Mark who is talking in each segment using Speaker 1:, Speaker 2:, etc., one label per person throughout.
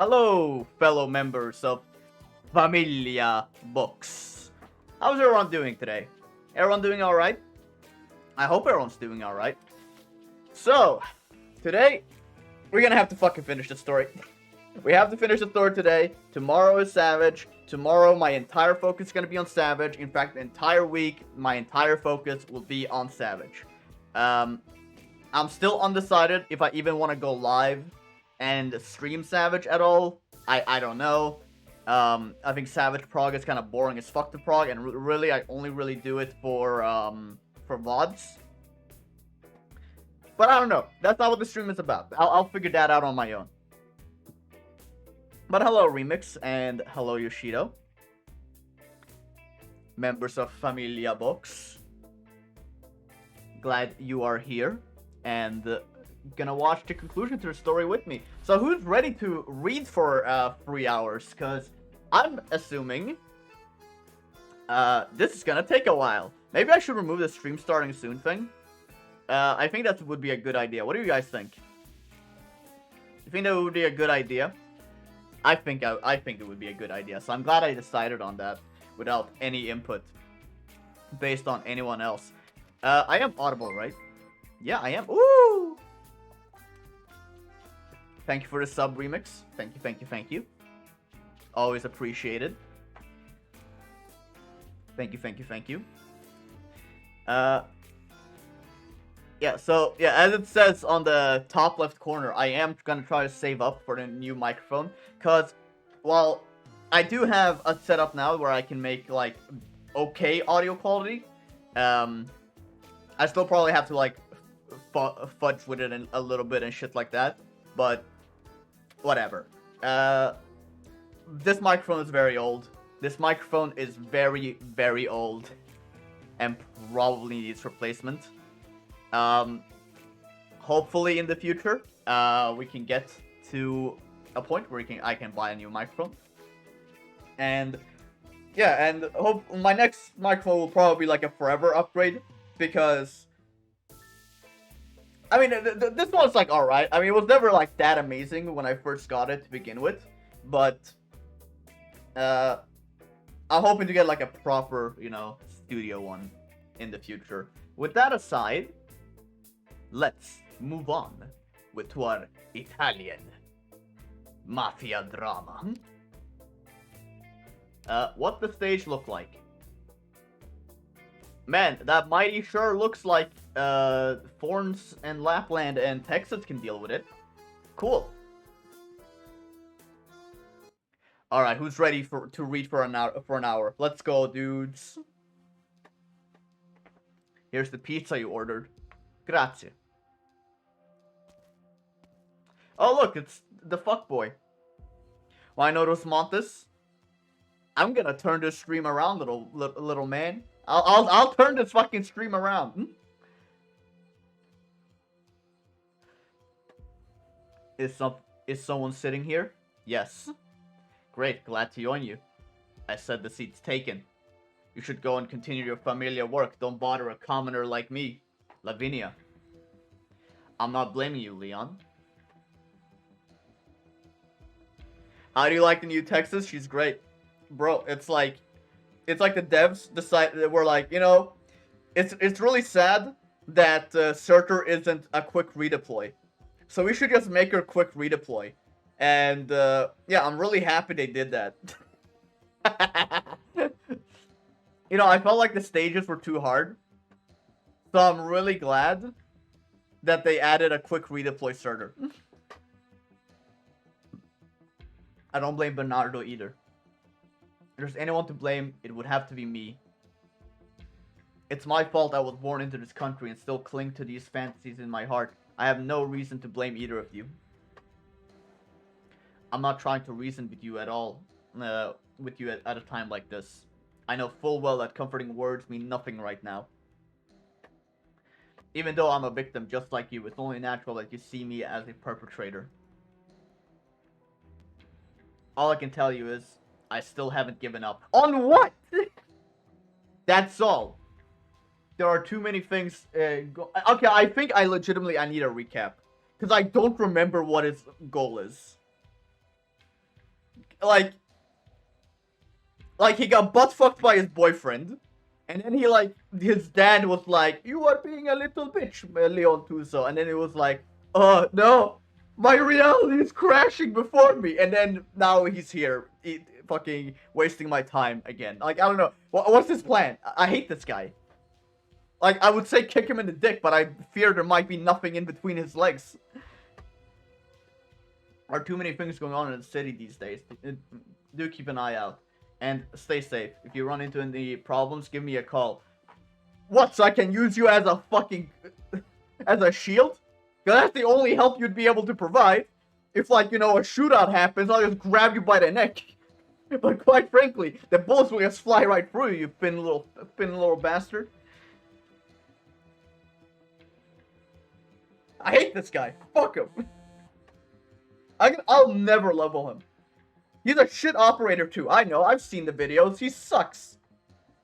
Speaker 1: Hello, fellow members of Familia Books. How's everyone doing today? Everyone doing alright? I hope everyone's doing alright. So, today, we're gonna have to fucking finish the story. We have to finish the story today. Tomorrow is Savage. Tomorrow, my entire focus is gonna be on Savage. In fact, the entire week, my entire focus will be on Savage. I'm still undecided if I even want to go live and stream Savage at all. I don't know. I think Savage prog is kind of boring as fuck to prog, and really I only really do it for VODs. But I don't know. That's not what the stream is about. I'll figure that out on my own. But hello Remix, and hello Yoshido. Members of Familia Box. Glad you are here, and gonna watch the conclusion to the story with me. So who's ready to read for 3 hours? Because I'm assuming this is gonna take a while. Maybe I should remove the stream starting soon thing. I think that would be a good idea. What do you guys think? You think that would be a good idea? I think it would be a good idea. So I'm glad I decided on that without any input based on anyone else. I am audible, right? Yeah, I am. Ooh! Thank you for the sub remix. Thank you, thank you, thank you. Always appreciated. Thank you, thank you, thank you. Yeah, so, yeah, as it says on the top left corner, I am gonna try to save up for the new microphone. Because, while I do have a setup now where I can make, like, okay audio quality, I still probably have to, like, fudge with it a little bit and shit like that. But, whatever. This microphone is very old. This microphone is very, very old. And probably needs replacement. Hopefully in the future, we can get to a point where I can buy a new microphone. And, yeah, and my next microphone will probably be like a forever upgrade. Because, I mean, this one's like alright. I mean, it was never like that amazing when I first got it to begin with. But, I'm hoping to get like a proper, you know, studio one in the future. With that aside, let's move on with our Italian mafia drama. What the stage look like? Man, that mighty sure looks like Thorns and Lapland and Texas can deal with it. Cool. Alright, who's ready to read for an hour? Let's go, dudes. Here's the pizza you ordered. Grazie. Oh look, it's the fuckboy. Why notice Montes? I'm gonna turn this stream around, little man. I'll turn this fucking stream around. Is someone sitting here? Yes. Great, glad to join you. I said the seat's taken. You should go and continue your familiar work. Don't bother a commoner like me, Lavinia. I'm not blaming you, Leon. How do you like the new Texas? She's great. Bro, it's like the devs decided, were like, you know, it's really sad that Surtur isn't a quick redeploy. So we should just make her quick redeploy. And, yeah, I'm really happy they did that. You know, I felt like the stages were too hard. So I'm really glad that they added a quick redeploy Surtur. I don't blame Bernardo either. If there's anyone to blame, it would have to be me. It's my fault I was born into this country and still cling to these fantasies in my heart. I have no reason to blame either of you. I'm not trying to reason with you at all, at a time like this. I know full well that comforting words mean nothing right now. Even though I'm a victim just like you, it's only natural that you see me as a perpetrator. All I can tell you is, I still haven't given up. On what? That's all. There are too many things. Okay, I think I need a recap. Because I don't remember what his goal is. like he got butt fucked by his boyfriend, and then he like his dad was like, "You are being a little bitch, Leon Tuso," and then he was like, "Oh no, my reality is crashing before me," and then now he's here, fucking wasting my time again. Like I don't know, what's his plan? I hate this guy. Like I would say kick him in the dick, but I fear there might be nothing in between his legs. There are too many things going on in the city these days. Do keep an eye out. And stay safe. If you run into any problems, give me a call. What, so I can use you as a fucking... as a shield? Because that's the only help you'd be able to provide. If, like, you know, a shootout happens, I'll just grab you by the neck. But quite frankly, the bullets will just fly right through you, you thin little bastard. I hate this guy. Fuck him. I'll never level him. He's a shit operator too. I know. I've seen the videos. He sucks.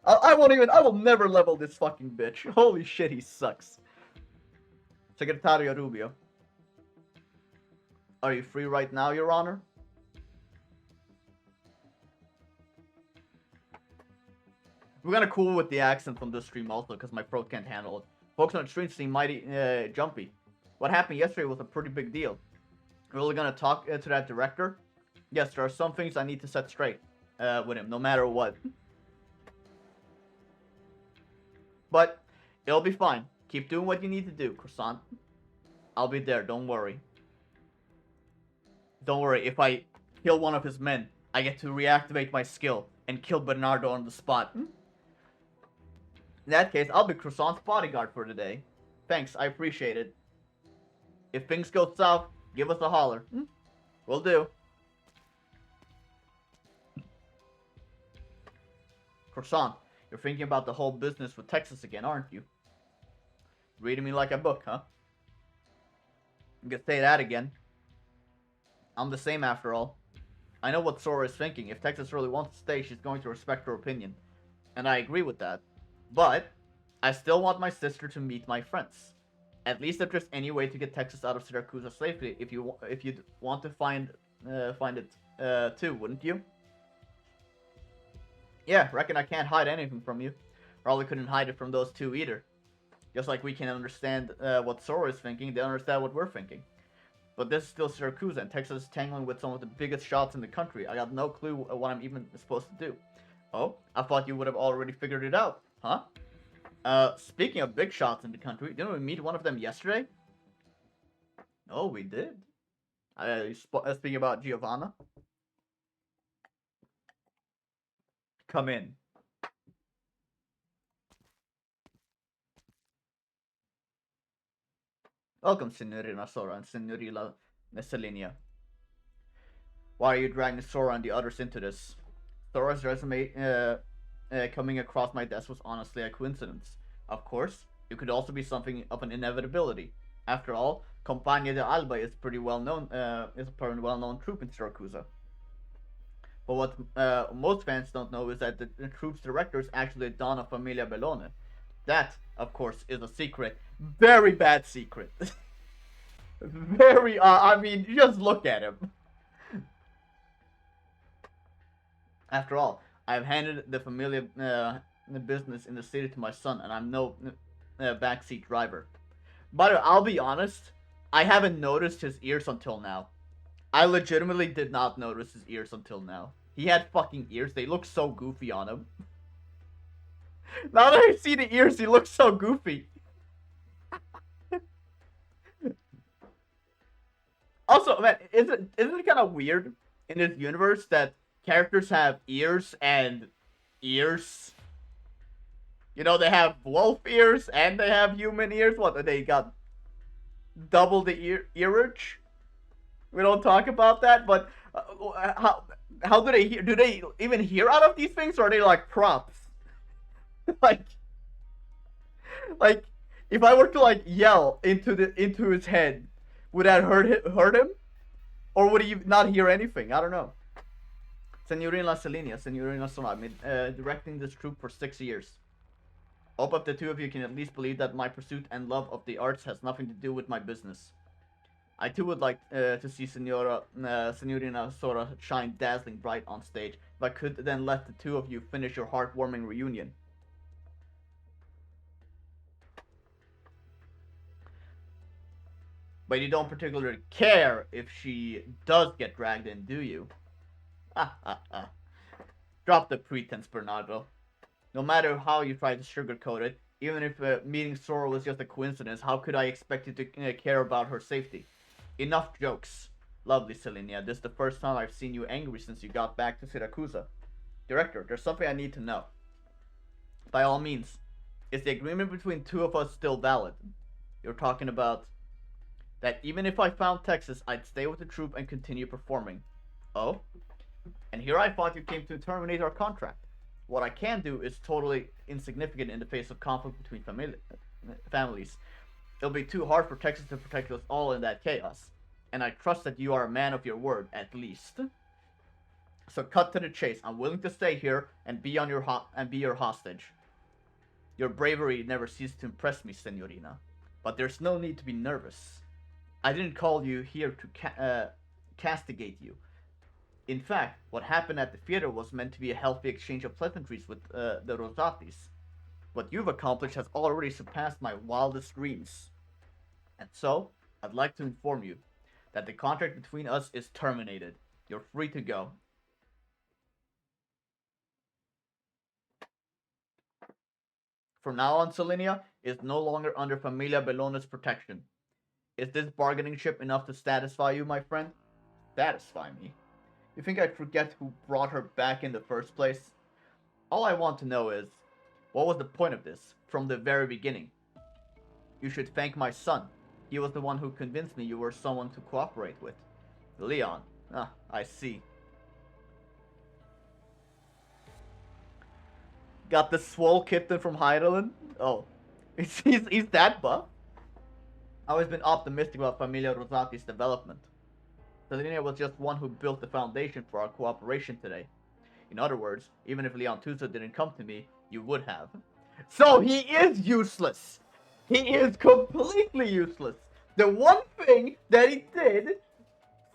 Speaker 1: I will never level this fucking bitch. Holy shit, he sucks. Secretario Rubio. Are you free right now, Your Honor? We're gonna cool with the accent from this stream also, because my throat can't handle it. Folks on the stream seem mighty jumpy. What happened yesterday was a pretty big deal. We're really gonna talk to that director? Yes, there are some things I need to set straight with him, no matter what. But it'll be fine. Keep doing what you need to do, Croissant. I'll be there, don't worry. Don't worry, if I kill one of his men, I get to reactivate my skill and kill Bernardo on the spot. In that case, I'll be Croissant's bodyguard for today. Thanks, I appreciate it. If things go south, give us a holler. Will do. Croissant, you're thinking about the whole business with Texas again, aren't you? Reading me like a book, huh? You can say that again. I'm the same after all. I know what Sora is thinking. If Texas really wants to stay, she's going to respect her opinion. And I agree with that. But I still want my sister to meet my friends. At least if there's any way to get Texas out of Siracusa safely, if you want to find it too, wouldn't you? Yeah, reckon I can't hide anything from you. Probably couldn't hide it from those two either. Just like we can understand what Sora is thinking, they understand what we're thinking. But this is still Siracusa, and Texas is tangling with some of the biggest shots in the country. I got no clue what I'm even supposed to do. Oh, I thought you would have already figured it out, huh? Speaking of big shots in the country, didn't we meet one of them yesterday? Oh, we did. Speaking about Giovanna. Come in. Welcome, Signorina Sora and Signorina Messalina. Why are you dragging Sora and the others into this? Sora's resume coming across my desk was honestly a coincidence. Of course, it could also be something of an inevitability. After all, Compagnia de Alba is pretty well known. Is a pretty well-known troop in Siracusa. But what most fans don't know is that the troop's director is actually Donna Familia Bellone. That, of course, is a secret. Very bad secret. Very, I mean, just look at him. After all, I've handed the Familia business in the city to my son, and I'm no backseat driver. By the way, I'll be honest, I haven't noticed his ears until now. I legitimately did not notice his ears until now. He had fucking ears. They look so goofy on him. Now that I see the ears, he looks so goofy. Also, man, isn't it kind of weird in this universe that characters have ears and ears? You know, they have wolf ears and they have human ears. What, they got double the earage? We don't talk about that, but how do they hear? Do they even hear out of these things, or are they like props? like if I were to like yell into his head, would that hurt him, or would he not hear anything? I don't know. Signorina Selenia, Signorina Sona, I've been directing this troop for 6 years. Hope if the two of you can at least believe that my pursuit and love of the arts has nothing to do with my business. I too would like to see Signorina Sora shine dazzling bright on stage. If I could then let the two of you finish your heartwarming reunion. But you don't particularly care if she does get dragged in, do you? Drop the pretense, Bernardo. No matter how you try to sugarcoat it, even if meeting Sora was just a coincidence, how could I expect you to care about her safety? Enough jokes. Lovely, Selenia. This is the first time I've seen you angry since you got back to Siracusa. Director, there's something I need to know. By all means, is the agreement between two of us still valid? You're talking about that even if I found Texas, I'd stay with the troupe and continue performing. Oh? And here I thought you came to terminate our contract. What I can do is totally insignificant in the face of conflict between families. It'll be too hard for Texas to protect us all in that chaos. And I trust that you are a man of your word, at least. So cut to the chase. I'm willing to stay here and be your hostage. Your bravery never ceased to impress me, Senorina. But there's no need to be nervous. I didn't call you here to castigate you. In fact, what happened at the theater was meant to be a healthy exchange of pleasantries with the Rosatis. What you've accomplished has already surpassed my wildest dreams. And so, I'd like to inform you that the contract between us is terminated. You're free to go. From now on, Selenia is no longer under Familia Bellona's protection. Is this bargaining chip enough to satisfy you, my friend? Satisfy me? You think I'd forget who brought her back in the first place? All I want to know is, what was the point of this, from the very beginning? You should thank my son. He was the one who convinced me you were someone to cooperate with. Leon. Ah, I see. Got the swole kitten from Heidelin? Oh. He's that buff? I've always been optimistic about Familia Rosati's development. Selenia was just one who built the foundation for our cooperation today. In other words, even if Leon Tusa didn't come to me, you would have. So he is useless! He is completely useless! The one thing that he did,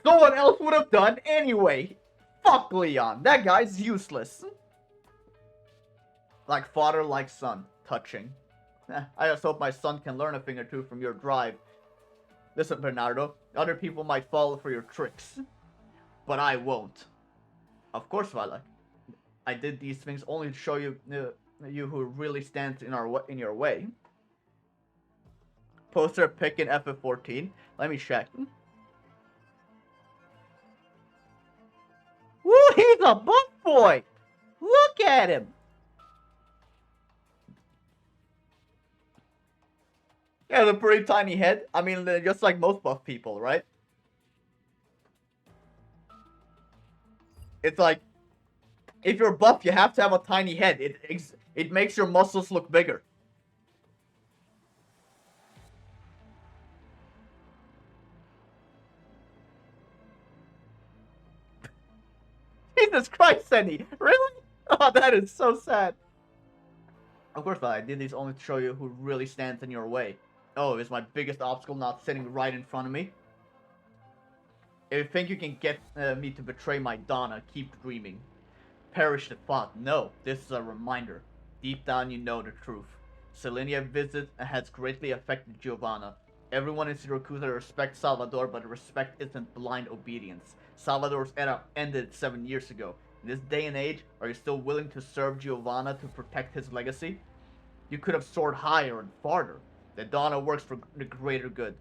Speaker 1: someone else would have done anyway! Fuck Leon, that guy's useless! Like father, like son. Touching. I just hope my son can learn a thing or two from your drive. Listen, Bernardo, other people might fall for your tricks, but I won't. Of course, Vala. I did these things only to show you who really stands in your way. Poster pick in FF14. Let me check. Woo, he's a buff boy! Look at him! He has a pretty tiny head. I mean, just like most buff people, right? It's like, if you're buff, you have to have a tiny head. It makes your muscles look bigger. Jesus Christ, Senny. Really? Oh, that is so sad. Of course not. I did these only to show you who really stands in your way. Oh, is my biggest obstacle not sitting right in front of me? If you think you can get me to betray my Donna, keep dreaming. Perish the thought. No, this is a reminder. Deep down you know the truth. Selenia's visit has greatly affected Giovanna. Everyone in Siracusa respects Salvador, but respect isn't blind obedience. Salvador's era ended 7 years ago. In this day and age, are you still willing to serve Giovanna to protect his legacy? You could have soared higher and farther. The Donna works for the greater good.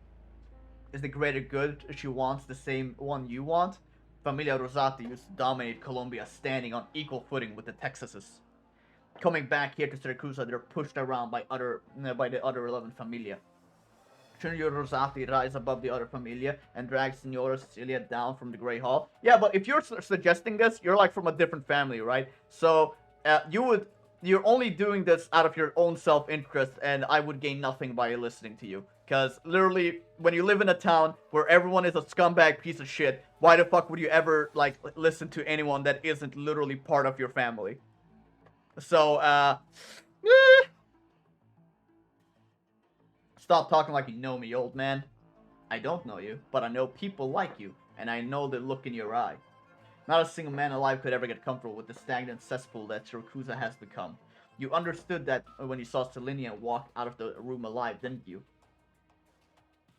Speaker 1: Is the greater good she wants the same one you want? Familia Rosati used to dominate Colombia, standing on equal footing with the Texases. Coming back here to Siracusa, they're pushed around by the other 11 Familia. Junior Rosati rise above the other Familia and drag Signora Cecilia down from the Grey Hall. Yeah, but if you're suggesting this, you're like from a different family, right? So you're only doing this out of your own self-interest, and I would gain nothing by listening to you. Because literally, when you live in a town where everyone is a scumbag piece of shit, why the fuck would you ever like listen to anyone that isn't literally part of your family? So, stop talking like you know me, old man. I don't know you, but I know people like you, and I know the look in your eye. Not a single man alive could ever get comfortable with the stagnant cesspool that Siracusa has become. You understood that when you saw Selenia walk out of the room alive, didn't you?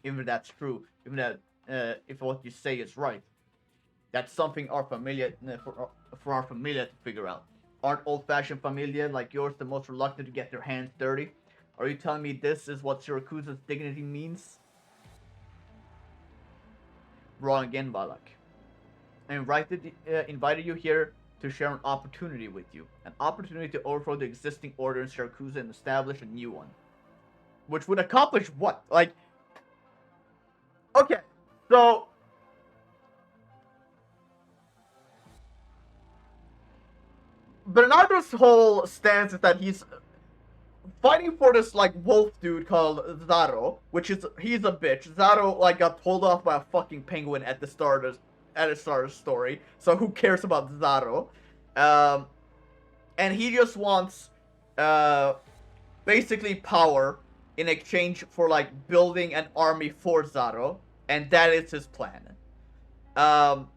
Speaker 1: Even if that's true, even that if what you say is right, that's something our familia for our familia to figure out. Aren't old-fashioned familia like yours the most reluctant to get their hands dirty? Are you telling me this is what Siracusa's dignity means? Wrong again, Balak. I invited you here to share an opportunity with you. An opportunity to overthrow the existing order in Siracusa and establish a new one. Which would accomplish what? Like, okay, so Bernardo's whole stance is that he's fighting for this like wolf dude called Zaro, which is he's a bitch. Zaro like got told off by a fucking penguin at the start of the story, so who cares about Zaro? Um, and he just wants basically power in exchange for like building an army for Zaro, and that is his plan. Um,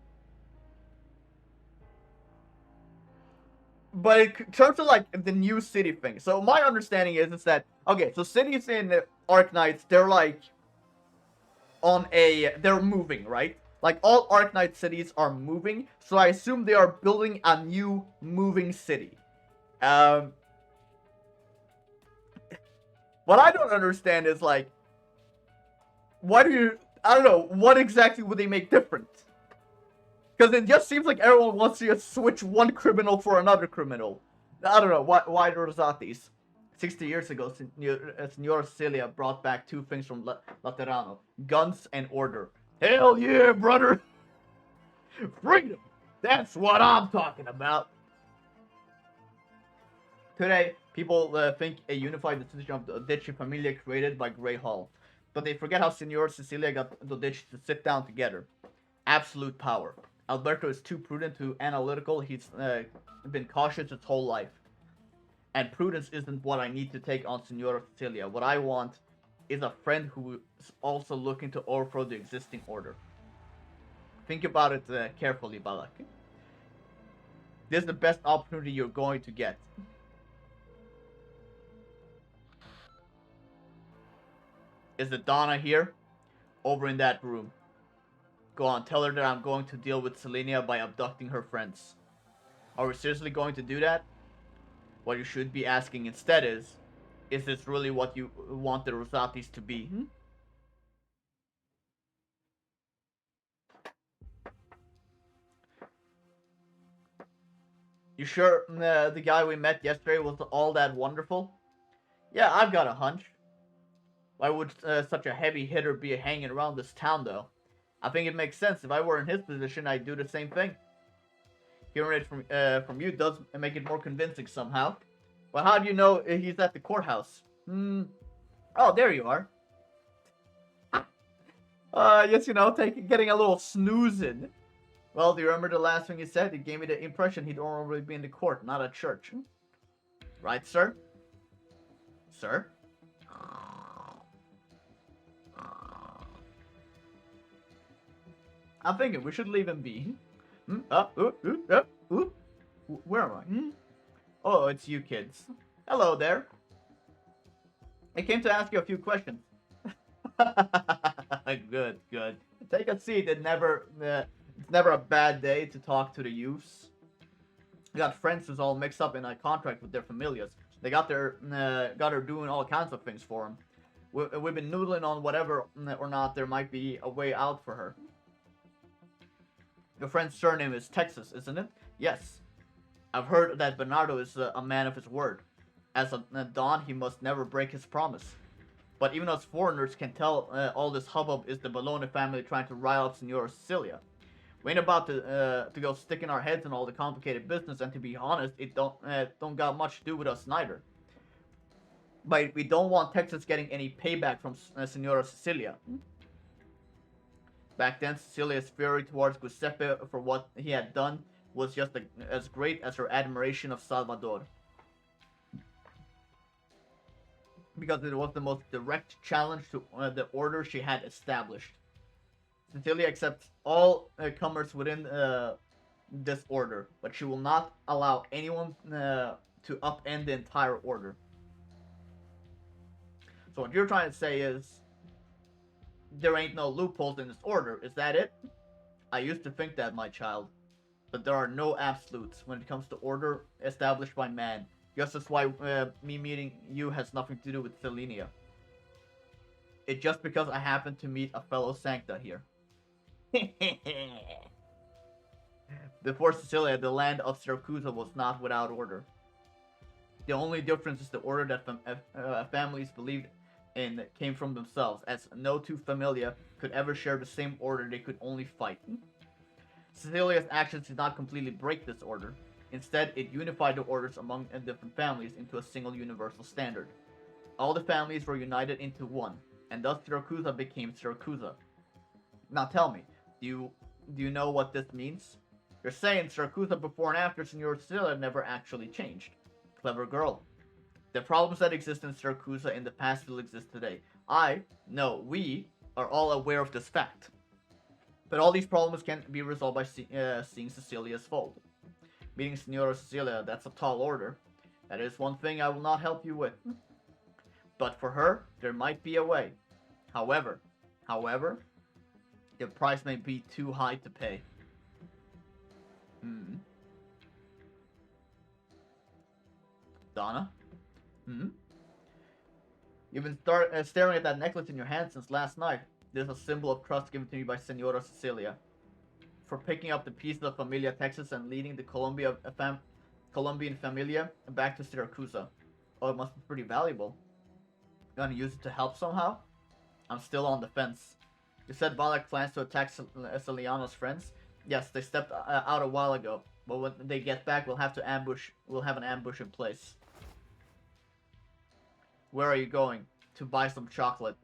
Speaker 1: but in terms of like the new city thing, so my understanding is that okay, so cities in Arknights, they're like they're moving, right? Like all Arknight cities are moving, so I assume they are building a new moving city. Um, what I don't understand is like, why do you? I don't know. What exactly would they make different? Because it just seems like everyone wants to just switch one criminal for another criminal. I don't know. Why the Rosatis? 60 years ago, Signora Celia brought back two things from Laterano. Guns and order. Hell yeah, brother! Freedom! That's what I'm talking about! Today, people think a unified decision of the Dodici Familia created by Grey Hall. But they forget how Signora Cecilia got the Dodici to sit down together. Absolute power. Alberto is too prudent, too analytical. He's been cautious his whole life. And prudence isn't what I need to take on Signora Cecilia. What I want is a friend who is also looking to overthrow the existing order. Think about it carefully, Balak. This is the best opportunity you're going to get. Is the Donna here? Over in that room. Go on, tell her that I'm going to deal with Selenia by abducting her friends. Are we seriously going to do that? What you should be asking instead is this really what you want the Rosatis to be? You sure the guy we met yesterday was all that wonderful? Yeah, I've got a hunch. Why would such a heavy hitter be hanging around this town, though? I think it makes sense. If I were in his position, I'd do the same thing. Hearing it from you does make it more convincing somehow. But how do you know he's at the courthouse? Oh, there you are. Yes, you know, getting a little snoozing. Well, do you remember the last thing he said? He gave me the impression he'd normally be in the court, not at church. Right, sir? Sir? I'm thinking we should leave him be. Where am I? Oh, it's you kids. Hello there. I came to ask you a few questions. Good, good. Take a seat. It's never a bad day to talk to the youths. I got friends who's all mixed up in a contract with their familias. They got her doing all kinds of things for them. We've been noodling on whatever or not there might be a way out for her. Your friend's surname is Texas, isn't it? Yes. I've heard that Bernardo is a man of his word. As a Don, he must never break his promise. But even us foreigners can tell all this hubbub is the Bologna family trying to rile up Signora Cecilia. We ain't about to go sticking our heads in all the complicated business, and to be honest, it don't got much to do with us neither. But we don't want Texas getting any payback from Signora Cecilia. Back then, Cecilia's fury towards Giuseppe for what he had done was just as great as her admiration of Salvador. Because it was the most direct challenge to the order she had established. Cecilia accepts all comers within this order, but she will not allow anyone to upend the entire order. So what you're trying to say is there ain't no loopholes in this order. Is that it? I used to think that, my child. But there are no absolutes when it comes to order established by man. Just as why me meeting you has nothing to do with Selenia. It's just because I happen to meet a fellow Sancta here. Before Sicilia, the land of Siracusa was not without order. The only difference is the order that families believed in came from themselves, as no two familia could ever share the same order, they could only fight. Cecilia's actions did not completely break this order. Instead, it unified the orders among different families into a single universal standard. All the families were united into one, and thus Siracusa became Siracusa. Now tell me, do you know what this means? You're saying Siracusa before and after Senor Cecilia never actually changed. Clever girl. The problems that exist in Siracusa in the past still exist today. We are all aware of this fact. But all these problems can be resolved by seeing Cecilia's fold. Meeting Senora Cecilia, that's a tall order. That is one thing I will not help you with. But for her, there might be a way. However, the price may be too high to pay. Donna? You've been staring at that necklace in your hand since last night. This is a symbol of trust given to me by Senora Cecilia. For picking up the pieces of Familia Texas and leading the Colombian Familia back to Siracusa. Oh, it must be pretty valuable. You gonna use it to help somehow? I'm still on the fence. You said Valak plans to attack Celiano's friends? Yes, they stepped out a while ago. But when they get back, we'll have an ambush in place. Where are you going? To buy some chocolate.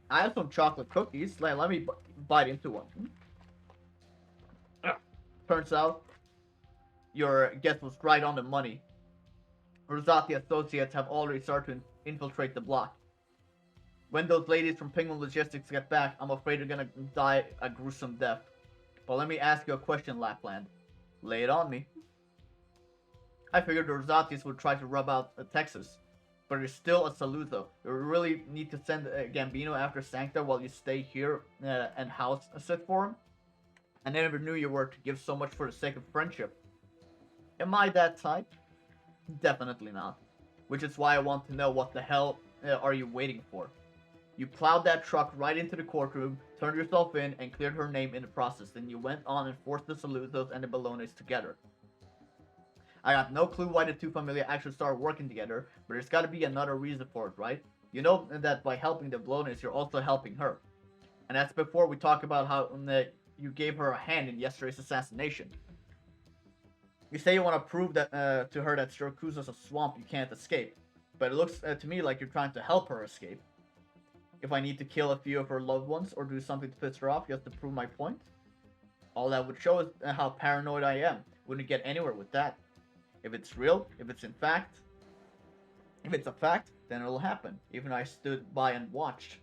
Speaker 1: I have some chocolate cookies. Let me bite into one. Turns out, your guess was right on the money. Rosati associates have already started to infiltrate the block. When those ladies from Penguin Logistics get back, I'm afraid they're gonna die a gruesome death. But let me ask you a question, Lapland. Lay it on me. I figured the Rosatis would try to rub out Texas, but it's still a Saluzzo. You really need to send Gambino after Sancta while you stay here and house sit for him? I never knew you were to give so much for the sake of friendship. Am I that type? Definitely not. Which is why I want to know what the hell are you waiting for? You plowed that truck right into the courtroom, turned yourself in, and cleared her name in the process. Then you went on and forced the Saluzos and the Ballones together. I got no clue why the two familia actually started working together, but there's gotta be another reason for it, right? You know that by helping the Ballones, you're also helping her. And that's before we talk about how you gave her a hand in yesterday's assassination. You say you want to prove that to her that Siracusa's a swamp you can't escape, but it looks to me like you're trying to help her escape. If I need to kill a few of her loved ones or do something to piss her off just to prove my point, all that would show is how paranoid I am. Wouldn't get anywhere with that. If it's real, if it's a fact, then it'll happen. Even I stood by and watched.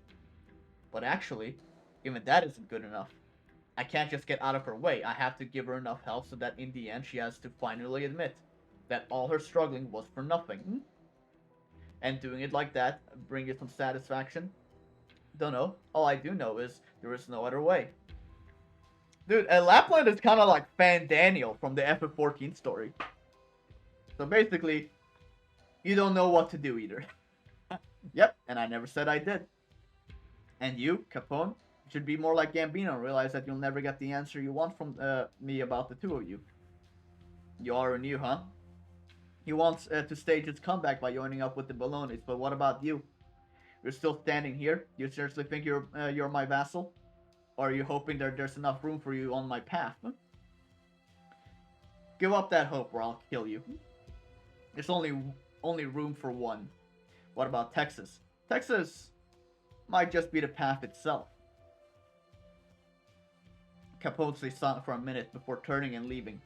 Speaker 1: But actually, even that isn't good enough. I can't just get out of her way. I have to give her enough help so that in the end she has to finally admit that all her struggling was for nothing. And doing it like that bring you some satisfaction? Don't know. All I do know is there is no other way. Dude, Lapland is kind of like Fan Daniel from the FF14 story. So basically, you don't know what to do either. Yep, and I never said I did. And you, Capone, should be more like Gambino and realize that you'll never get the answer you want from me about the two of you. You already knew, huh? He wants to stage his comeback by joining up with the Ballones, but what about you? You're still standing here? You seriously think you're my vassal? Or are you hoping that there's enough room for you on my path? Huh? Give up that hope or I'll kill you. There's only room for one. What about Texas? Texas might just be the path itself. Capone stays silent for a minute before turning and leaving.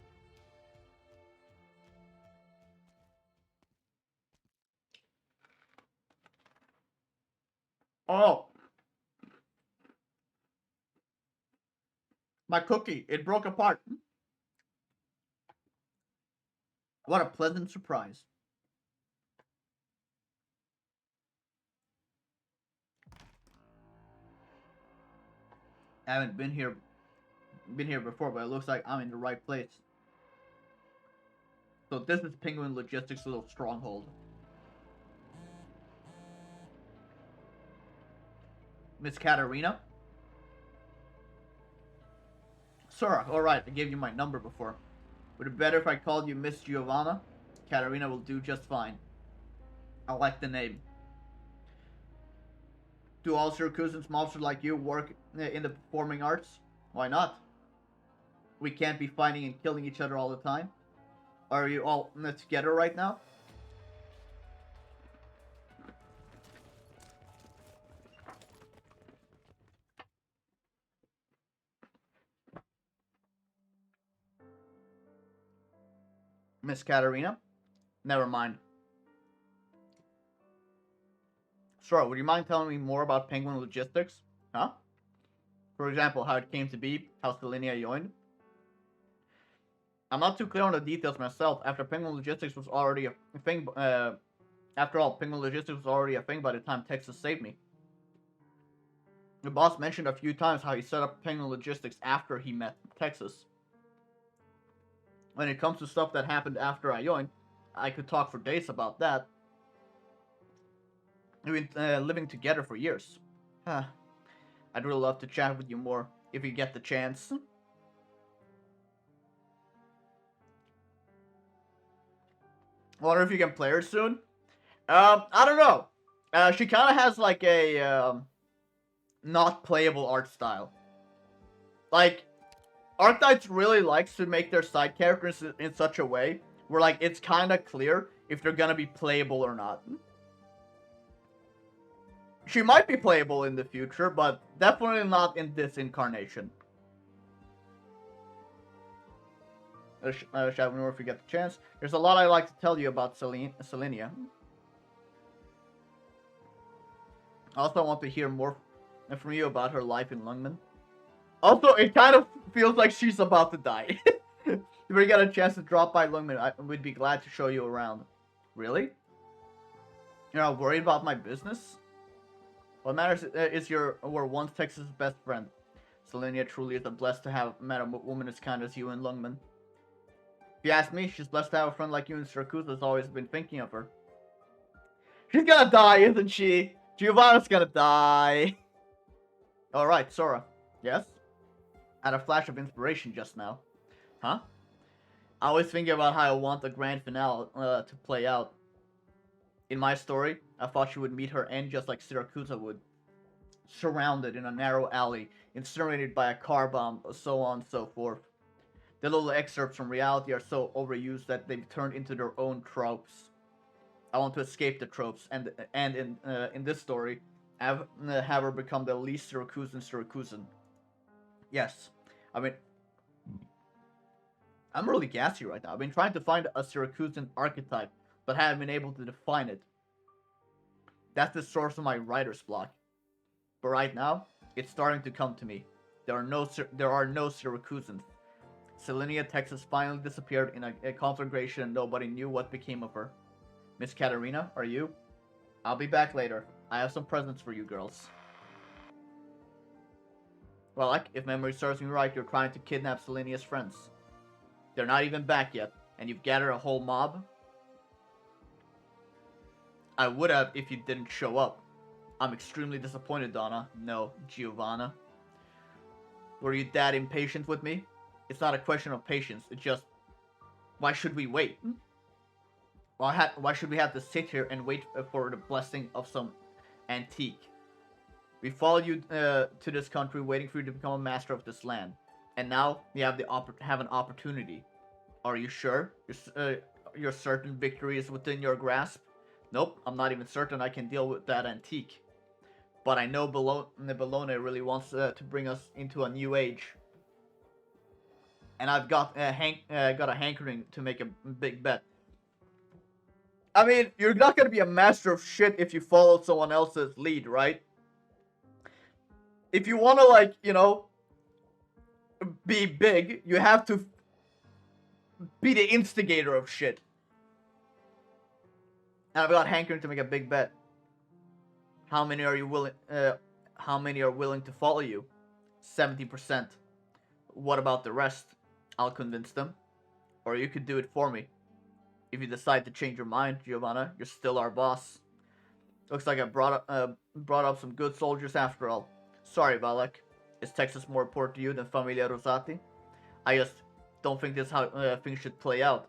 Speaker 1: Oh! My cookie, it broke apart. What a pleasant surprise. I haven't been here before, but it looks like I'm in the right place. So this is Penguin Logistics' little stronghold. Miss Katarina? Sora, alright, I gave you my number before. Would it be better if I called you Miss Giovanna? Katarina will do just fine. I like the name. Do all Syracusans monsters like you work in the performing arts? Why not? We can't be fighting and killing each other all the time. Are you all together right now? Miss Katarina? Never mind. Sora, would you mind telling me more about Penguin Logistics? Huh? For example, how it came to be, how Selenia joined? I'm not too clear on the details myself. After Penguin Logistics was already a thing, after all, Penguin Logistics was already a thing by the time Texas saved me. The boss mentioned a few times how he set up Penguin Logistics after he met Texas. When it comes to stuff that happened after I joined, I could talk for days about that. We've been living together for years. I'd really love to chat with you more if you get the chance. Wonder if you can play her soon. I don't know. She kind of has like a not playable art style. Like, Arknights really likes to make their side characters in such a way where like it's kind of clear if they're gonna be playable or not. She might be playable in the future, but definitely not in this incarnation. Shall we know if we get the chance? There's a lot I'd like to tell you about Selenia. I also want to hear more from you about her life in Lungmen. Also, it kind of feels like she's about to die. If we get a chance to drop by Lungmen, we'd be glad to show you around. Really? You're not worried about my business? What matters is you were once Texas' best friend. Selenia truly is blessed to have met a woman as kind as you in Lungmen. If you ask me, she's blessed to have a friend like you, and Siracusa has always been thinking of her. She's gonna die, isn't she? Giovanna's gonna die. Alright, Sora. Yes? I had a flash of inspiration just now. Huh? I was thinking about how I want the grand finale to play out. In my story, I thought she would meet her end just like Siracusa would. Surrounded in a narrow alley, incinerated by a car bomb, so on and so forth. The little excerpts from reality are so overused that they've turned into their own tropes. I want to escape the tropes, and in this story, have her become the least Syracusan. Yes, I mean, I'm really gassy right now. I've been trying to find a Syracusan archetype, but haven't been able to define it. That's the source of my writer's block. But right now, it's starting to come to me. There are no Syracusans. Selenia, Texas finally disappeared in a conflagration and nobody knew what became of her. Miss Katarina, are you? I'll be back later. I have some presents for you girls. Well, if memory serves me right, you're trying to kidnap Selenia's friends. They're not even back yet, and you've gathered a whole mob? I would have if you didn't show up. I'm extremely disappointed, Donna. No, Giovanna. Were you that impatient with me? It's not a question of patience, it's just... Why should we wait? Why should we have to sit here and wait for the blessing of some antique? We followed you to this country waiting for you to become a master of this land. And now, you have an opportunity. Are you sure? You're certain victory is within your grasp? Nope, I'm not even certain I can deal with that antique. But I know Bologna really wants to bring us into a new age. And I've got a hankering to make a big bet. I mean, you're not gonna be a master of shit if you follow someone else's lead, right? If you wanna, like, you know, be big. You have to be the instigator of shit. And I've got hankering to make a big bet. How many are you willing? How many are willing to follow you? 70%. What about the rest? I'll convince them. Or you could do it for me. If you decide to change your mind, Giovanna, you're still our boss. Looks like I brought up some good soldiers after all. Sorry, Valek. Is Texas more important to you than Familia Rosati? I just don't think this is how things should play out.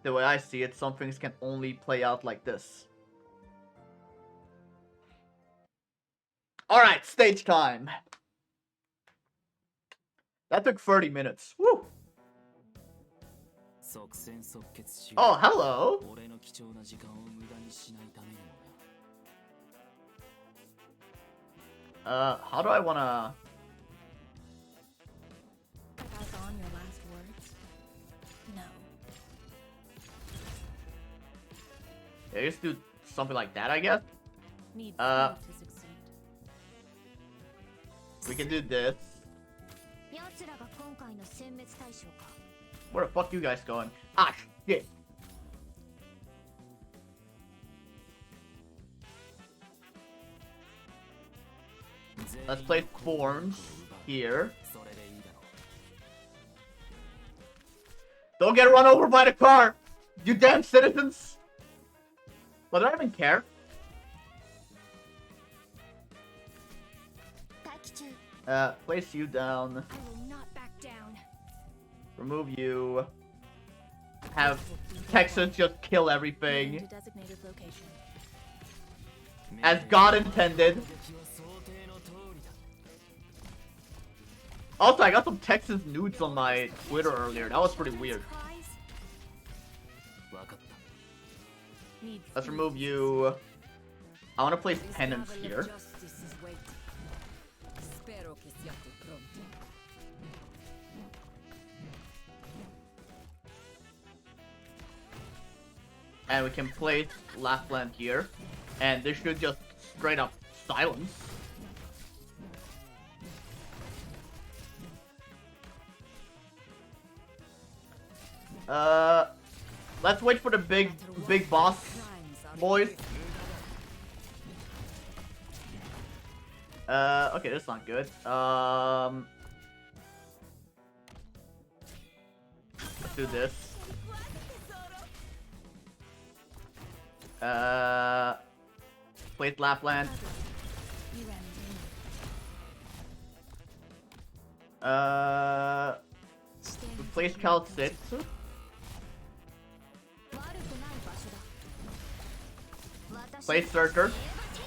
Speaker 1: The way I see it, some things can only play out like this. Alright, stage time. That took 30 minutes. Woo! Oh, hello! How do I wanna...
Speaker 2: Pass on your last words? No.
Speaker 1: Yeah, just do something like that, I guess.
Speaker 2: Need to succeed.
Speaker 1: We can do this. Where the fuck you guys going? Ah, shit. Let's place forms here. Don't get run over by the car, you damn citizens! But I don't even care. Place you down.
Speaker 2: I will not back down.
Speaker 1: Remove you. Have Texas just kill everything. As God intended. Also, I got some Texas nudes on my Twitter earlier. That was pretty weird. Let's remove you. I want to place penance here. And we can place Lapland here. And this should just straight up silence. Let's wait for the big boss, boys. Okay, that's not good. Let's do this. Place Lapland. Replace Cal 6. Place Searcher.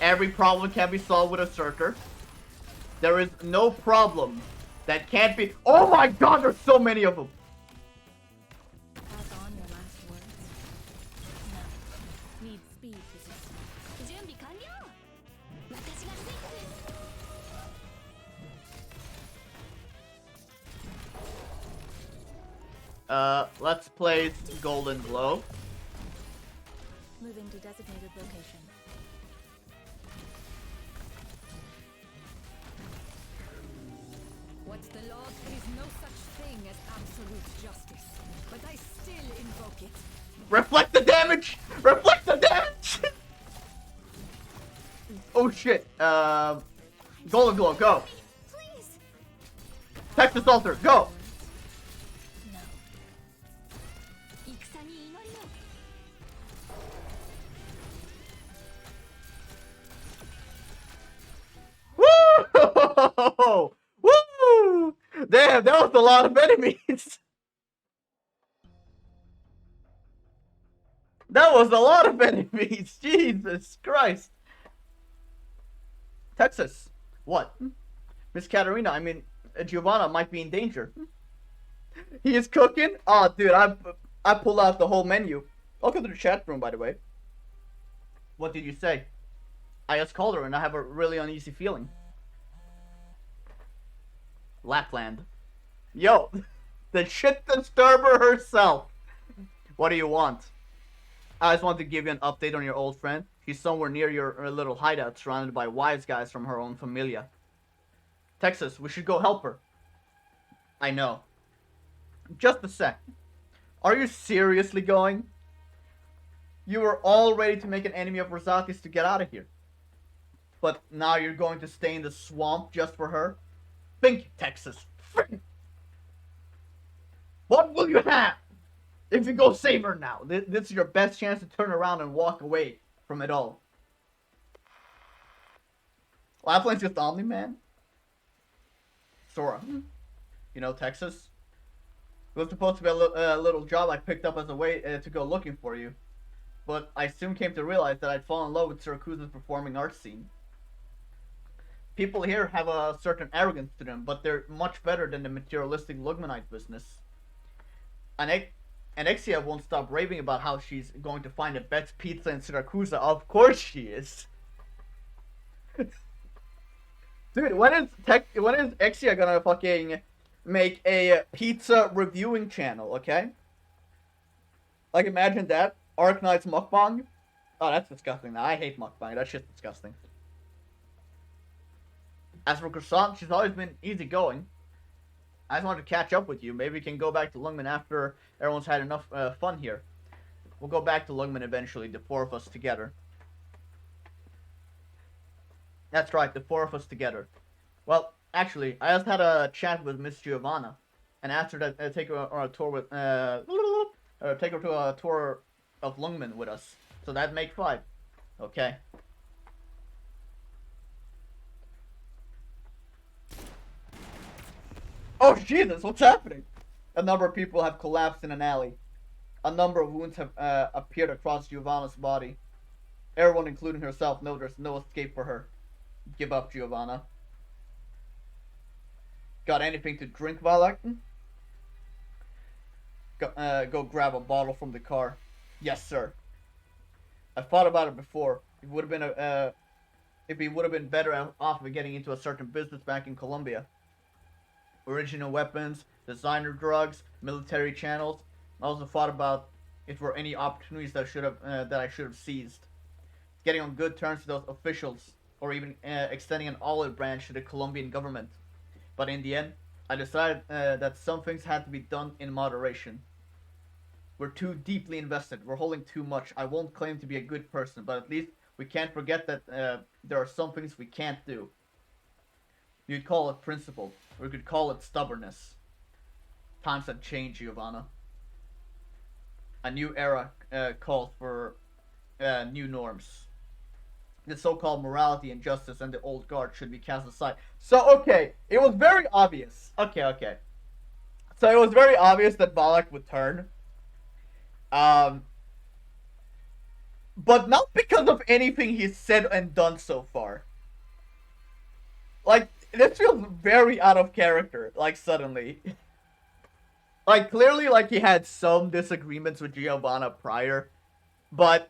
Speaker 1: Every problem can be solved with a Searcher. There is no problem that can't be. Oh my god, there's so many of them! Let's place Golden Glow.
Speaker 2: Moving to designated location. What's the law? There is no such thing as absolute justice, but I still invoke it.
Speaker 1: Reflect the damage! Reflect the damage! Oh shit. Golden Glow, go!
Speaker 2: Please.
Speaker 1: Texas Altar, go! Woo! Woo! Damn, that was a lot of enemies. That was a lot of enemies. Jesus Christ. Texas. What? Miss Katerina, I mean, Giovanna might be in danger. He is cooking? Oh, dude, I pulled out the whole menu. Welcome to the chat room, by the way. What did you say? I just called her and I have a really uneasy feeling. Lapland. Yo, the shit disturber herself. What do you want? I just want to give you an update on your old friend. She's somewhere near your little hideout, surrounded by wise guys from her own familia. Texas, we should go help her. I know. Just a sec. Are you seriously going? You were all ready to make an enemy of Rosati's to get out of here. But now you're going to stay in the swamp just for her? Think, Texas. Think. What will you have if you go save her now? This is your best chance to turn around and walk away from it all. Lapland's just Omni-Man? Sora. You know, Texas? It was supposed to be a little job I picked up as a way to go looking for you. But I soon came to realize that I'd fallen in love with Siracusa's performing arts scene. People here have a certain arrogance to them, but they're much better than the materialistic Lugmanite business. Anexia won't stop raving about how she's going to find the best pizza in Siracusa. Of course she is. Dude, when is Exia gonna fucking make a pizza reviewing channel, okay? Like, imagine that. Arknights mukbang. Oh, that's disgusting. I hate mukbang. That shit's disgusting. As for Croissant, she's always been easygoing. I just wanted to catch up with you. Maybe we can go back to Lungmen after everyone's had enough fun here. We'll go back to Lungmen eventually, the four of us together. That's right, the four of us together. Well, actually, I just had a chat with Miss Giovanna, and asked her to take her on a tour with take her to a tour of Lungmen with us. So that'd make 5. Okay. Oh Jesus, what's happening? A number of people have collapsed in an alley. A number of wounds have appeared across Giovanna's body. Everyone, including herself, knows there's no escape for her. Give up, Giovanna. Got anything to drink, Valak? Go grab a bottle from the car. Yes, sir. I thought about it before. It would have been if he would have been better off of getting into a certain business back in Colombia. Original weapons, designer drugs, military channels. I also thought about if there were any opportunities that I should have seized. Getting on good terms with those officials, or even extending an olive branch to the Colombian government. But in the end, I decided that some things had to be done in moderation. We're too deeply invested. We're holding too much. I won't claim to be a good person, but at least we can't forget that there are some things we can't do. You'd call it principle, or you could call it stubbornness. Times have changed, Giovanna. A new era calls for new norms. The so-called morality and justice and the old guard should be cast aside. So, okay, it was very obvious. Okay. So it was very obvious that Balak would turn. But not because of anything he's said and done so far. Like, this feels very out of character, like, suddenly. Like, clearly, like, he had some disagreements with Giovanna prior, but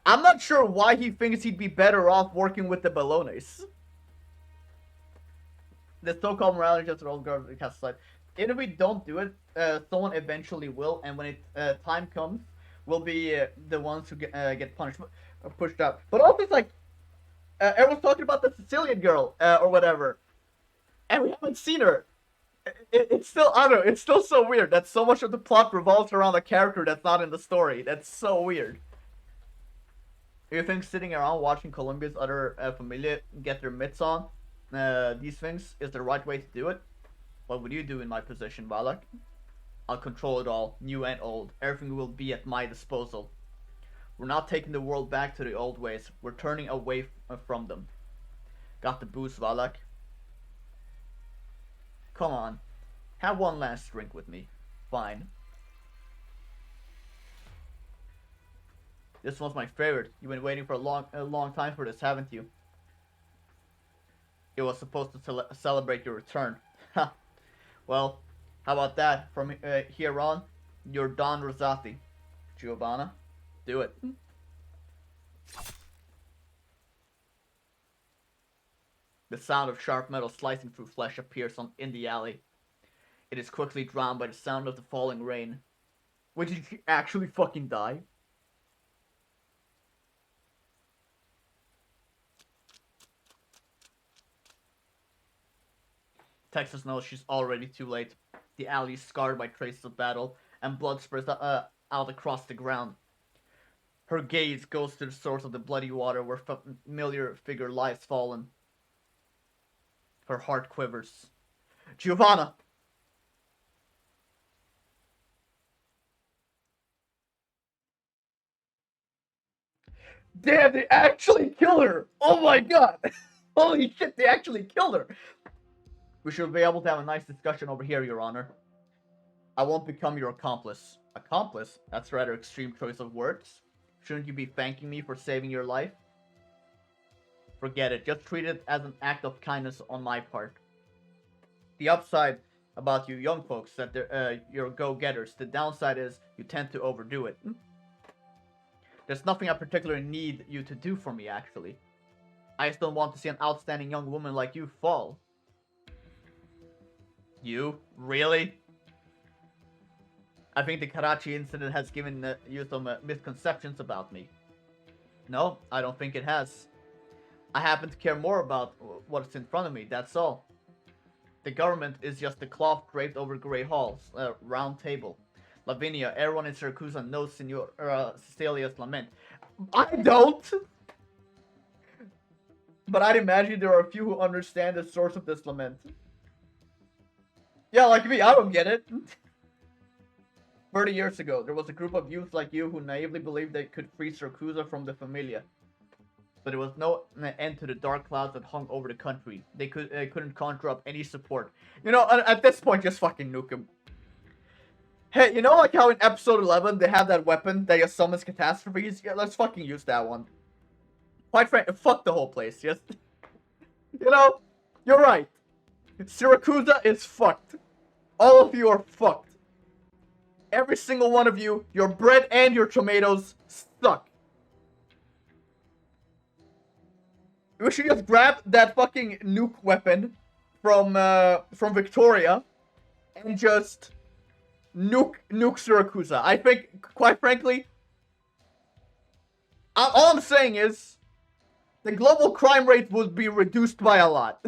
Speaker 1: I'm not sure why he thinks he'd be better off working with the Ballones. The so-called morality just old guard cast aside. Even if we don't do it, someone eventually will, and when time comes, we'll be the ones who get punished, pushed out. But also, it's like, everyone's talking about the Sicilian girl, or whatever, and we haven't seen her. It's still, I don't know, it's still so weird that so much of the plot revolves around a character that's not in the story. That's so weird. You think sitting around watching Colombia's other familia get their mitts on these things is the right way to do it? What would you do in my position, Balak? I'll control it all, new and old. Everything will be at my disposal. We're not taking the world back to the old ways. We're turning away from them. Got the booze, Valak? Come on. Have one last drink with me. Fine. This one's my favorite. You've been waiting for a long time for this, haven't you? It was supposed to celebrate your return. Ha. Well, how about that? From here on, you're Don Rosati. Giovanna, do it. The sound of sharp metal slicing through flesh appears in the alley. It is quickly drowned by the sound of the falling rain. Wait, did she actually fucking die? Texas knows she's already too late. The alley is scarred by traces of battle, and blood spurts out across the ground. Her gaze goes to the source of the bloody water where familiar figure lies fallen. Her heart quivers. Giovanna! Damn, they actually killed her! Oh my god! Holy shit, they actually killed her! We should be able to have a nice discussion over here, Your Honor. I won't become your accomplice. Accomplice? That's a rather extreme choice of words. Shouldn't you be thanking me for saving your life? Forget it. Just treat it as an act of kindness on my part. The upside about you young folks that you're go-getters. The downside is you tend to overdo it. There's nothing I particularly need you to do for me, actually. I just don't want to see an outstanding young woman like you fall. You? Really? I think the Karachi incident has given you some misconceptions about me. No, I don't think it has. I happen to care more about what's in front of me, that's all. The government is just a cloth draped over grey halls, a round table. Lavinia, everyone in Siracusa knows Senora Cecilia's lament. I don't! But I'd imagine there are a few who understand the source of this lament. Yeah, like me, I don't get it. 30 years ago, there was a group of youths like you who naively believed they could free Siracusa from the Familia. But there was no end to the dark clouds that hung over the country. They couldn't conjure up any support. You know, at this point, just fucking nuke him. Hey, you know like how in episode 11 they have that weapon that just summons catastrophes? Yeah, let's fucking use that one. Quite frankly, fuck the whole place. Just, you know, you're right. Siracusa is fucked. All of you are fucked. Every single one of you, your bread and your tomatoes suck. We should just grab that fucking nuke weapon from Victoria and just nuke Siracusa. I think, quite frankly, all I'm saying is the global crime rate would be reduced by a lot.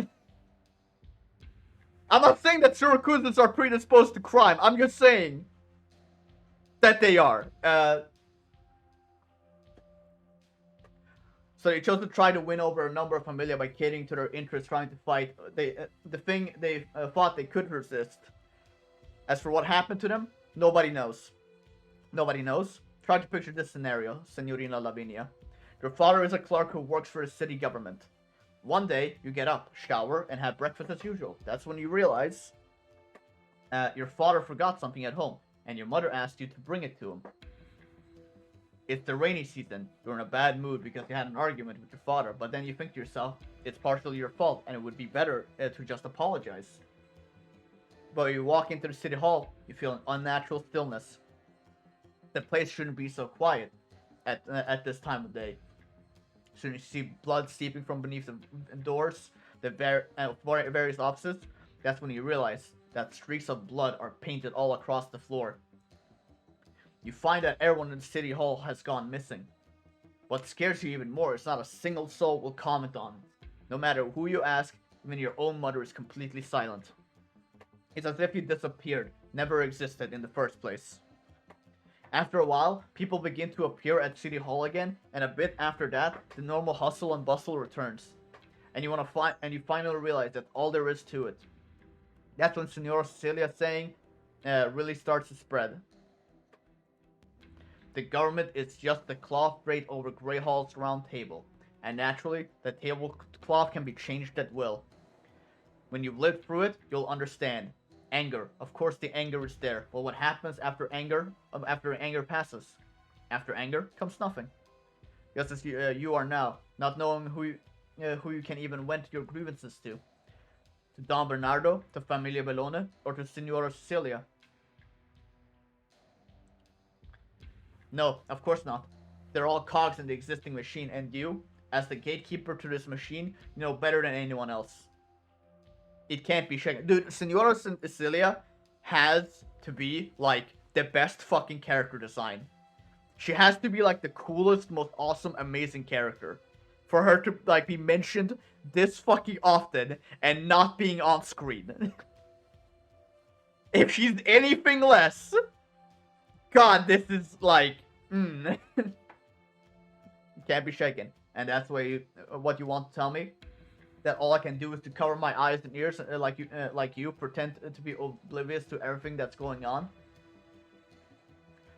Speaker 1: I'm not saying that Syracusans are predisposed to crime. I'm just saying that they are. So they chose to try to win over a number of familia by catering to their interests, trying to fight the thing they thought they could resist. As for what happened to them, nobody knows. Nobody knows. Try to picture this scenario, Senorina Lavinia. Your father is a clerk who works for the city government. One day, you get up, shower, and have breakfast as usual. That's when you realize your father forgot something at home, and your mother asked you to bring it to him. It's the rainy season. You're in a bad mood because you had an argument with your father, but then you think to yourself, it's partially your fault, and it would be better to just apologize. But you walk into the city hall, you feel an unnatural stillness. The place shouldn't be so quiet at this time of day. Soon you see blood seeping from beneath the doors, the various offices. That's when you realize that streaks of blood are painted all across the floor. You find that everyone in the city hall has gone missing. What scares you even more is not a single soul will comment on it. No matter who you ask, even your own mother is completely silent. It's as if you disappeared, never existed in the first place. After a while, people begin to appear at City Hall again, and a bit after that, the normal hustle and bustle returns. And you finally realize that's all there is to it. That's when Senora Cecilia's saying really starts to spread. The government is just the cloth draped over Grey Hall's round table, and naturally, the tablecloth can be changed at will. When you've lived through it, you'll understand. Anger. Of course the anger is there. Well, what happens after anger passes? After anger comes nothing. Just as you are now, not knowing who you can even vent your grievances to. To Don Bernardo, to Familia Bellone, or to Signora Cecilia. No, of course not. They're all cogs in the existing machine, and you, as the gatekeeper to this machine, you know better than anyone else. It can't be shaken. Dude, Senora Cecilia has to be, like, the best fucking character design. She has to be, like, the coolest, most awesome, amazing character. for her to like be mentioned this fucking often and not being on screen. If she's anything less, God, this is like, can't be shaken. And that's what you want to tell me? That all I can do is to cover my eyes and ears, like you, pretend to be oblivious to everything that's going on,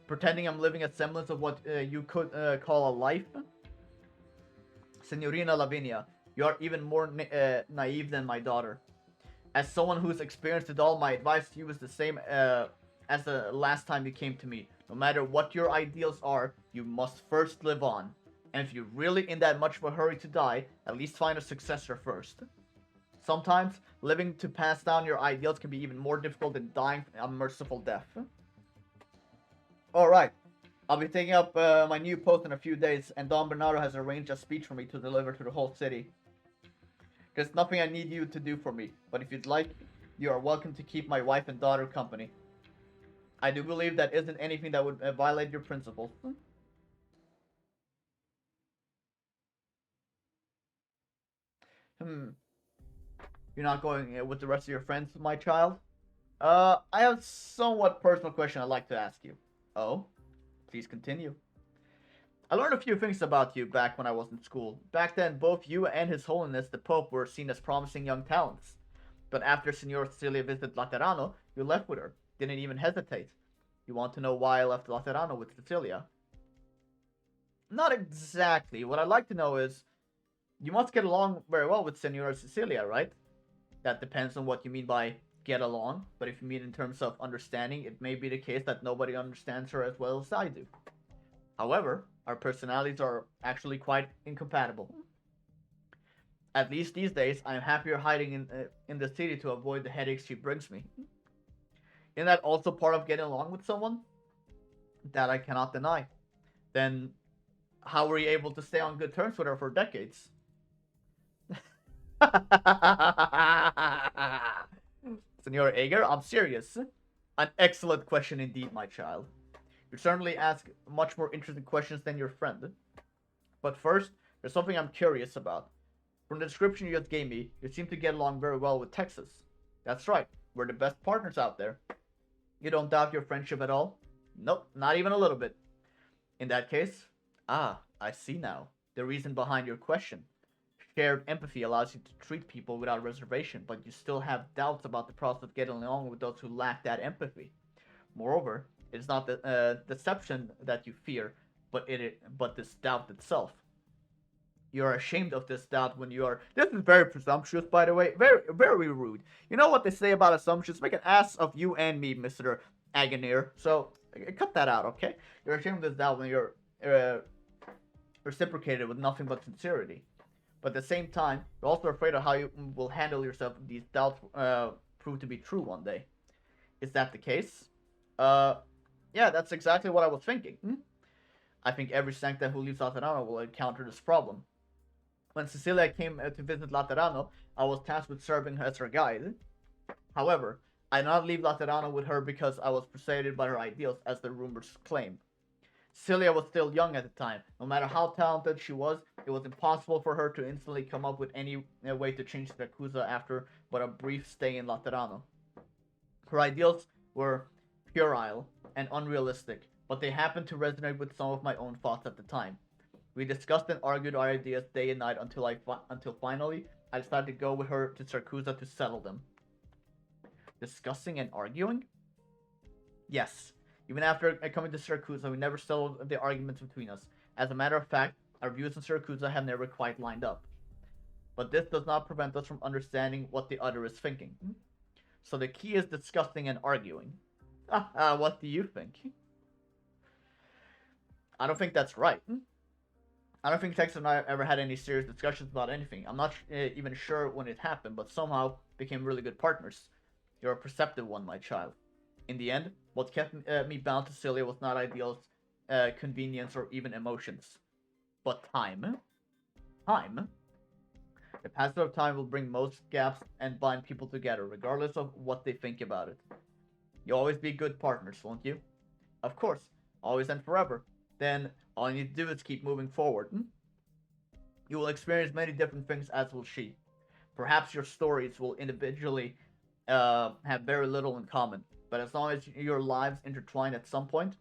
Speaker 1: pretending I'm living a semblance of what you could call a life. Signorina Lavinia, you are even more naive than my daughter. As someone who's experienced it all, my advice to you is the same as the last time you came to me. No matter what your ideals are, you must first live on. And if you're really in that much of a hurry to die, at least find a successor first. Sometimes, living to pass down your ideals can be even more difficult than dying a merciful death. Alright, I'll be taking up my new post in a few days, and Don Bernardo has arranged a speech for me to deliver to the whole city. There's nothing I need you to do for me, but if you'd like, you are welcome to keep my wife and daughter company. I do believe that isn't anything that would violate your principles. You're not going with the rest of your friends, my child? I have a somewhat personal question I'd like to ask you. Oh? Please continue. I learned a few things about you back when I was in school. Back then, both you and His Holiness the Pope were seen as promising young talents. But after Signora Cecilia visited Laterano, you left with her. Didn't even hesitate. You want to know why I left Laterano with Cecilia? Not exactly. What I'd like to know is, you must get along very well with Signora Cecilia, right? That depends on what you mean by get along, but if you mean in terms of understanding, it may be the case that nobody understands her as well as I do. However, our personalities are actually quite incompatible. At least these days, I'm happier hiding in the city to avoid the headaches she brings me. Isn't that also part of getting along with someone? That I cannot deny. Then, how were you able to stay on good terms with her for decades? Senor Ager, I'm serious. An excellent question indeed, my child. You certainly ask much more interesting questions than your friend. But first, there's something I'm curious about. From the description you just gave me, you seem to get along very well with Texas. That's right, we're the best partners out there. You don't doubt your friendship at all? Nope, not even a little bit. In that case, I see now. The reason behind your question. Shared empathy allows you to treat people without reservation, but you still have doubts about the process of getting along with those who lack that empathy. Moreover, it is not the deception that you fear, but this doubt itself. You are ashamed of this doubt when you are. This is very presumptuous, by the way. Very, very rude. You know what they say about assumptions? Make an ass of you and me, Mr. Agonir. So, cut that out, okay? You're ashamed of this doubt when you're reciprocated with nothing but sincerity. But at the same time, you're also afraid of how you will handle yourself if these doubts prove to be true one day. Is that the case? Yeah, that's exactly what I was thinking. I think every Sancta who leaves Laterano will encounter this problem. When Cecilia came to visit Laterano, I was tasked with serving her as her guide. However, I did not leave Laterano with her because I was persuaded by her ideals, as the rumors claim. Cecilia was still young at the time. No matter how talented she was, it was impossible for her to instantly come up with any way to change siracusa after but a brief stay in Laterano. Her ideals were puerile and unrealistic, but they happened to resonate with some of my own thoughts at the time. We discussed and argued our ideas day and night until finally I decided to go with her to Siracusa to settle them. Discussing and arguing? Yes. Even after coming to Siracusa, we never settled the arguments between us. As a matter of fact, our views on Siracusa have never quite lined up. But this does not prevent us from understanding what the other is thinking. So the key is discussing and arguing. What do you think? I don't think that's right. I don't think Texas and I ever had any serious discussions about anything. I'm not even sure when it happened, but somehow became really good partners. You're a perceptive one, my child. In the end, what kept me bound to Celia was not ideals, convenience, or even emotions. But time. Time? The passage of time will bring most gaps and bind people together, regardless of what they think about it. You'll always be good partners, won't you? Of course, always and forever. Then, all you need to do is keep moving forward. You will experience many different things, as will she. Perhaps your stories will individually have very little in common, but as long as your lives intertwine at some point,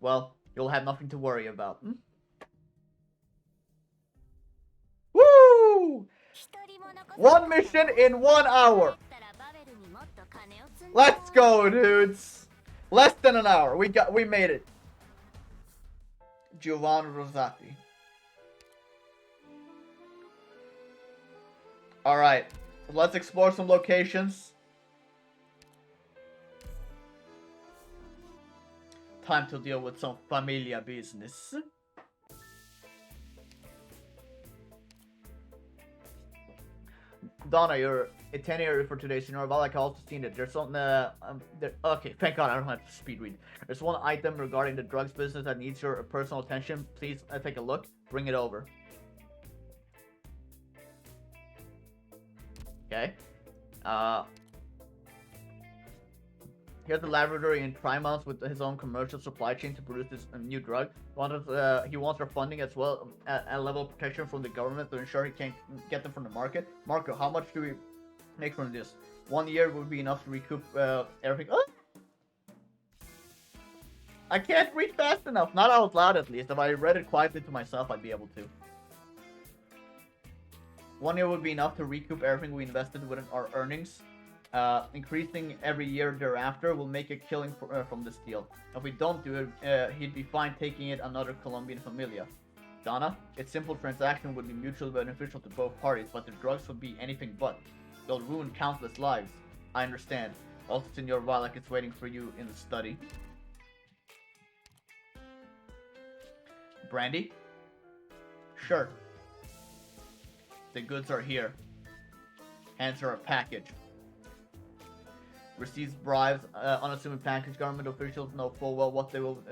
Speaker 1: well, you'll have nothing to worry about. Hmm? Woo! One mission in 1 hour. Let's go, dudes. Less than an hour. We made it. Giovanni Rosati. Alright. Let's explore some locations. Time to deal with some familia business. Donna, your itinerary for today, Senor Valak, I also seen it. There's something, okay, thank God I don't have to speed read. There's one item regarding the drugs business that needs your personal attention. Please take a look. Bring it over. Okay. Here's a laboratory in Trimount with his own commercial supply chain to produce this new drug. He wants our funding as well, a level of protection from the government to ensure he can't get them from the market. Marco, how much do we make from this? 1 year would be enough to recoup everything. Oh! I can't read fast enough. Not out loud, at least. If I read it quietly to myself, I'd be able to. 1 year would be enough to recoup everything we invested within our earnings. Increasing every year thereafter will make a killing from this deal. If we don't do it, he'd be fine taking it another Colombian familia. Donna, its simple transaction would be mutually beneficial to both parties, but the drugs would be anything but. They'll ruin countless lives. I understand. Also, Senor Valak is waiting for you in the study. Brandy? Sure. The goods are here. Hands her a package. Receives bribes, unassuming package. Government officials know full well what they will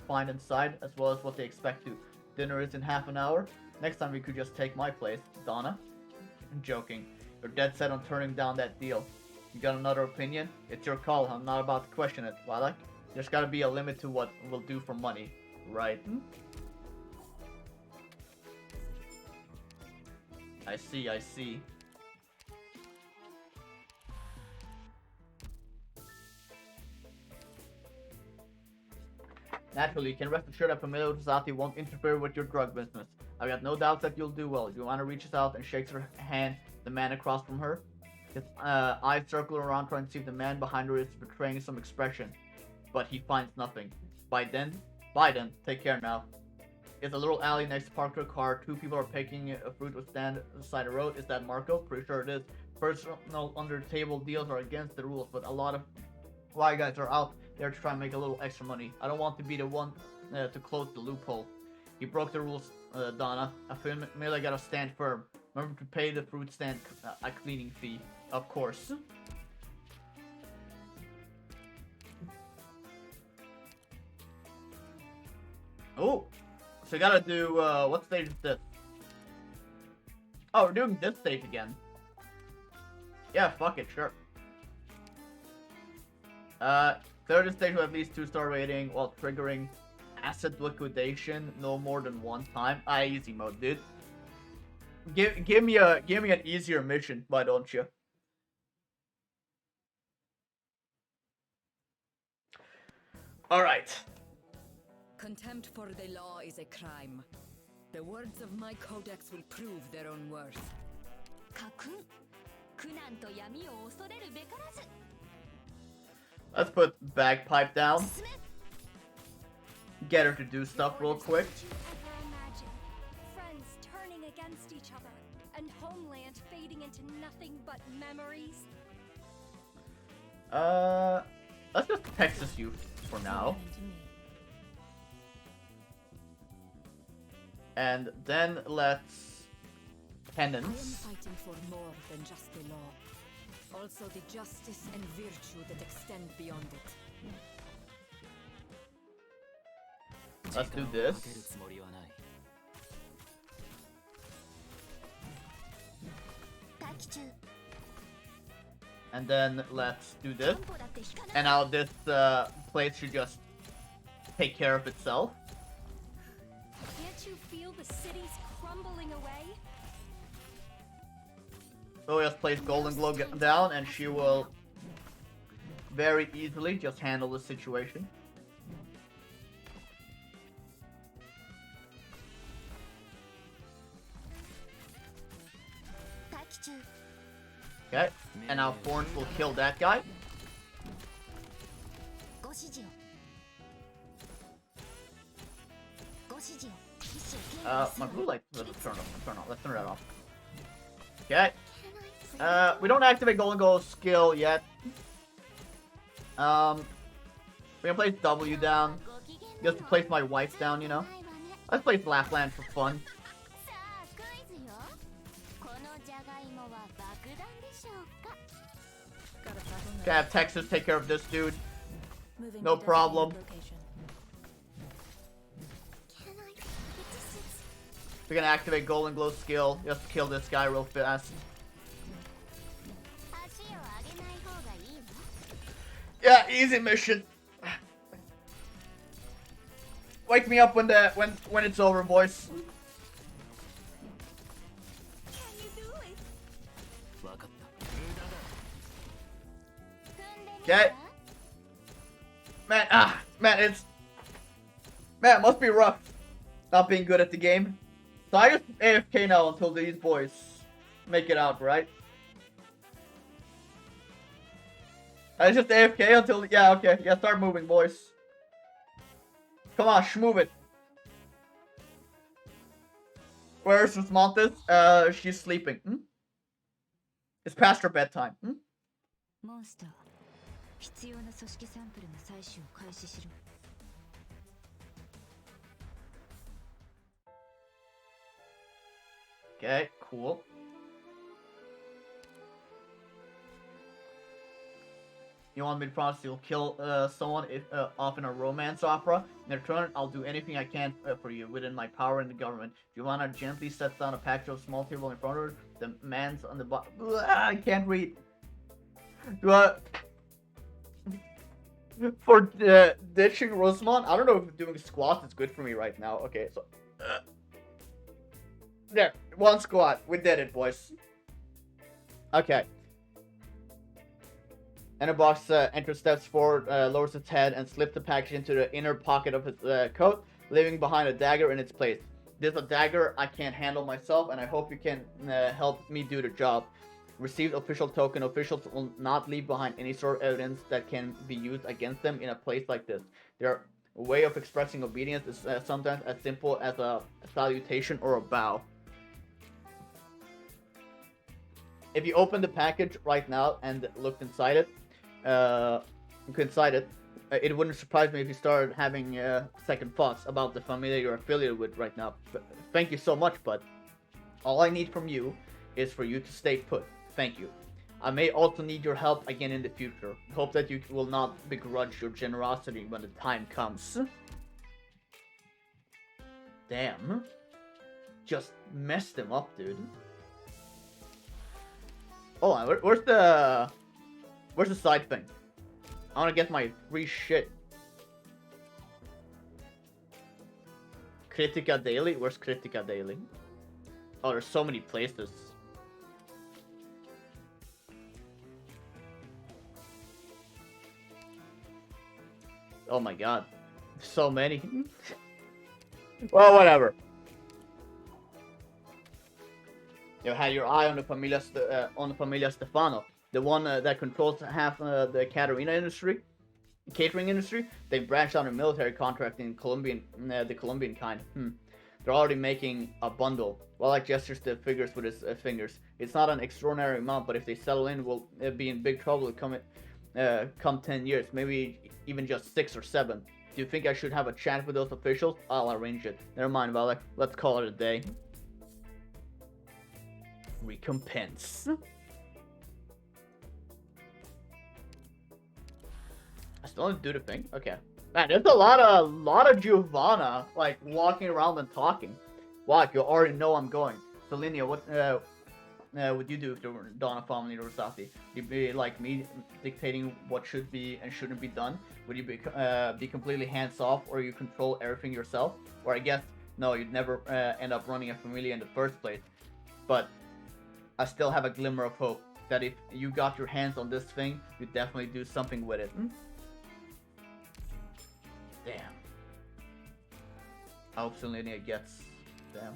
Speaker 1: find inside, as well as what they expect to. Dinner is in half an hour. Next time you could just take my place. Donna? I'm joking. You're dead set on turning down that deal. You got another opinion? It's your call. I'm not about to question it, Valak. There's gotta be a limit to what we'll do for money, right? I see, I see. Naturally, you can rest assured that familiar with Zati won't interfere with your drug business. I've got no doubts that you'll do well. Joanna reaches out and shakes her hand, the man across from her. His eyes circle around trying to see if the man behind her is betraying some expression. But he finds nothing. Biden, take care now. It's a little alley next to parked her car. Two people are picking a fruit with stand beside the road. Is that Marco? Pretty sure it is. Personal under-table deals are against the rules, but a lot of why guys are out there to try and make a little extra money. I don't want to be the one to close the loophole. He broke the rules, Donna. I feel merely gotta stand firm. Remember to pay the fruit stand a cleaning fee, of course. Oh, so we gotta do, what stage is this? Oh, we're doing this stage again. Yeah, fuck it, sure. Third stage with at least 2-star rating while triggering asset liquidation no more than one time. Easy mode, dude. Give me an easier mission, why don't you? All right.
Speaker 2: Contempt for the law is a crime. The words of my codex will prove their own worth.
Speaker 1: Let's put bagpipe down. Get her to do stuff real quick.
Speaker 3: Friends turning against each other and homeland fading into nothing but memories.
Speaker 1: Let's just Texas you for now. And then let's penance.
Speaker 2: I am fighting for more than just the law. Also the justice and virtue that extend beyond it.
Speaker 1: Let's do this. And then let's do this. And now this place should just take care of itself.
Speaker 3: Can't you feel feel the cities crumbling away?
Speaker 1: So just place Golden Glow down and she will very easily just handle the situation. Okay, and now Thorns will kill that guy. My blue light, let's turn that off. Okay. We don't activate Golden Glow's skill yet. We're gonna place W down. Just to place my wife down, you know. Let's place Lapland for fun. Okay, have Texas take care of this dude. No problem. We're gonna activate Golden Glow skill just to kill this guy real fast. Yeah, easy mission. Wake me up when it's over, boys. Okay. Man, it must be rough not being good at the game. So I just AFK now until these boys make it out, right? I just AFK until, yeah, okay. Yeah, start moving, boys. Come on, move it. Where's this Montes? She's sleeping. Hmm? It's past her bedtime. Hmm? Okay, cool. You want me to promise you'll kill someone if off in a romance opera? In return, I'll do anything I can for you within my power in the government. Giovanna gently sets down a package of small table in front of her. The man's on the bottom. I can't read. Do I... For ditching Rosamond? I don't know if doing squats is good for me right now. Okay, so... there, one squat. We did it, boys. Okay. Enterbox enters steps forward, lowers its head, and slips the package into the inner pocket of its coat, leaving behind a dagger in its place. This is a dagger I can't handle myself, and I hope you can help me do the job. Received official token. Officials will not leave behind any sort of evidence that can be used against them in a place like this. Their way of expressing obedience is sometimes as simple as a salutation or a bow. If you open the package right now and looked inside it, it wouldn't surprise me if you started having second thoughts about the family you're affiliated with right now. Thank you so much, bud. All I need from you is for you to stay put. Thank you. I may also need your help again in the future. Hope that you will not begrudge your generosity when the time comes. Damn. Just messed him up, dude. Hold on, where's the side thing? I wanna get my free shit. Critica Daily? Where's Critica Daily? Oh, there's so many places. Oh my god. So many. Well, whatever. You had your eye on the Familia Stefano, the one that controls half the catering industry. They branched out in military contracting in the Colombian kind. They're already making a bundle. Wallach gestures the figures with his fingers. It's not an extraordinary amount, but if they settle in, we'll be in big trouble come 10 years, maybe even just 6 or 7. Do you think I should have a chat with those officials? I'll arrange it. Never mind, Wallach. Let's call it a day. Recompense. I still don't do the thing. Okay. Man, there's a lot of Giovanna like walking around and talking. What? You already know I'm going. So Linnea, what would you do if there were Donna family or Rosati? Would you be like me, dictating what should be and shouldn't be done? Would you be completely hands off, or you control everything yourself? Or I guess no, you'd never end up running a familia in the first place. But I still have a glimmer of hope that if you got your hands on this thing, you'd definitely do something with it. Damn. I hope Selenia gets... Damn.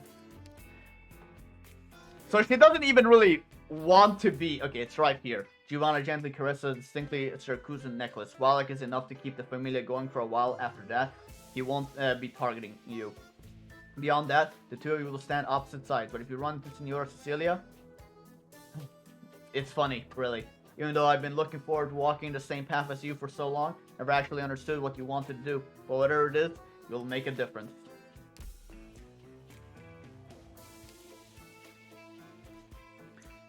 Speaker 1: So she doesn't even really want to be... Okay, it's right here. Giovanna gently caresses a distinctly siracusa necklace. Wallach is enough to keep the familia going for a while after that. He won't be targeting you. Beyond that, the two of you will stand opposite sides. But if you run into Senora Cecilia... It's funny, really. Even though I've been looking forward to walking the same path as you for so long, never actually understood what you wanted to do. But whatever it is, you'll make a difference.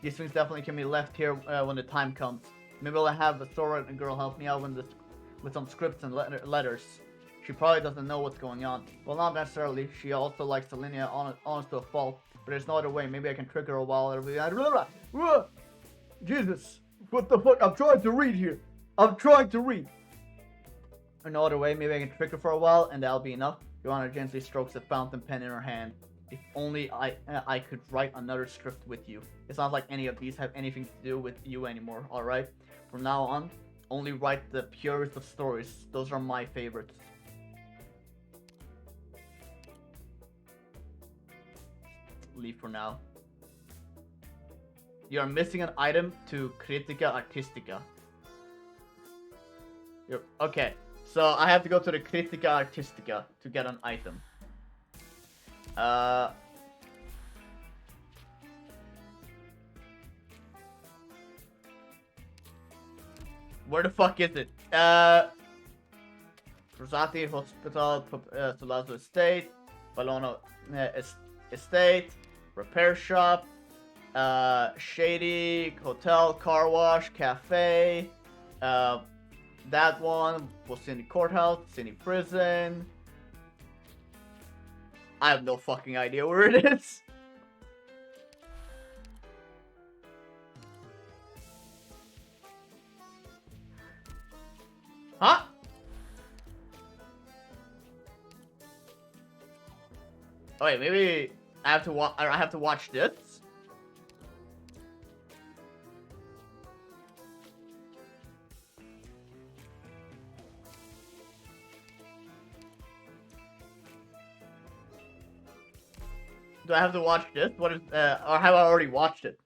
Speaker 1: These things definitely can be left here when the time comes. Maybe I'll have the Sora girl help me out with some scripts and letters. She probably doesn't know what's going on. Well, not necessarily. She also likes Selenia honest to a fault. But there's no other way. Maybe I can trick her a while. It'll be like... Jesus, what the fuck? I'm trying to read here. I'm trying to read. No other way. Maybe I can trick her for a while, and that'll be enough. Joanna gently strokes the fountain pen in her hand. If only I could write another script with you. It's not like any of these have anything to do with you anymore. All right. From now on, only write the purest of stories. Those are my favorites. Leave for now. You are missing an item to Critica Artistica. Okay, so I have to go to the Critica Artistica to get an item. Where the fuck is it? Rosati Hospital, Solazzo Estate, Balono Estate, Repair Shop, Shady Hotel, Car Wash, Cafe, that one was City Courthouse, City Prison. I have no fucking idea where it is. Huh? Oh wait, maybe I have to watch this. Do I have to watch this? What is, or have I already watched it?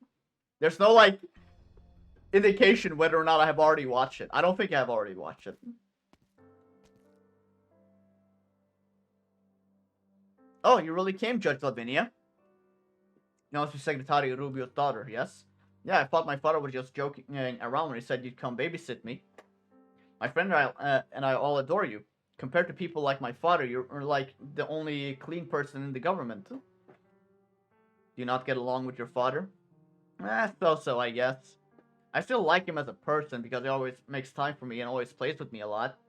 Speaker 1: There's no, like, indication whether or not I have already watched it. I don't think I have already watched it. Oh, you really came, Judge Lavinia. You know, Secretary Rubio's daughter, yes? Yeah, I thought my father was just joking around when he said you'd come babysit me. My friend and I all adore you. Compared to people like my father, you're like the only clean person in the government. Do you not get along with your father? So, I guess. I still like him as a person because he always makes time for me and always plays with me a lot.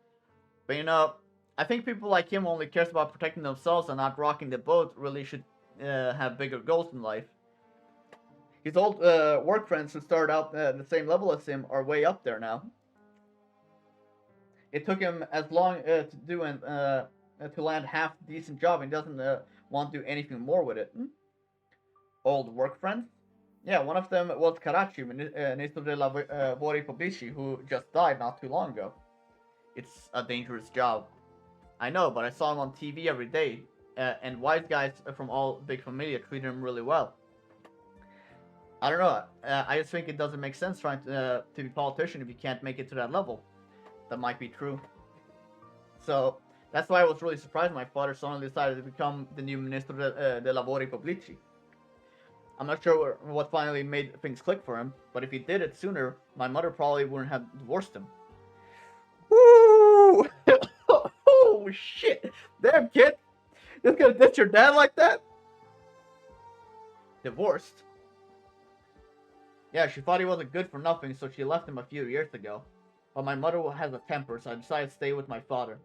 Speaker 1: But you know, I think people like him only cares about protecting themselves and not rocking the boat really should have bigger goals in life. His old work friends who started out at the same level as him are way up there now. It took him as long to do and to land half a decent job and doesn't want to do anything more with it. Old work friends? Yeah, one of them was Karachi, Ministro de Lavori Pubblici, who just died not too long ago. It's a dangerous job. I know, but I saw him on TV every day, and wise guys from all big familia treated him really well. I don't know, I just think it doesn't make sense trying to be a politician if you can't make it to that level. That might be true. So, that's why I was really surprised my father suddenly decided to become the new Ministro de Lavori Pubblici. I'm not sure what finally made things click for him, but if he did it sooner, my mother probably wouldn't have divorced him. Woo! Oh shit! Damn kid! You're gonna diss your dad like that? Divorced? Yeah, she thought he wasn't good for nothing, so she left him a few years ago. But my mother has a temper, so I decided to stay with my father.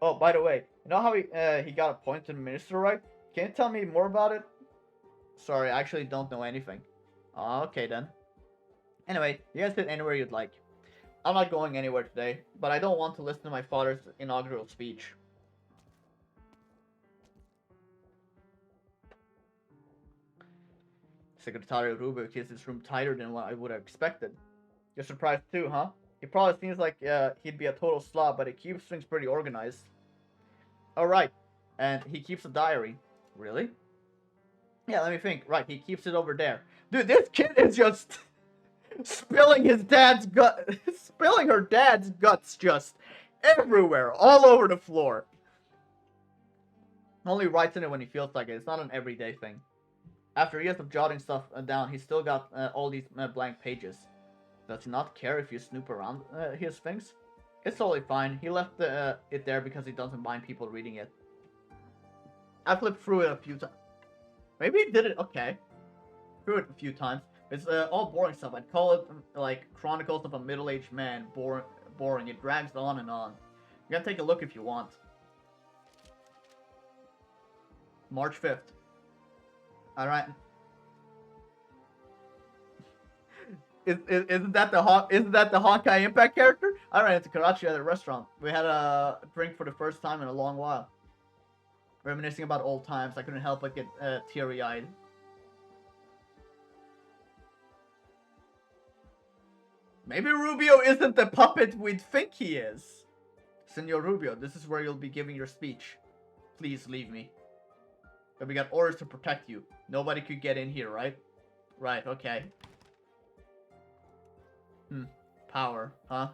Speaker 1: Oh, by the way, you know how he got appointed minister, right? Can you tell me more about it? Sorry, I actually don't know anything. Okay then. Anyway, you guys sit anywhere you'd like. I'm not going anywhere today, but I don't want to listen to my father's inaugural speech. Secretary Rubio keeps his room tighter than what I would have expected. You're surprised too, huh? He probably seems like he'd be a total slob, but he keeps things pretty organized. Alright, and he keeps a diary. Really? Yeah, let me think. Right, he keeps it over there. Dude, this kid is just spilling his dad's gut, spilling her dad's guts just everywhere, all over the floor. Only writes in it when he feels like it. It's not an everyday thing. After years of jotting stuff down, he's still got all these blank pages. Does he not care if you snoop around his things? It's totally fine. He left it there because he doesn't mind people reading it. I flipped through it a few times. Maybe he did it, okay. Through it a few times. It's all boring stuff. I'd call it like Chronicles of a Middle-Aged Man. Boring. It drags on and on. You gotta take a look if you want. March 5th. Alright. Isn't that the Honkai Impact character? I ran into Karachi at a restaurant. We had a drink for the first time in a long while. Reminiscing about old times. I couldn't help but get teary-eyed. Maybe Rubio isn't the puppet we'd think he is. Senor Rubio, this is where you'll be giving your speech. Please leave me. But we got orders to protect you. Nobody could get in here, right? Right, okay. Power, huh?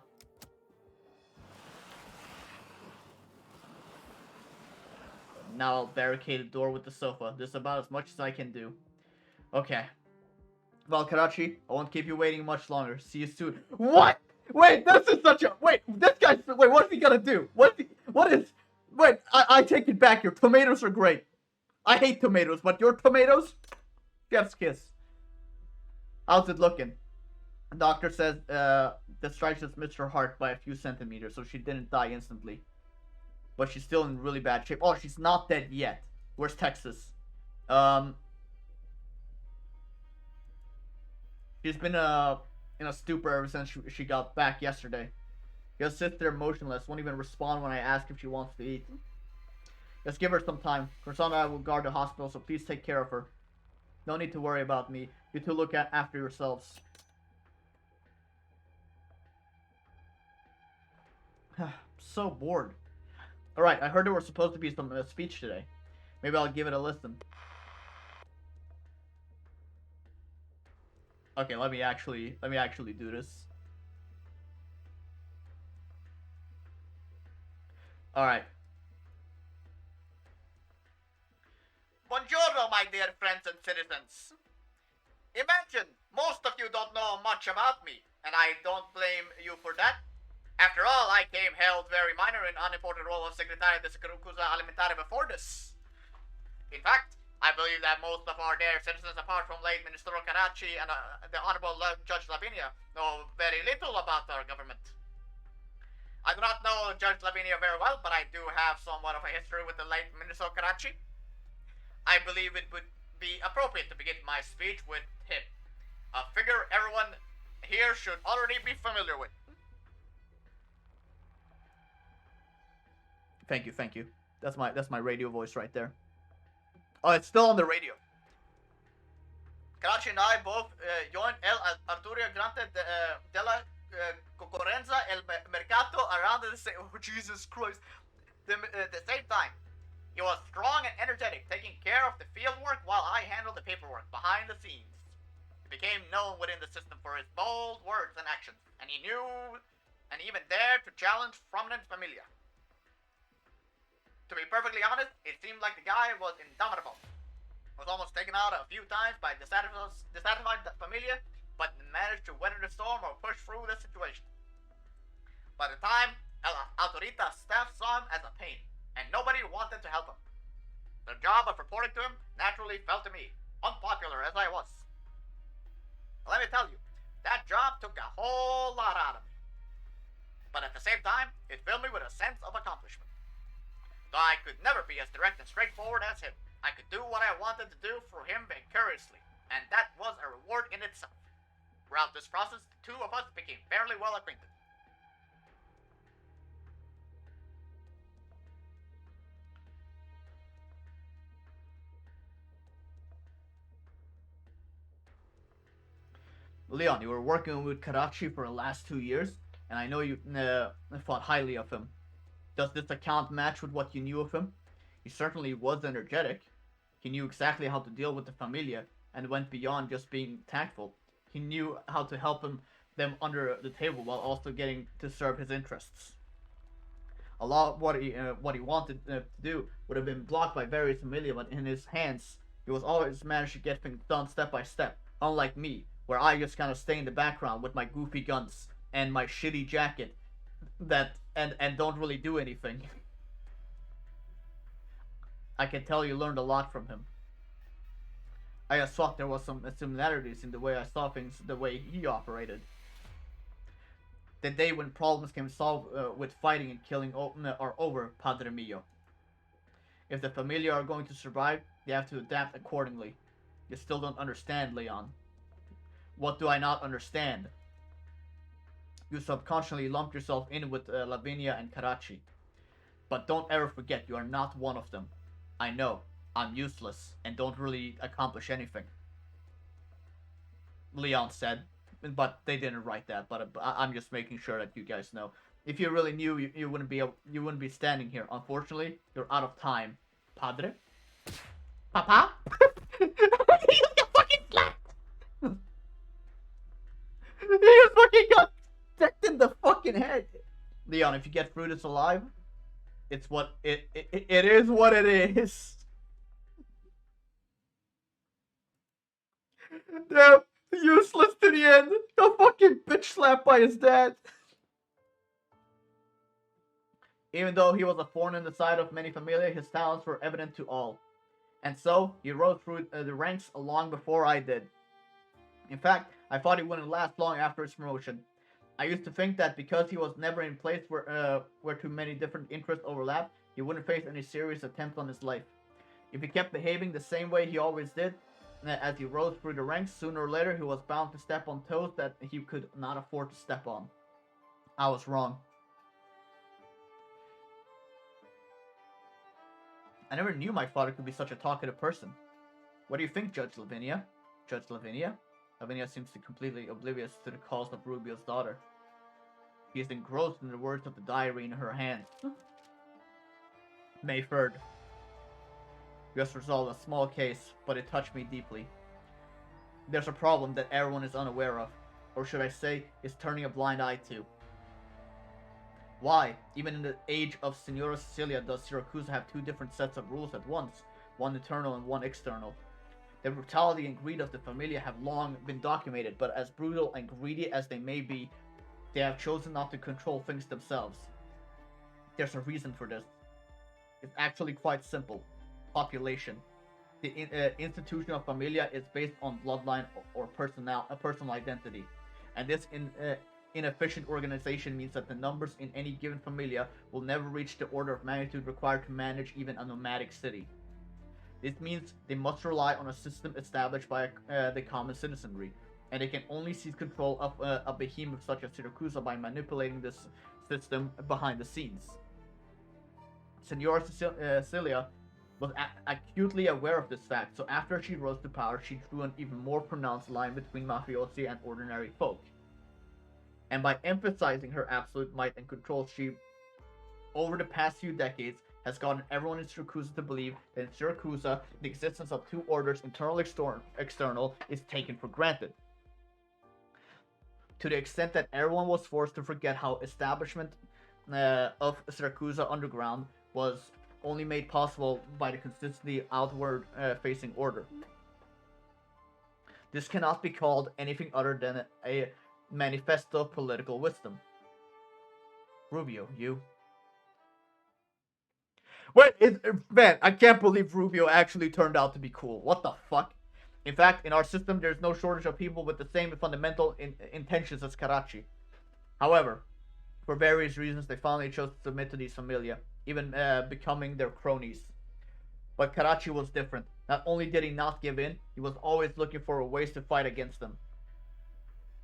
Speaker 1: Now I'll barricade the door with the sofa. This is about as much as I can do. Okay. Well, Karachi, I won't keep you waiting much longer. See you soon. What? Wait, this is such a... Wait, this guy's... Wait, what's he gonna do? What is... Wait, I take it back. Your tomatoes are great. I hate tomatoes, but your tomatoes? Chef's kiss. How's it looking? The doctor says the strike just missed her heart by a few centimeters, so she didn't die instantly. But she's still in really bad shape. Oh, she's not dead yet. Where's Texas? She's been in a stupor ever since she got back yesterday. Just sits there motionless, won't even respond when I ask if she wants to eat. Just give her some time. Persona and I will guard the hospital, so please take care of her. No need to worry about me. You two look after yourselves. So bored. Alright, I heard there was supposed to be some speech today. Maybe I'll give it a listen. Okay, let me actually do this. Alright. Buongiorno, my dear friends and citizens. Imagine, most of you don't know much about me, and I don't blame you for that. After all, I came held very minor and unimportant role of Secretary de Siracusa Alimentare before this. In fact, I believe that most of our dear citizens, apart from late Minister Karachi and the Honorable Judge Lavinia, know very little about our government. I do not know Judge Lavinia very well, but I do have somewhat of a history with the late Minister Karachi. I believe it would be appropriate to begin my speech with him, a figure everyone here should already be familiar with. Thank you. That's my radio voice right there. Oh, it's still on the radio. Karachi and I both joined El Arturo Grande de la Concorrenza El Mercato around the same... Oh, Jesus Christ. The same time. He was strong and energetic, taking care of the field work while I handled the paperwork behind the scenes. He became known within the system for his bold words and actions, and he knew and even dared to challenge prominent familia. To be perfectly honest, it seemed like the guy was indomitable. Was almost taken out a few times by dissatisfied familia, but managed to weather the storm or push through the situation. By the time, El Autorita's staff saw him as a pain, and nobody wanted to help him. The job of reporting to him naturally fell to me, unpopular as I was. Let me tell you, that job took a whole lot out of me. But at the same time, it filled me with a sense of accomplishment. Though I could never be as direct and straightforward as him, I could do what I wanted to do for him vicariously, and that was a reward in itself. Throughout this process, the two of us became fairly well acquainted. Leon, you were working with Karachi for the last 2 years, and I know you thought highly of him. Does this account match with what you knew of him? He certainly was energetic. He knew exactly how to deal with the Familia, and went beyond just being tactful. He knew how to help them under the table while also getting to serve his interests. A lot of what he wanted to do would have been blocked by various Familia, but in his hands, he was always managed to get things done step by step. Unlike me, where I just kind of stay in the background with my goofy guns and my shitty jacket, and don't really do anything. I can tell you learned a lot from him. I just thought there was some similarities in the way I saw things, the way he operated. The day when problems can solve with fighting and killing are over, Padre Mio. If the Familia are going to survive, they have to adapt accordingly. You still don't understand, Leon. What do I not understand? You subconsciously lumped yourself in with Lavinia and Karachi. But don't ever forget, you are not one of them. I know, I'm useless, and don't really accomplish anything. Leon said, but they didn't write that, but I'm just making sure that you guys know. If you really knew, you wouldn't be standing here. Unfortunately, you're out of time. Padre? Papa? You got fucking slapped! He just fucking got decked in the fucking head. Leon, if you get through this alive, it's what it is what it is. Damn, useless to the end. Got fucking bitch slapped by his dad. Even though he was a thorn in the side of many Familia, his talents were evident to all. And so, he rose through the ranks long before I did. In fact, I thought he wouldn't last long after his promotion. I used to think that because he was never in place where too many different interests overlapped, he wouldn't face any serious attempts on his life. If he kept behaving the same way he always did, as he rose through the ranks, sooner or later he was bound to step on toes that he could not afford to step on. I was wrong. I never knew my father could be such a talkative person. What do you think, Judge Lavinia? Judge Lavinia? Lavinia seems to be completely oblivious to the calls of Rubio's daughter. He is engrossed in the words of the diary in her hands. May 3rd. We just resolved a small case, but it touched me deeply. There's a problem that everyone is unaware of, or should I say, is turning a blind eye to. Why, even in the age of Signora Cecilia, does Siracusa have two different sets of rules at once, one internal and one external? The brutality and greed of the Familia have long been documented, but as brutal and greedy as they may be, they have chosen not to control things themselves. There's a reason for this. It's actually quite simple. Population. The institution of Familia is based on bloodline or personal identity, and this inefficient organization means that the numbers in any given Familia will never reach the order of magnitude required to manage even a nomadic city. This means they must rely on a system established by the common citizenry, and they can only seize control of a behemoth such as Siracusa by manipulating this system behind the scenes. Senora Cecilia was acutely aware of this fact, so after she rose to power, she drew an even more pronounced line between mafiosi and ordinary folk. And by emphasizing her absolute might and control, she, over the past few decades, has gotten everyone in Siracusa to believe that in Siracusa, the existence of two orders, internal and external, is taken for granted. To the extent that everyone was forced to forget how establishment of Siracusa underground was only made possible by the consistently outward facing order. This cannot be called anything other than a manifesto of political wisdom. Rubio, you... Wait, man, I can't believe Rubio actually turned out to be cool. What the fuck? In fact, in our system, there's no shortage of people with the same fundamental intentions as Karachi. However, for various reasons, they finally chose to submit to these Familia, even becoming their cronies. But Karachi was different. Not only did he not give in, he was always looking for ways to fight against them.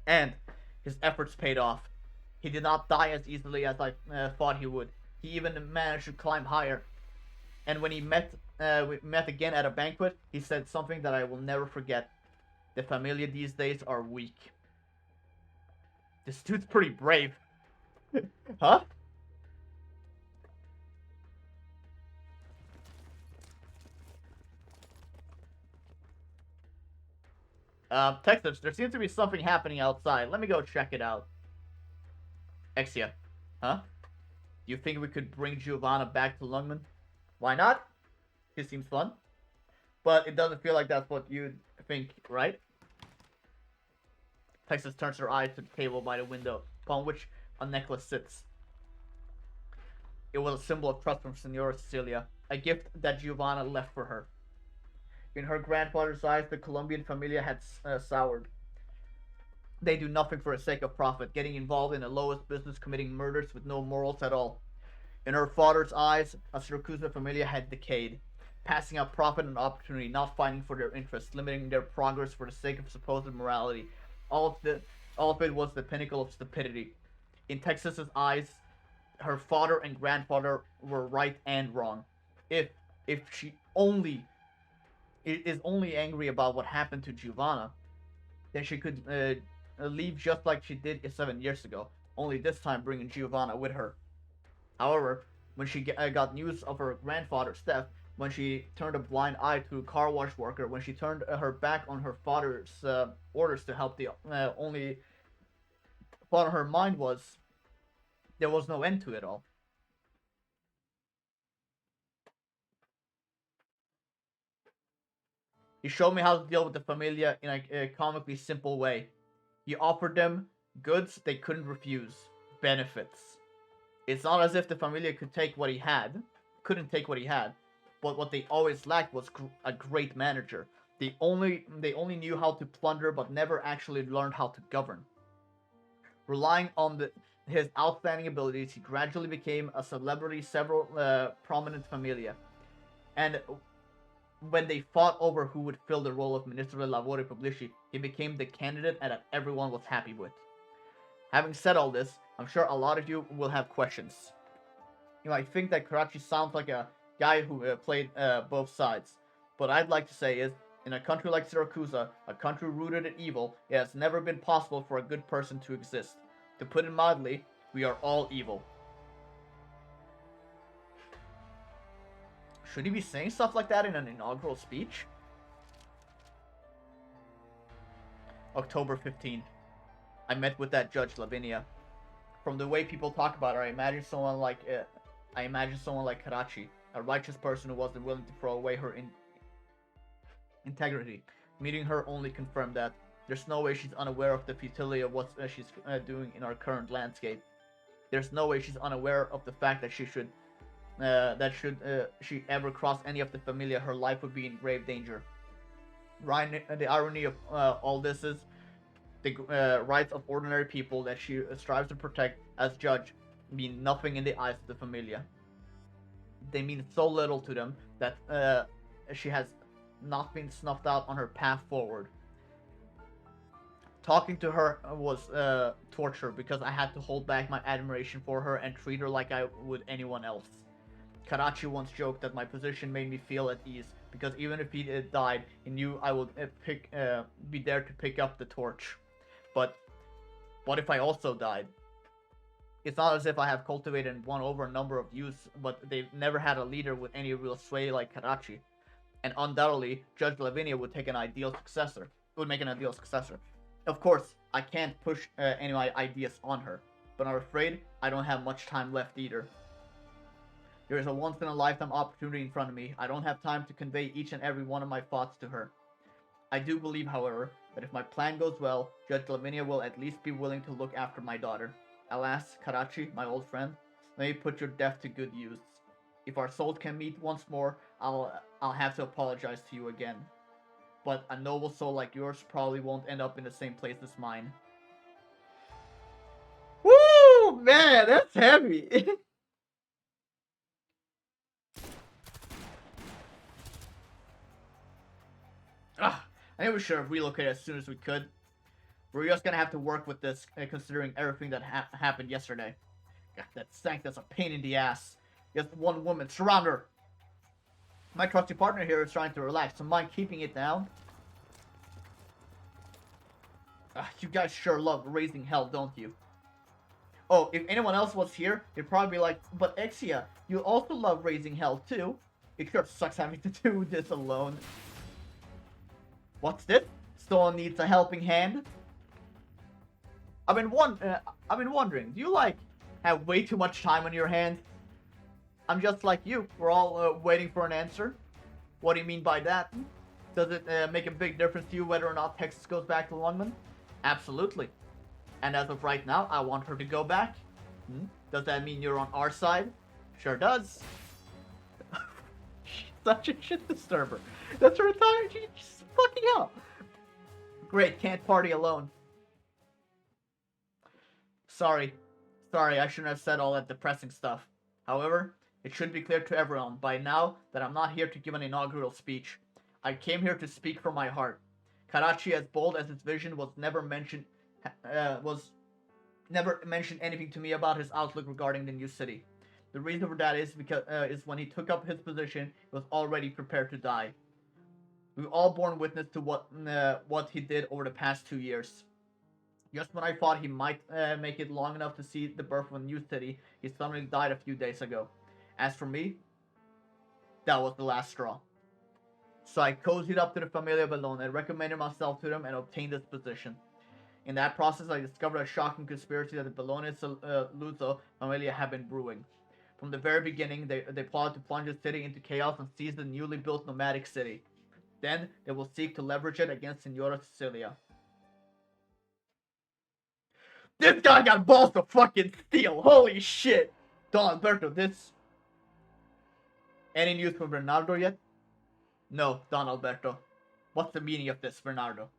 Speaker 1: And his efforts paid off. He did not die as easily as I thought he would. He even managed to climb higher. And when we met again at a banquet, he said something that I will never forget. The Familia these days are weak. This dude's pretty brave. Huh? Texas, there seems to be something happening outside. Let me go check it out. Exia. Huh? Do you think we could bring Giovanna back to Lungman? Why not? He seems fun. But it doesn't feel like that's what you think, right? Texas turns her eyes to the table by the window, upon which a necklace sits. It was a symbol of trust from Senora Cecilia, a gift that Giovanna left for her. In her grandfather's eyes, the Colombian familia had soured. They do nothing for the sake of profit, getting involved in the lowest business, committing murders with no morals at all. In her father's eyes, a siracusa familia had decayed, passing up profit and opportunity, not fighting for their interests, limiting their progress for the sake of supposed morality. All of it was the pinnacle of stupidity. In Texas's eyes, her father and grandfather were right and wrong. If she only is only angry about what happened to Giovanna, then she could leave just like she did 7 years ago, only this time bringing Giovanna with her. However, when she got news of her grandfather's death, when she turned a blind eye to a car wash worker, when she turned her back on her father's orders to help, the only thought on her mind was there was no end to it all. He showed me how to deal with the familia in a comically simple way. He offered them goods they couldn't refuse, benefits. It's not as if the familia couldn't take what he had, but what they always lacked was a great manager. They only knew how to plunder, but never actually learned how to govern. Relying on his outstanding abilities, he gradually became a celebrity, several prominent familia, and when they fought over who would fill the role of Ministro de Lavoro e Publici, he became the candidate that everyone was happy with. Having said all this, I'm sure a lot of you will have questions. You might think that Karachi sounds like a guy who played both sides. But I'd like to say is, in a country like Siracusa, a country rooted in evil, it has never been possible for a good person to exist. To put it mildly, we are all evil. Should he be saying stuff like that in an inaugural speech? October 15th. I met with that Judge Lavinia. From the way people talk about her, I imagine someone like Karachi, a righteous person who wasn't willing to throw away her integrity. Meeting her only confirmed that. There's no way she's unaware of the futility of what she's doing in our current landscape. There's no way she's unaware of the fact that she ever cross any of the familia, her life would be in grave danger. The irony of all this is the rights of ordinary people that she strives to protect as judge mean nothing in the eyes of the familia. They mean so little to them that she has not been snuffed out on her path forward. Talking to her was torture because I had to hold back my admiration for her and treat her like I would anyone else. Karachi once joked that my position made me feel at ease because even if he died, he knew I would be there to pick up the torch. But what if I also died? It's not as if I have cultivated and won over a number of youths, but they've never had a leader with any real sway like Karachi. And undoubtedly, Judge Lavinia would make an ideal successor. Of course, I can't push any of my ideas on her, but I'm afraid I don't have much time left either. There is a once-in-a-lifetime opportunity in front of me. I don't have time to convey each and every one of my thoughts to her. I do believe, however, that if my plan goes well, Judge Lavinia will at least be willing to look after my daughter. Alas, Karachi, my old friend, let me put your death to good use. If our souls can meet once more, I'll have to apologize to you again. But a noble soul like yours probably won't end up in the same place as mine. Woo! Man, that's heavy! I knew we should have relocated as soon as we could. We're just gonna have to work with this, considering everything that happened yesterday. God, that stank, that's a pain in the ass. Just one woman, surround her! My trusty partner here is trying to relax, so mind keeping it down? You guys sure love raising hell, don't you? Oh, if anyone else was here, they'd probably be like, but Exia, you also love raising hell too. It sure sucks having to do this alone. What's this? Someone needs a helping hand? I've been wondering, do you like have way too much time on your hands? I'm just like you. We're all waiting for an answer. What do you mean by that? Does it make a big difference to you whether or not Texas goes back to London? Absolutely. And as of right now, I want her to go back. Does that mean you're on our side? Sure does. She's such a shit disturber. That's her entire. She's fucking hell. Great, can't party alone. Sorry, I shouldn't have said all that depressing stuff. However, it should be clear to everyone by now that I'm not here to give an inaugural speech. I came here to speak from my heart. Karachi, as bold as his vision, was never mentioned anything to me about his outlook regarding the new city. The reason for that is because when he took up his position, he was already prepared to die. We've all borne witness to what he did over the past 2 years. Just when I thought he might make it long enough to see the birth of a new city, he suddenly died a few days ago. As for me, that was the last straw. So I cozied up to the Familia Bellona, recommended myself to them, and obtained this position. In that process, I discovered a shocking conspiracy that the Bologna Luzo Familia had been brewing. From the very beginning, they plotted to plunge the city into chaos and seize the newly built nomadic city. Then, they will seek to leverage it against Signora Cecilia. This guy got balls to fucking steal. Holy shit. Don Alberto, this... Any news from Bernardo yet? No, Don Alberto. What's the meaning of this, Bernardo?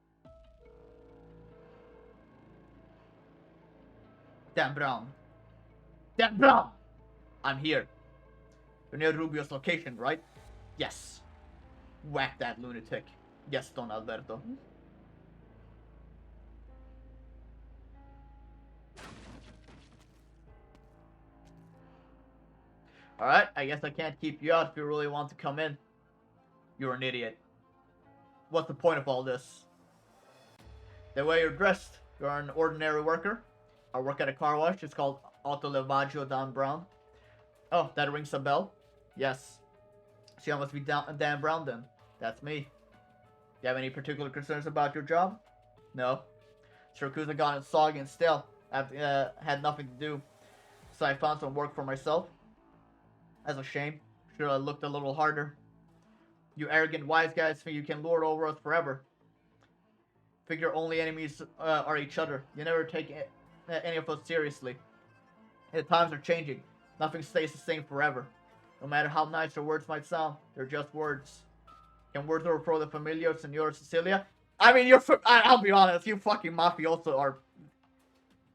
Speaker 1: Dan Brown. Dan Brown! I'm here. You're near Rubio's location, right? Yes. Whack that lunatic. Yes, Don Alberto. Alright, I guess I can't keep you out if you really want to come in. You're an idiot. What's the point of all this? The way you're dressed, you're an ordinary worker. I work at a car wash. It's called Auto Levaggio Dan Brown. Oh, that rings a bell? Yes. See, I must be Dan Brown then. That's me. Do you have any particular concerns about your job? No. Siracusa gone and soggy and stale. I've had nothing to do. So I found some work for myself. That's a shame. Should have looked a little harder. You arrogant wise guys think you can lord over us forever. Figure only enemies are each other. You never take any of us seriously. The times are changing. Nothing stays the same forever. No matter how nice your words might sound, they're just words. Can words overthrow the Familia, Signora Cecilia? I mean, I'll be honest, you fucking mafioso are...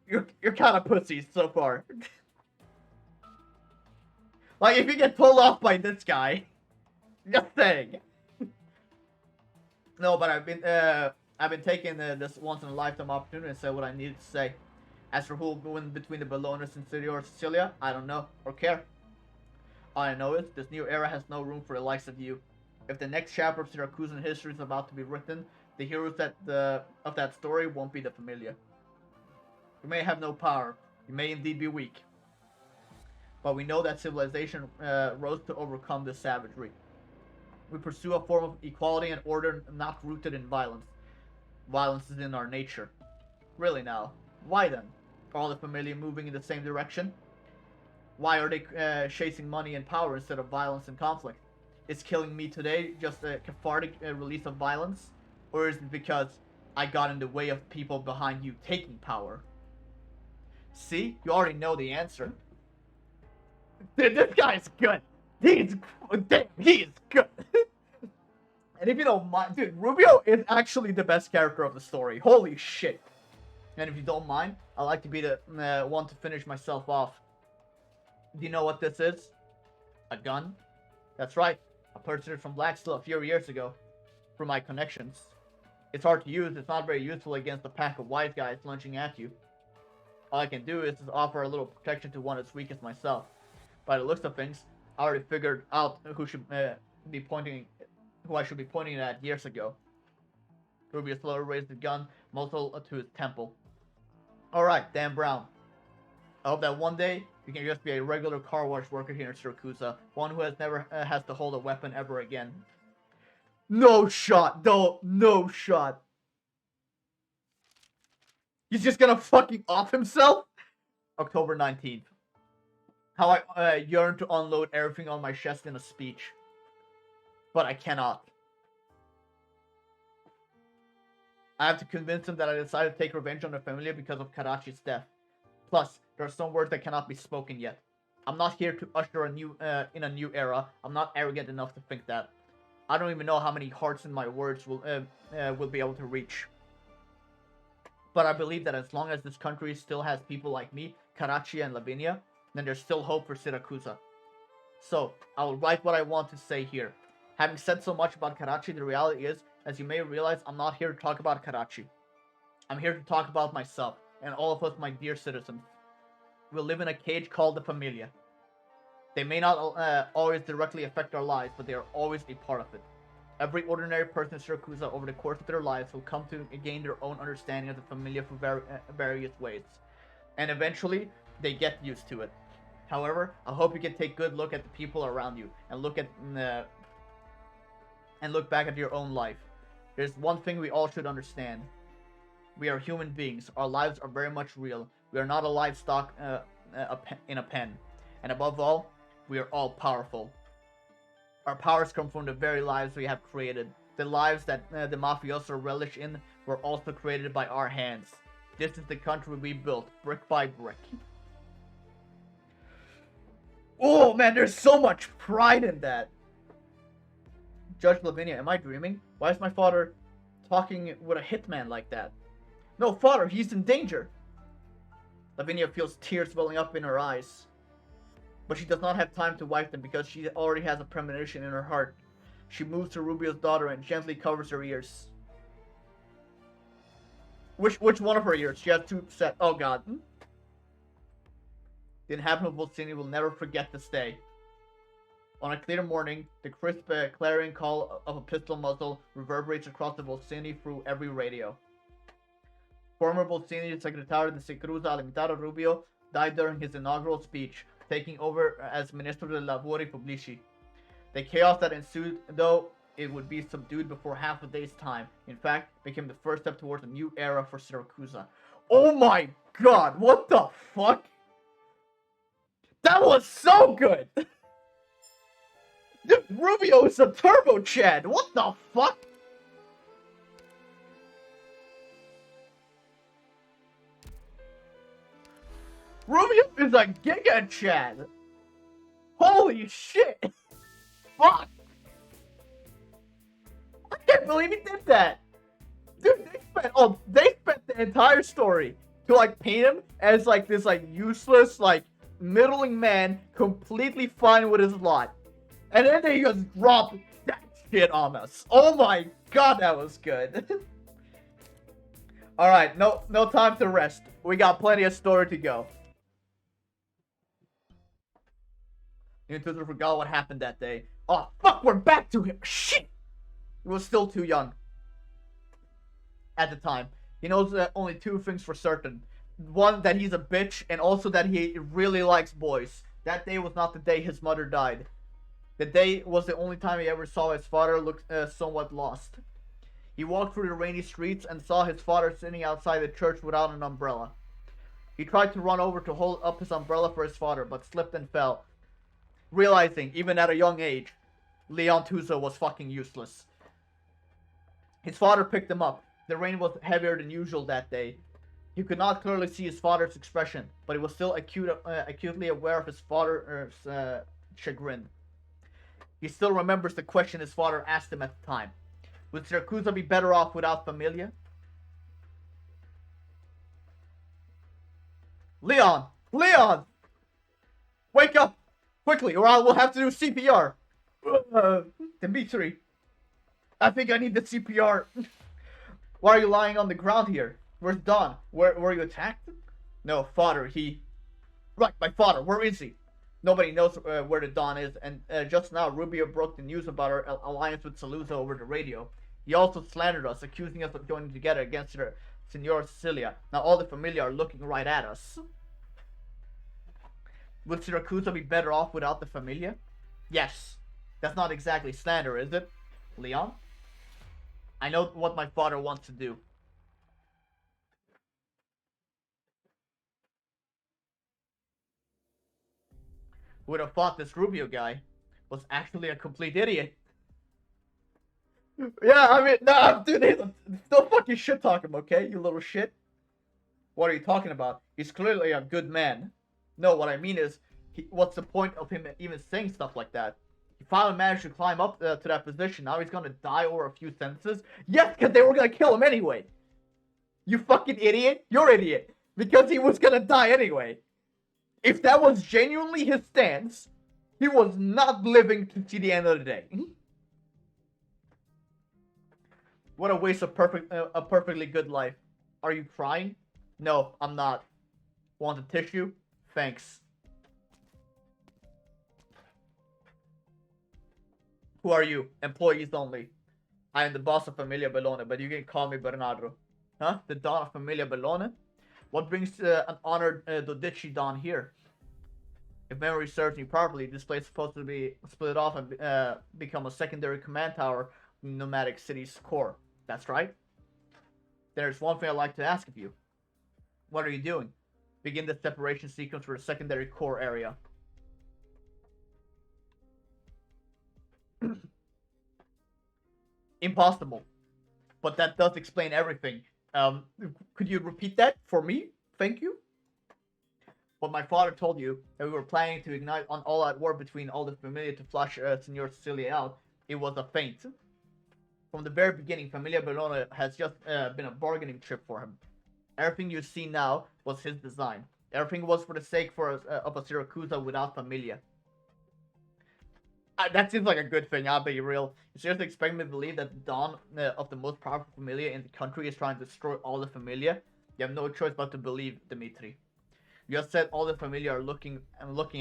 Speaker 1: You're kind of pussies so far. Like, if you get pulled off by this guy... Just saying. No, but I've been taking this once in a lifetime opportunity to say what I needed to say. As for who will win between the Bellonas and Signora Cecilia, I don't know or care. All I know is this new era has no room for the likes of you. If the next chapter of Syracusan history is about to be written, the heroes of that story won't be the Familia. You may have no power. You may indeed be weak. But we know that civilization rose to overcome this savagery. We pursue a form of equality and order not rooted in violence. Violence is in our nature. Really now, why then? Are all the Familia moving in the same direction? Why are they chasing money and power instead of violence and conflict? Is killing me today just a cathartic release of violence? Or is it because I got in the way of people behind you taking power? See? You already know the answer. Dude, this guy's good. He's good. And if you don't mind, dude, Rubio is actually the best character of the story. Holy shit. And if you don't mind, I like to be the one to finish myself off. Do you know what this is? A gun? That's right. I purchased it from Blacksteel a few years ago. Through my connections. It's hard to use. It's not very useful against a pack of wise guys lunging at you. All I can do is offer a little protection to one as weak as myself. By the looks of things, I already figured out who I should be pointing at years ago. Rubio slowly raised the gun muzzle to his temple. Alright, Dan Brown. I hope that one day you can just be a regular car wash worker here in Siracusa, one who has never has to hold a weapon ever again. No shot, no shot. He's just gonna fucking off himself? October 19th. How I yearn to unload everything on my chest in a speech. But I cannot. I have to convince him that I decided to take revenge on the family because of Karachi's death. Plus, there are some words that cannot be spoken yet. I'm not here to usher in a new era. I'm not arrogant enough to think that. I don't even know how many hearts in my words will be able to reach. But I believe that as long as this country still has people like me, Karachi and Lavinia, then there's still hope for Siracusa. So, I will write what I want to say here. Having said so much about Karachi, the reality is, as you may realize, I'm not here to talk about Karachi. I'm here to talk about myself, and all of us, my dear citizens. We live in a cage called the Familia. They may not always directly affect our lives, but they are always a part of it. Every ordinary person in Siracusa over the course of their lives will come to gain their own understanding of the Familia through various ways. And eventually, they get used to it. However, I hope you can take a good look at the people around you and look back at your own life. There's one thing we all should understand. We are human beings. Our lives are very much real. We are not a livestock in a pen. And above all, we are all powerful. Our powers come from the very lives we have created. The lives that the mafioso relish in were also created by our hands. This is the country we built, brick by brick. Oh man, there's so much pride in that. Judge Lavinia, am I dreaming? Why is my father talking with a hitman like that? No, father, he's in danger. Lavinia feels tears welling up in her eyes. But she does not have time to wipe them because she already has a premonition in her heart. She moves to Rubio's daughter and gently covers her ears. Which one of her ears? She has two set. Oh god. The inhabitant of Volsini will never forget this day. On a clear morning, the crisp clarion call of a pistol muzzle reverberates across the Volsini through every radio. Former Volsini Secretario de Siracusa Alimentado Rubio died during his inaugural speech, taking over as Ministro de Lavori Pubblici. The chaos that ensued, though it would be subdued before half a day's time, in fact, became the first step towards a new era for Siracusa. Oh my god, what the fuck? That was so good! Dude, Rubio is a turbo Chad! What the fuck? Rubio is a Giga Chad! Holy shit! Fuck! I can't believe he did that! Dude, they spent the entire story to like paint him as like this like useless, like middling man, completely fine with his lot. And then they just drop that shit on us. Oh my god, that was good. Alright, no time to rest. We got plenty of story to go. You totally forgot what happened that day. Oh fuck, we're back to him. Shit! He was still too young. At the time. He knows only two things for certain. One, that he's a bitch, and also that he really likes boys. That day was not the day his mother died. The day was the only time he ever saw his father look somewhat lost. He walked through the rainy streets and saw his father sitting outside the church without an umbrella. He tried to run over to hold up his umbrella for his father, but slipped and fell. Realizing, even at a young age, Leon Tuso was fucking useless. His father picked him up. The rain was heavier than usual that day. He could not clearly see his father's expression, but he was still acutely aware of his father's chagrin. He still remembers the question his father asked him at the time. Would Siracusa be better off without Familia? Leon! Leon! Wake up! Quickly, or I will have to do CPR. Dimitri, I think I need the CPR. Why are you lying on the ground here? Where's Don? Were you attacked? No, father, Right, my father, where is he? Nobody knows where the Don is, and just now Rubio broke the news about our alliance with Saluzzo over the radio. He also slandered us, accusing us of joining together against her Signora Cecilia. Now all the familia are looking right at us. Would Siracusa be better off without the familia? Yes. That's not exactly slander, is it, Leon? I know what my father wants to do. Who would have thought this Rubio guy was actually a complete idiot? Yeah, I mean, nah, dude, don't fucking shit talk him, okay, you little shit? What are you talking about? He's clearly a good man. No, what I mean is, what's the point of him even saying stuff like that? He finally managed to climb up to that position. Now he's gonna die over a few sentences? Yes, because they were gonna kill him anyway. You fucking idiot. You're idiot. Because he was gonna die anyway. If that was genuinely his stance, he was not living to see the end of the day. What a waste of a perfectly good life. Are you crying? No, I'm not. Want a tissue? Thanks. Who are you? Employees only. I am the boss of Familia Bellone, but you can call me Bernardo. Huh? The Don of Familia Bellone? What brings an honored Dodici Don here? If memory serves me properly, this place is supposed to be split off and become a secondary command tower in the nomadic city's core. That's right. There's one thing I'd like to ask of you. What are you doing? Begin the separation sequence for the secondary core area. Impossible. But that does explain everything. Could you repeat that for me? Thank you. But my father told you that we were planning to ignite an all-out war between all the familia to flush Signor Cecilia out. It was a feint. From the very beginning, Familia Bellone has just been a bargaining chip for him. Everything you see now was his design. Everything was for the sake of a Siracusa without Familia. That seems like a good thing, I'll be real. You seriously expect me to believe that the Don of the most powerful Familia in the country is trying to destroy all the Familia? You have no choice but to believe, Dimitri. You just said all the Familia are looking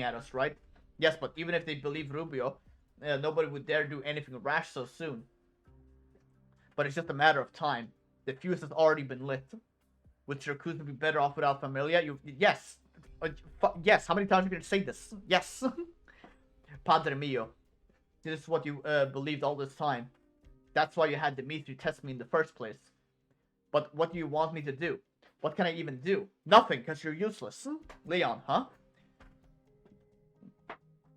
Speaker 1: at us, right? Yes, but even if they believe Rubio, nobody would dare do anything rash so soon. But it's just a matter of time. The fuse has already been lit. Would Siracusa be better off without Familia? Yes. Yes, how many times are you going to say this? Yes. Padre mio. This is what you believed all this time. That's why you had Dimitri test me in the first place. But what do you want me to do? What can I even do? Nothing, because you're useless. Leon, huh?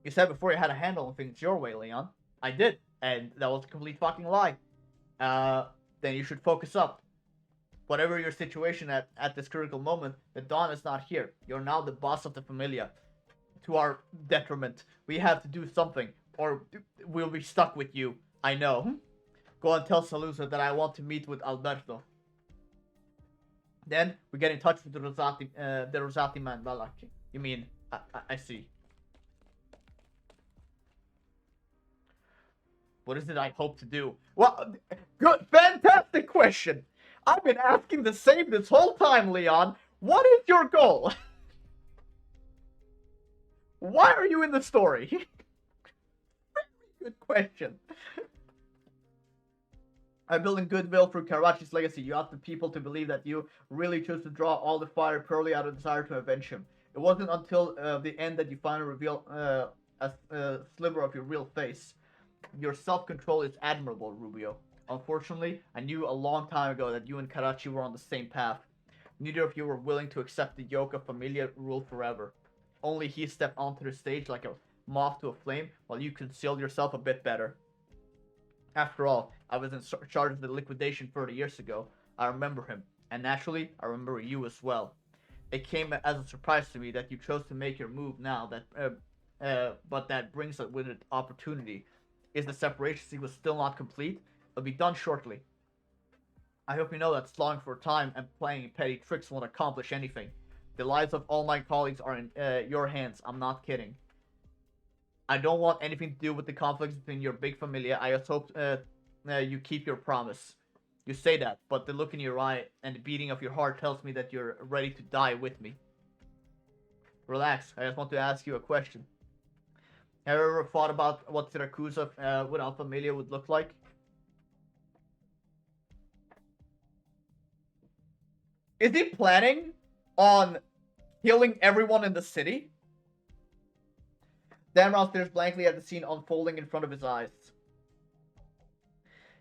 Speaker 1: You said before you had a handle on things your way, Leon. I did, and that was a complete fucking lie. Then you should focus up. Whatever your situation at this critical moment, the Dawn is not here. You're now the boss of the Familia. To our detriment. We have to do something, or we'll be stuck with you. I know. Go and tell Salusa that I want to meet with Alberto. Then we get in touch with the Rosati man, Valaki. You mean, I see. What is it I hope to do? Well, good, fantastic question. I've been asking the same this whole time, Leon. What is your goal? Why are you in the story? Very good question. I'm building goodwill through Karachi's legacy. You asked the people to believe that you really chose to draw all the fire purely out of desire to avenge him. It wasn't until the end that you finally revealed a sliver of your real face. Your self-control is admirable, Rubio. Unfortunately, I knew a long time ago that you and Karachi were on the same path. Neither of you were willing to accept the yoke of Familia rule forever. Only he stepped onto the stage like a moth to a flame, while you concealed yourself a bit better. After all, I was in charge of the liquidation 30 years ago. I remember him, and naturally, I remember you as well. It came as a surprise to me that you chose to make your move now, but that brings with it opportunity. Is the separation sequence still not complete? It'll be done shortly. I hope you know that stalling for time and playing petty tricks won't accomplish anything. The lives of all my colleagues are in your hands. I'm not kidding. I don't want anything to do with the conflicts between your big familia. I just hope you keep your promise. You say that, but the look in your eye and the beating of your heart tells me that you're ready to die with me. Relax. I just want to ask you a question. Have you ever thought about what Siracusa without Familia would look like? Is he planning on killing everyone in the city? Damron stares blankly at the scene unfolding in front of his eyes.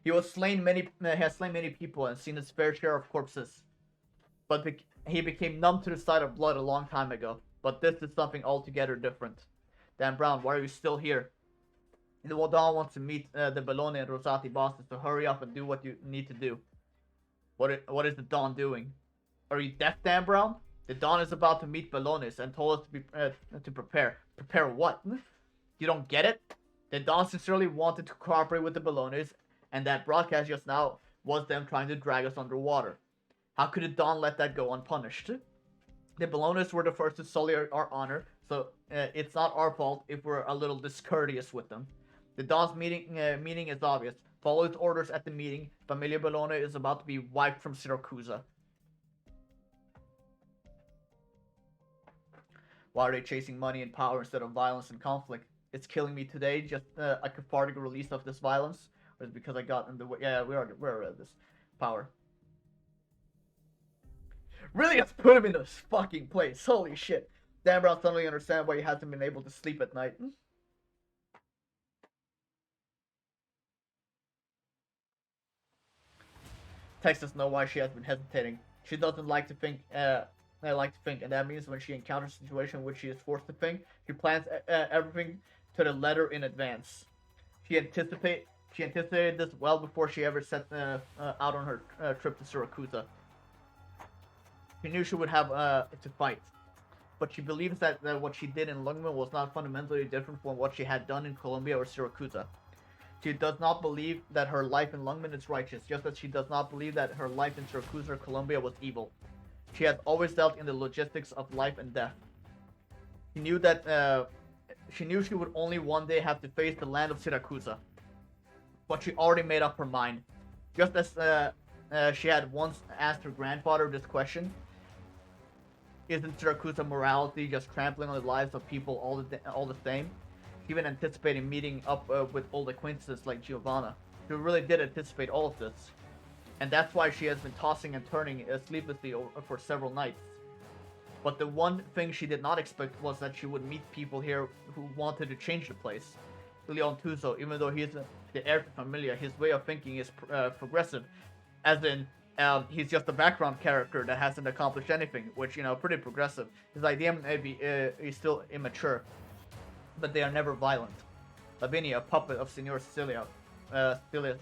Speaker 1: He has slain many people and seen his fair share of corpses. But he became numb to the sight of blood a long time ago. But this is something altogether different. Dan Brown, why are you still here? The Dawn wants to meet the Bologna and Rosati bosses, so hurry up and do what you need to do. What is the Dawn doing? Are you deaf, Dan Brown? The Dawn is about to meet Bologna and told us to prepare. Prepare what? You don't get it? The Dawn sincerely wanted to cooperate with the Bologna, and that broadcast just now was them trying to drag us underwater. How could the Dawn let that go unpunished? The Bologna were the first to sully our honor, so it's not our fault if we're a little discourteous with them. The Dawn's meaning is obvious. Follow its orders at the meeting. Familia Bologna is about to be wiped from Siracusa. Why are they chasing money and power instead of violence and conflict? It's killing me today, just a cathartic release of this violence. Or is it because I got in the way? Yeah, we're this power. Really has put him in this fucking place. Holy shit. Dan Brown suddenly understands why he hasn't been able to sleep at night. Tex doesn't know why she has been hesitating. She doesn't like to think, and that means when she encounters a situation in which she is forced to think, she plans everything to the letter in advance. She anticipated this well before she ever set out on her trip to Siracusa. She knew she would have to fight, but she believes that what she did in Lungmen was not fundamentally different from what she had done in Colombia or Siracusa. She does not believe that her life in Lungmen is righteous, just as she does not believe that her life in Siracusa or Colombia was evil. She has always dealt in the logistics of life and death. She knew she would only one day have to face the land of Siracusa, but she already made up her mind. Just as she had once asked her grandfather this question, isn't Siracusa morality just trampling on the lives of people all the same? She even anticipated meeting up with old acquaintances like Giovanna. She really did anticipate all of this. And that's why she has been tossing and turning sleeplessly for several nights. But the one thing she did not expect was that she would meet people here who wanted to change the place. Leon Tuso, even though he is the heir to Familia, his way of thinking is progressive. As in, he's just a background character that hasn't accomplished anything, which, pretty progressive. His idea maybe is still immature, but they are never violent. Lavinia, a puppet of Signor Cecilia's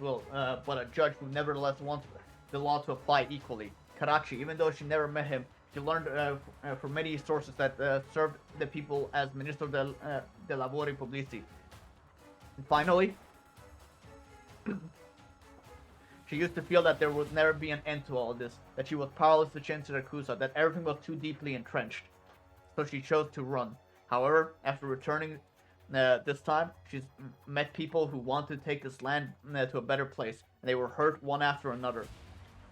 Speaker 1: will, but a judge who nevertheless wants the law to apply equally. Karachi, even though she never met him, she learned from many sources that served the people as Ministro de Lavori Publici. And finally, she used to feel that there would never be an end to all of this, that she was powerless to change Siracusa, that everything was too deeply entrenched. So she chose to run. However, after returning this time, she's met people who want to take this land to a better place, and they were hurt one after another.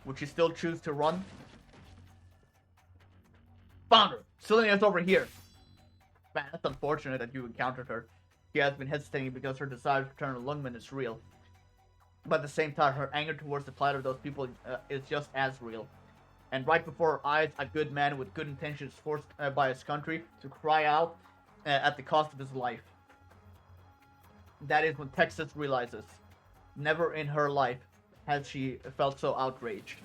Speaker 1: Would she still choose to run? Found her! Selenia's over here! Man, that's unfortunate that you encountered her. She has been hesitating because her desire to return to Lungmen is real. But at the same time, her anger towards the plight of those people is just as real. And right before her eyes, a good man with good intentions forced by his country to cry out at the cost of his life. That is when Texas realizes, never in her life has she felt so outraged.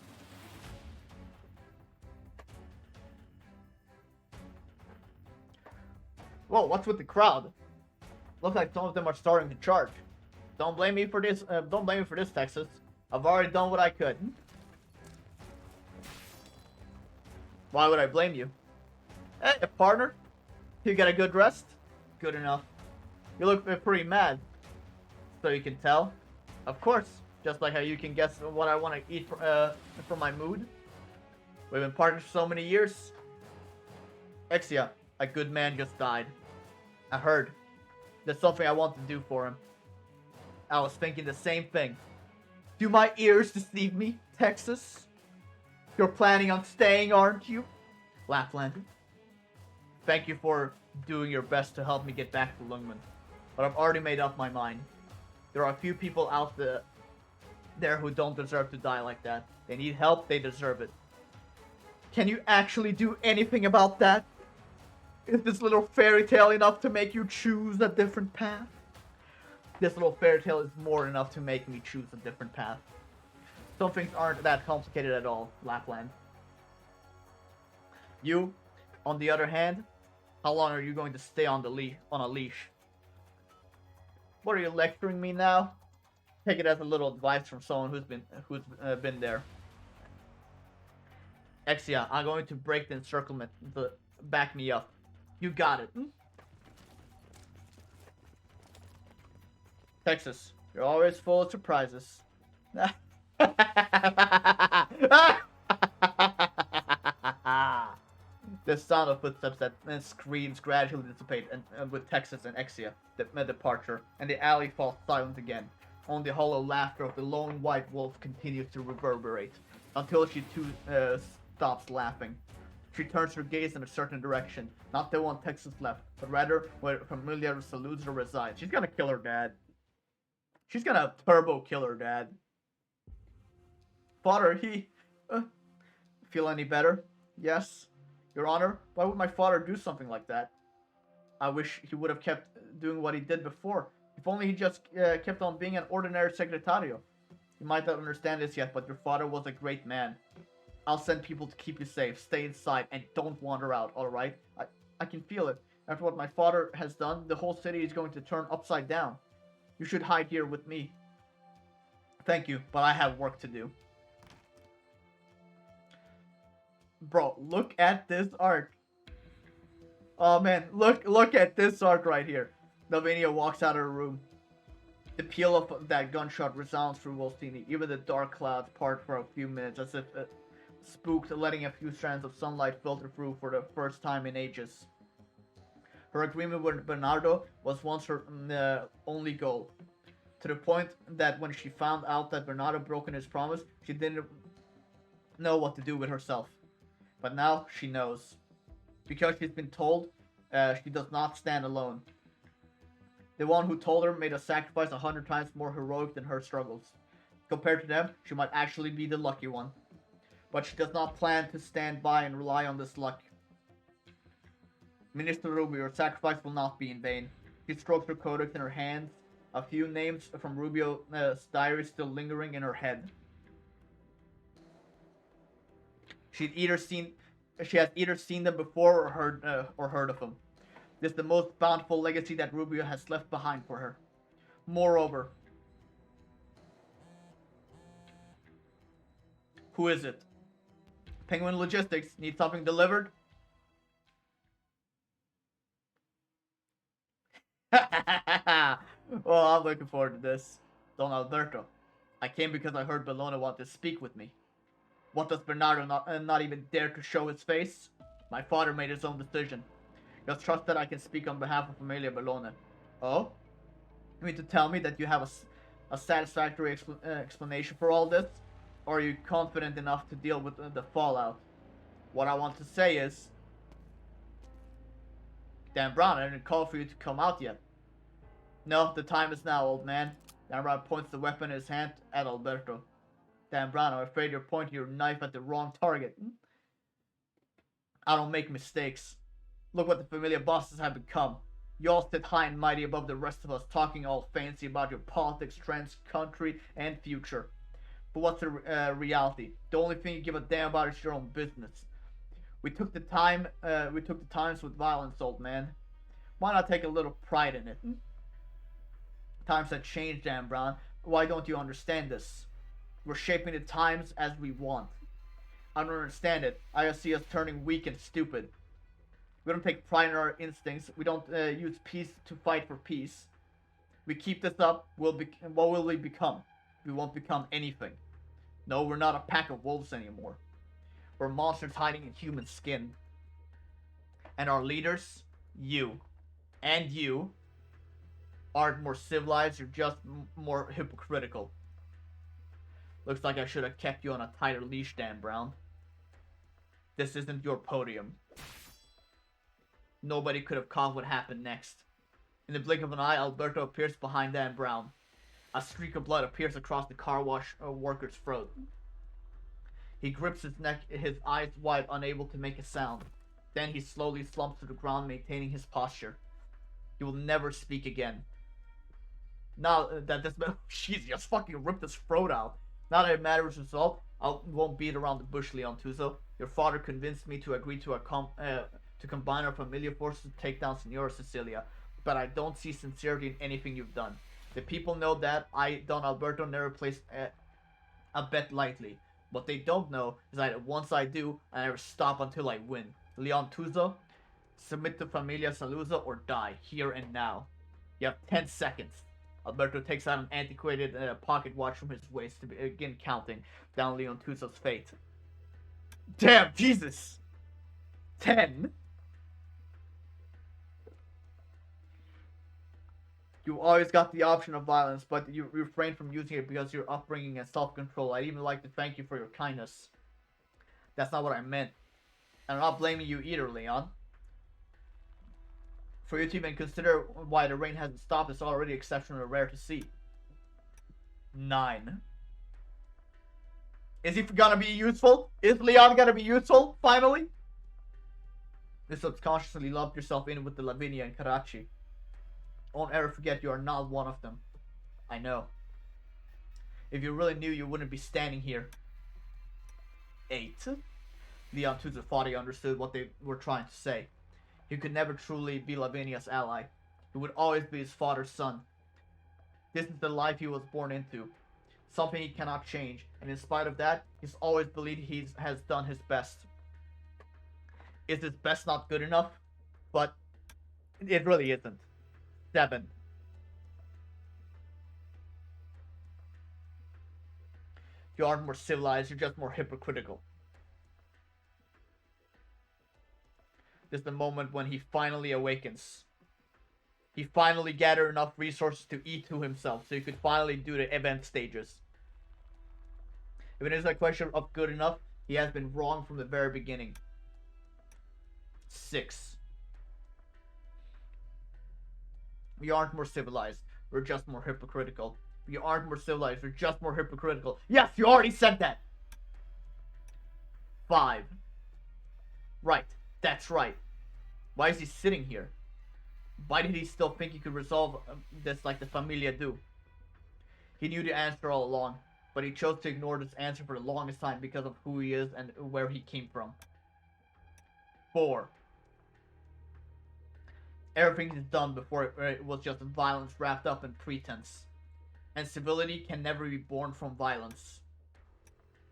Speaker 1: Whoa, what's with the crowd? Looks like some of them are starting to charge. Don't blame me for this. Don't blame me for this, Texas. I've already done what I could. Why would I blame you? Hey, partner. You get a good rest? Good enough. You look pretty mad. So you can tell? Of course. Just like how you can guess what I want to eat for my mood. We've been partners for so many years. Exia, a good man just died. I heard. There's something I want to do for him. I was thinking the same thing. Do my ears deceive me, Texas? You're planning on staying, aren't you? Lapland. Thank you for doing your best to help me get back to Lungmen. But I've already made up my mind. There are a few people out there who don't deserve to die like that. They need help, they deserve it. Can you actually do anything about that? Is this little fairy tale enough to make you choose a different path? This little fairy tale is more than enough to make me choose a different path. Some things aren't that complicated at all, Lapland. You, on the other hand, how long are you going to stay on a leash? What are you lecturing me now? Take it as a little advice from someone who's been there. Exia, I'm going to break the encirclement. Back me up. You got it. Texas, you're always full of surprises. The sound of footsteps and screams gradually dissipate, and with Texas and Exia, the departure, and the alley falls silent again. Only the hollow laughter of the lone white wolf continues to reverberate, until she too stops laughing. She turns her gaze in a certain direction, not the one Texas left, but rather where familiar Saluzar resides. She's gonna kill her dad. She's gonna turbo kill her dad. Father, feel any better? Yes. Your Honor, why would my father do something like that? I wish he would have kept doing what he did before. If only he just kept on being an ordinary secretario. You might not understand this yet, but your father was a great man. I'll send people to keep you safe. Stay inside and don't wander out, alright? I can feel it. After what my father has done, the whole city is going to turn upside down. You should hide here with me. Thank you, but I have work to do. Bro, look at this art. Oh man, look at this art right here. Lavinia walks out of her room. The peal of that gunshot resounds through Volstini. Even the dark clouds part for a few minutes, as if spooked, letting a few strands of sunlight filter through for the first time in ages. Her agreement with Bernardo was once her only goal. To the point that when she found out that Bernardo broken his promise, she didn't know what to do with herself. But now she knows. Because she's been told, she does not stand alone. The one who told her made a sacrifice 100 times more heroic than her struggles. Compared to them, she might actually be the lucky one. But she does not plan to stand by and rely on this luck. Minister Rubio, your sacrifice will not be in vain. She strokes her codex in her hands, a few names from Rubio's diary still lingering in her head. She has either seen them before or heard of them. This is the most bountiful legacy that Rubio has left behind for her. Moreover, who is it? Penguin Logistics, need something delivered? Well, I'm looking forward to this. Don Alberto, I came because I heard Bologna want to speak with me. What does Bernardo not even dare to show his face? My father made his own decision. Just trust that I can speak on behalf of Amelia Bologna. Oh? You mean to tell me that you have a satisfactory explanation for all this? Or are you confident enough to deal with the fallout? What I want to say is... Dan Brown, I didn't call for you to come out yet. No, the time is now, old man. Dan Brown points the weapon in his hand at Alberto. Dan Brown, I'm afraid you're pointing your knife at the wrong target. I don't make mistakes. Look what the familiar bosses have become. You all sit high and mighty above the rest of us, talking all fancy about your politics, trends, country, and future. But what's the reality? The only thing you give a damn about is your own business. We took the times with violence, old man. Why not take a little pride in it? Times have changed, Dan Brown. Why don't you understand this? We're shaping the times as we want. I don't understand it. I just see us turning weak and stupid. We don't take pride in our instincts. We don't use peace to fight for peace. We keep this up, what will we become? We won't become anything. No, we're not a pack of wolves anymore. We're monsters hiding in human skin. And our leaders, you, and you, aren't more civilized, you're just more hypocritical. Looks like I should have kept you on a tighter leash, Dan Brown. This isn't your podium. Nobody could have caught what happened next. In the blink of an eye, Alberto appears behind Dan Brown. A streak of blood appears across the car wash worker's throat. He grips his neck, his eyes wide, unable to make a sound. Then he slowly slumps to the ground, maintaining his posture. He will never speak again. Now that this man, jeez, just fucking ripped his throat out. Now that it matters result, I won't beat around the bush, Leon Tuzo. Your father convinced me to agree to combine our familiar forces to take down Senora Cecilia, but I don't see sincerity in anything you've done. The people know that I, Don Alberto, never placed a bet lightly. What they don't know is that once I do, I never stop until I win. Leon Tuzo, submit to Familia Saluza or die, here and now. You have 10 seconds. Alberto takes out an antiquated pocket watch from his waist to begin counting down Leon Tuzo's fate. Damn, Jesus! 10? You always got the option of violence, but you refrain from using it because of your upbringing and self-control. I'd even like to thank you for your kindness. That's not what I meant. And I'm not blaming you either, Leon. For you to even consider why the rain hasn't stopped is already exceptional and rare to see. 9. Is he gonna be useful? Is Leon gonna be useful, finally? You subconsciously lumped yourself in with the Lavinia and Karachi. Don't ever forget you are not one of them. I know. If you really knew, you wouldn't be standing here. 8. Leon Tuzo thought he understood what they were trying to say. He could never truly be Lavinia's ally. He would always be his father's son. This is the life he was born into. Something he cannot change. And in spite of that, he's always believed he has done his best. Is his best not good enough? But it really isn't. 7. You aren't more civilized, you're just more hypocritical. This is the moment when he finally awakens. He finally gathered enough resources to eat to himself, so he could finally do the event stages. If it is a question of good enough, he has been wrong from the very beginning. 6. We aren't more civilized, we're just more hypocritical. We aren't more civilized, we're just more hypocritical. Yes, you already said that! 5. Right, that's right. Why is he sitting here? Why did he still think he could resolve this like the Familia do? He knew the answer all along, but he chose to ignore this answer for the longest time because of who he is and where he came from. 4. Everything he's done before it was just violence wrapped up in pretense. And civility can never be born from violence.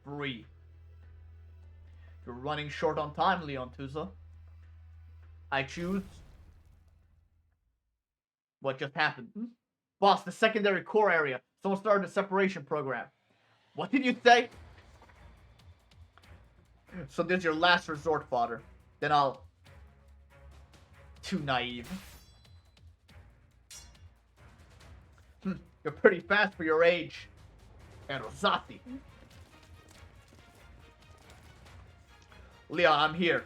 Speaker 1: 3. You're running short on time, Leon Tuzo. I choose... What just happened? Boss, the secondary core area. Someone started a separation program. What did you say? So this is your last resort, father. Then I'll... Too naive. You're pretty fast for your age. And Rosati. Leon, I'm here.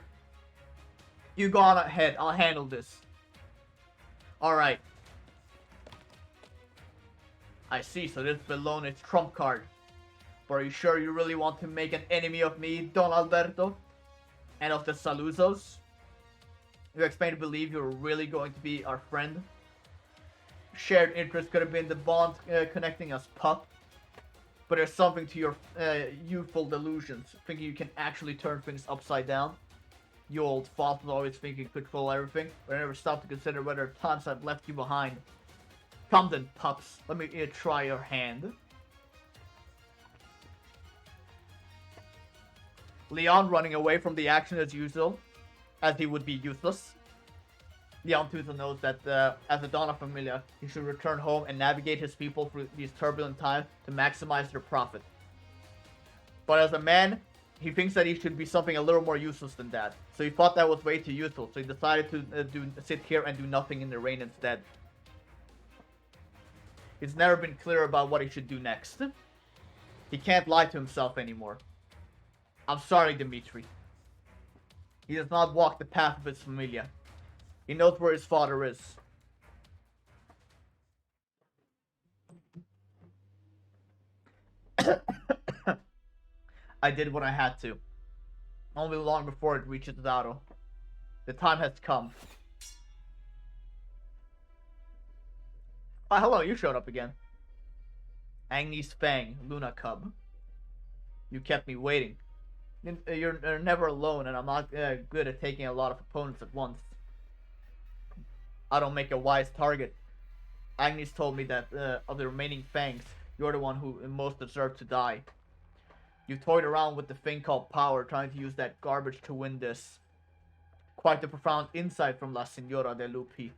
Speaker 1: You go on ahead. I'll handle this. Alright. I see, so this Bellone is trump card. But are you sure you really want to make an enemy of me, Don Alberto? And of the Saluzos? You expect to believe you're really going to be our friend? Shared interest could have been the bond connecting us, pup. But there's something to your youthful delusions, thinking you can actually turn things upside down. You old fossils always think you control everything, but I never stopped to consider whether times I've left you behind. Come then, pups. Let me try your hand. Leon running away from the action as usual, as he would be useless. Leon Tuzo knows that as a Donna Familia, he should return home and navigate his people through these turbulent times to maximize their profit. But as a man, he thinks that he should be something a little more useless than that. So he thought that was way too useful, so he decided to sit here and do nothing in the rain instead. He's never been clear about what he should do next. He can't lie to himself anymore. I'm sorry, Dimitri. He does not walk the path of his familia. He knows where his father is. I did what I had to. Only long before it reaches Zaro. The time has come. Oh, hello, you showed up again. Agnes Fang, Luna Cub. You kept me waiting. You're never alone, and I'm not good at taking a lot of opponents at once. I don't make a wise target. Agnes told me that of the remaining Fangs, you're the one who most deserved to die. You toyed around with the thing called power, trying to use that garbage to win this. Quite a profound insight from La Senora de Lupi.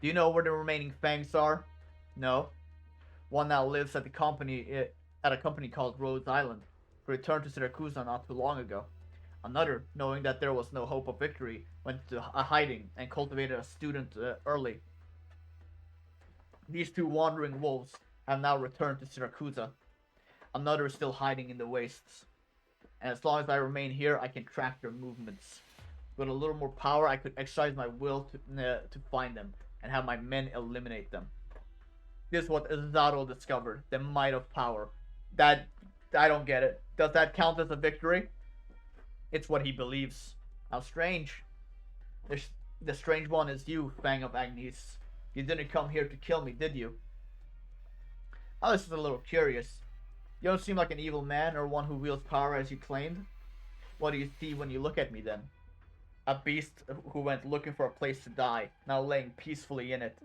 Speaker 1: Do you know where the remaining Fangs are? No. One now lives at a company called Rose Island, who returned to Siracusa not too long ago. Another, knowing that there was no hope of victory, went to a hiding and cultivated a student early. These two wandering wolves have now returned to Siracusa. Another is still hiding in the wastes. And as long as I remain here, I can track their movements. With a little more power, I could exercise my will to find them and have my men eliminate them. This is what Zaro discovered, the might of power. That, I don't get it. Does that count as a victory? It's what he believes. How strange. The strange one is you, Fang of Agnes. You didn't come here to kill me, did you? I was just a little curious. You don't seem like an evil man or one who wields power as you claimed. What do you see when you look at me then? A beast who went looking for a place to die, now laying peacefully in it.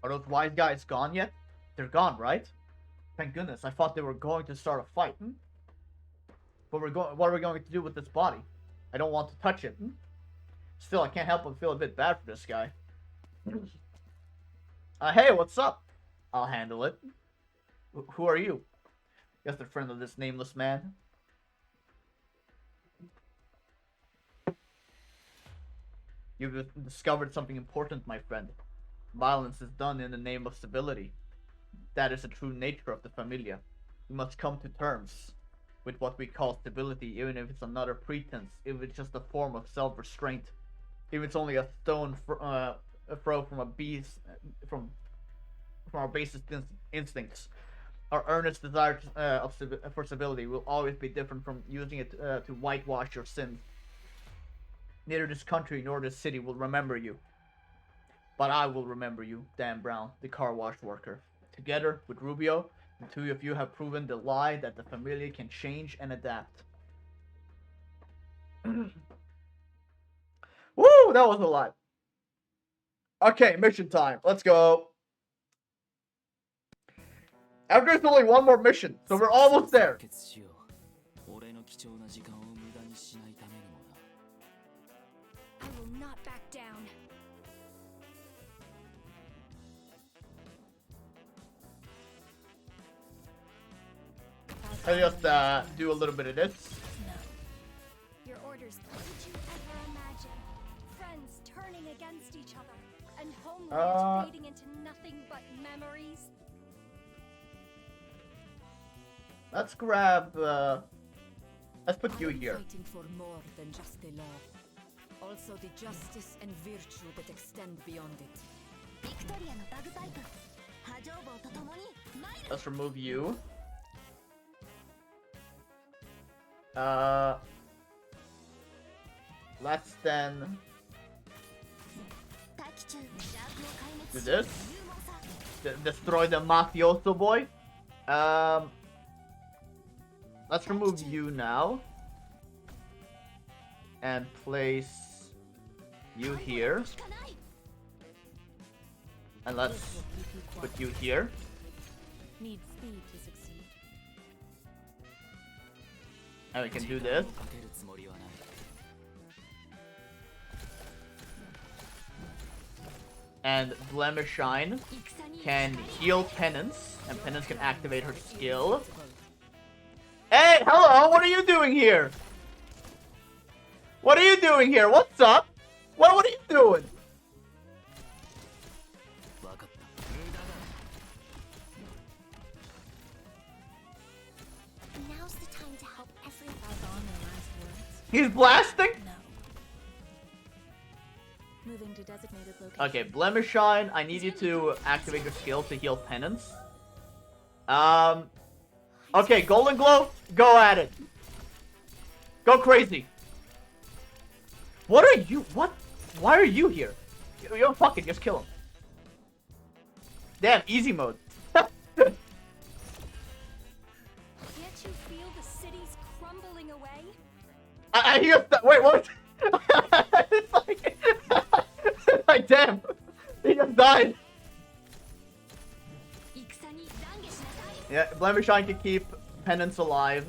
Speaker 1: Are those wise guys gone yet? They're gone, right? Thank goodness, I thought they were going to start a fight. What are we going to do with this body? I don't want to touch it. Still, I can't help but feel a bit bad for this guy. Hey, what's up? I'll handle it. Who are you? Just a friend of this nameless man. You've discovered something important, my friend. Violence is done in the name of stability. That is the true nature of the Familia. We must come to terms with what we call stability, even if it's another pretense, if it's just a form of self-restraint, if it's only a stone throw from a beast, from our basest instincts. Our earnest desire for stability will always be different from using it to whitewash your sins. Neither this country nor this city will remember you. But I will remember you, Dan Brown, the car wash worker. Together with Rubio, the two of you have proven the lie that the Familia can change and adapt. Woo! That was a lot. Okay, mission time. Let's go. After there's only one more mission, so we're almost there.
Speaker 3: I will not back down.
Speaker 1: I just do a little bit of this.
Speaker 3: Your orders. Could you ever imagine friends turning against each other and homeland fading into nothing but memories?
Speaker 1: Let's grab. Let's put you here.
Speaker 2: Fighting for more than just the law, also the justice and virtue that extend beyond it.
Speaker 1: Let's remove you. Let's then do this. Destroy the mafioso boy. Let's remove you now. And place you here. And let's put you here.
Speaker 2: Need speed to succeed.
Speaker 1: And we can do this. And Blemish Shine can heal Penance, and Penance can activate her skill. Hey, hello, what are you doing here? What are you doing here? What's up? What are you doing?
Speaker 3: Now's the time to help everyone.
Speaker 1: He's blasting?
Speaker 2: No. Moving to desert
Speaker 3: designated location.
Speaker 1: Okay, Blemish Shine, I need you to activate your skill to heal Penance. Okay, Golden Glow, go at it. Go crazy. What are you? What? Why are you here? You don't fucking just kill him. Damn, easy mode.
Speaker 3: Can't you feel the cities crumbling away?
Speaker 1: I hear that. Wait, what? It's like, like, damn, he just died. Yeah, Blemish Shine can keep Penance alive.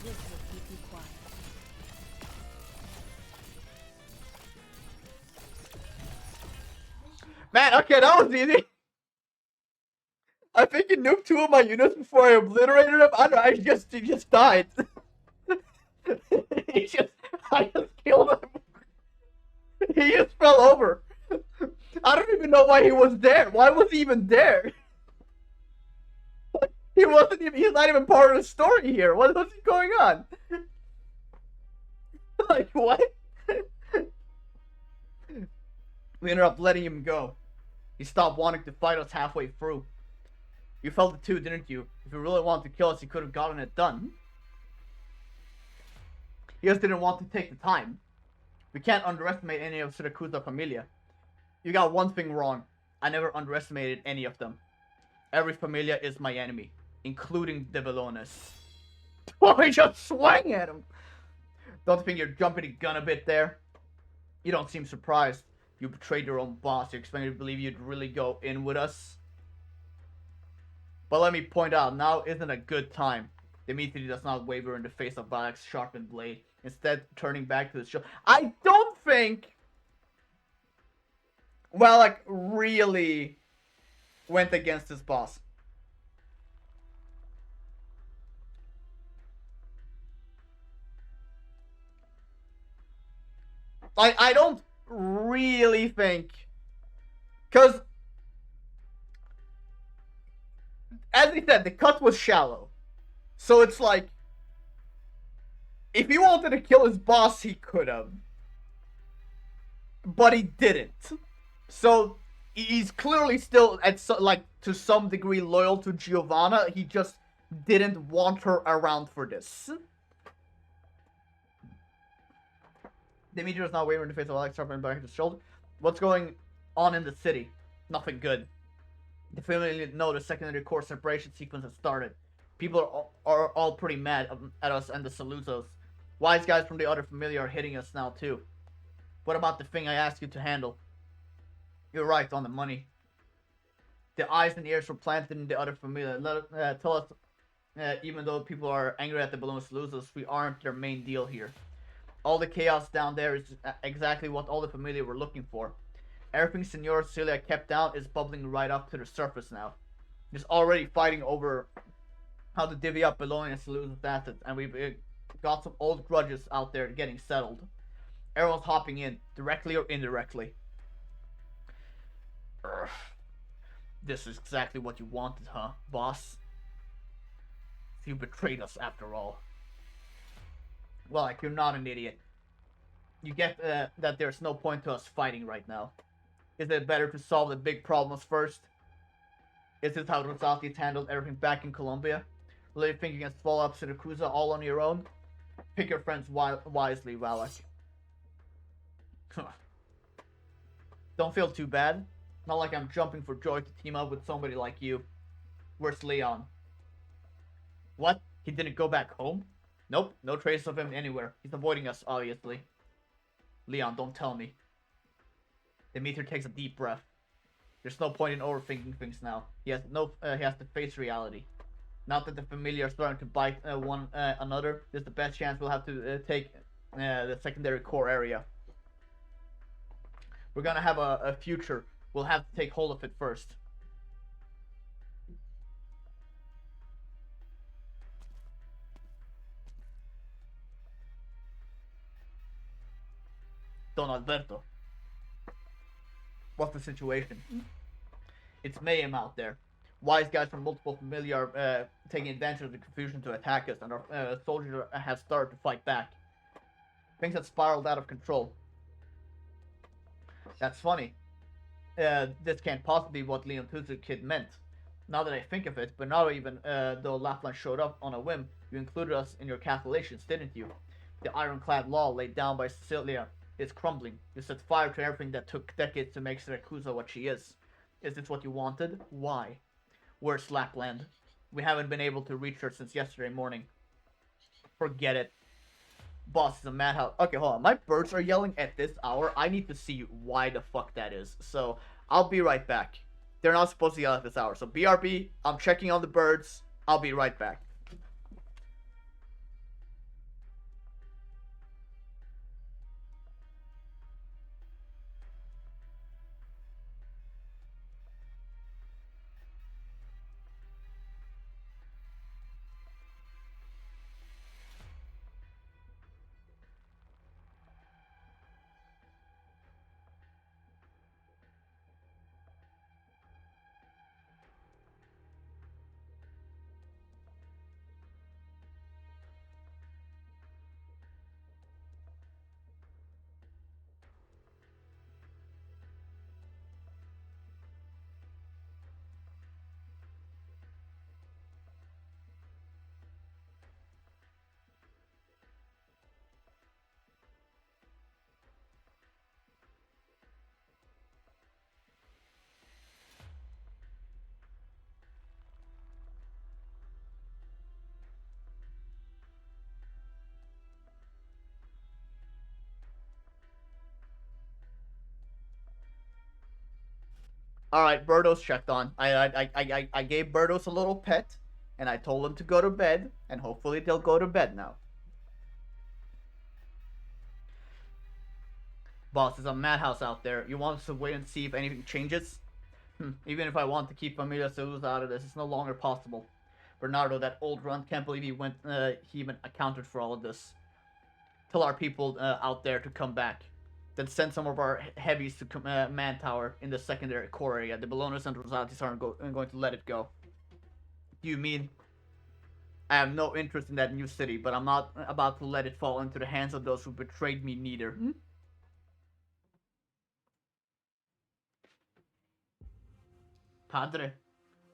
Speaker 2: This will keep you quiet.
Speaker 1: Man, okay, that was easy. I think he nuked 2 of my units before I obliterated him. I don't know, he just died. I just killed him. He just fell over. I don't even know why he was there. Why was he even there? He wasn't even, he's not even part of the story here. What was going on? Like, what? We ended up letting him go. He stopped wanting to fight us halfway through. You felt it too, didn't you? If he really wanted to kill us, he could have gotten it done. He just didn't want to take the time. We can't underestimate any of Siracusa Familia. You got one thing wrong. I never underestimated any of them. Every Familia is my enemy, including the Velones. Oh, he just swung at him! Don't think you're jumping the gun a bit there? You don't seem surprised. You betrayed your own boss. You expect me to believe you'd really go in with us? But let me point out, now isn't a good time. Dimitri does not waver in the face of Valak's sharpened blade, instead turning back to his shield. I don't think Valak really went against his boss. I don't really think, because as he said, the cut was shallow. So it's like, if he wanted to kill his boss, he could have. But he didn't. So he's clearly still, to some degree, loyal to Giovanna. He just didn't want her around for this. Dimitri was not wavering in the face of Alex, sharpening back his shoulder. What's going on in the city? Nothing good. The family know the secondary core separation sequence has started. People are all pretty mad at us and the Saluzos. Wise guys from the other familia are hitting us now too. What about the thing I asked you to handle? You're right on the money. The eyes and ears were planted in the other familia. Tell us, even though people are angry at the Balloon Saluzos, we aren't their main deal here. All the chaos down there is exactly what all the familia were looking for. Everything Senor Celia kept down is bubbling right up to the surface now. There's already fighting over how to divvy up belonging and Saluzos assets, and we've got some old grudges out there getting settled. Everyone's hopping in, directly or indirectly. Urgh. This is exactly what you wanted, huh, boss? You betrayed us after all. Well, like, you're not an idiot. You get that there's no point to us fighting right now. Is it better to solve the big problems first? Is this how Rosati's handled everything back in Colombia? Will you think you can swallow up Siracusa all on your own? Pick your friends wisely, Valak. Don't feel too bad. Not like I'm jumping for joy to team up with somebody like you. Where's Leon? What? He didn't go back home? Nope, no trace of him anywhere. He's avoiding us, obviously. Leon, don't tell me. Dimitri takes a deep breath. There's no point in overthinking things now. He has to face reality. Now that the familiar are starting to bite one another, this is the best chance we'll have to take the secondary core area. We're gonna have a future. We'll have to take hold of it first. Don Alberto. What's the situation? It's mayhem out there. Wise guys from multiple familia are taking advantage of the confusion to attack us, and our soldiers have started to fight back. Things have spiraled out of control. That's funny. This can't possibly be what Leon Tuzu kid meant. Now that I think of it, but now even though Lapland showed up on a whim, you included us in your calculations, didn't you? The ironclad law laid down by Sicilia is crumbling. You set fire to everything that took decades to make Siracusa what she is. Is this what you wanted? Why? Where's Lapland? We haven't been able to reach her since yesterday morning. Forget it. Boss is a madhouse. Okay, hold on. My birds are yelling at this hour. I need to see why the fuck that is. So, I'll be right back. They're not supposed to yell at this hour. So, BRB, I'm checking on the birds. I'll be right back. All right, Birdo's checked on. I gave Birdos a little pet, and I told him to go to bed, and hopefully they'll go to bed now. Boss, there's a madhouse out there. You want us to wait and see if anything changes? Even if I want to keep Familia Saluz out of this, it's no longer possible. Bernardo, that old runt, can't believe he even accounted for all of this. Tell our people out there to come back. Then send some of our heavies to Mantower in the secondary core area. The Bellonas and Rosatis aren't going to let it go. Do you mean... I have no interest in that new city, but I'm not about to let it fall into the hands of those who betrayed me neither. Padre,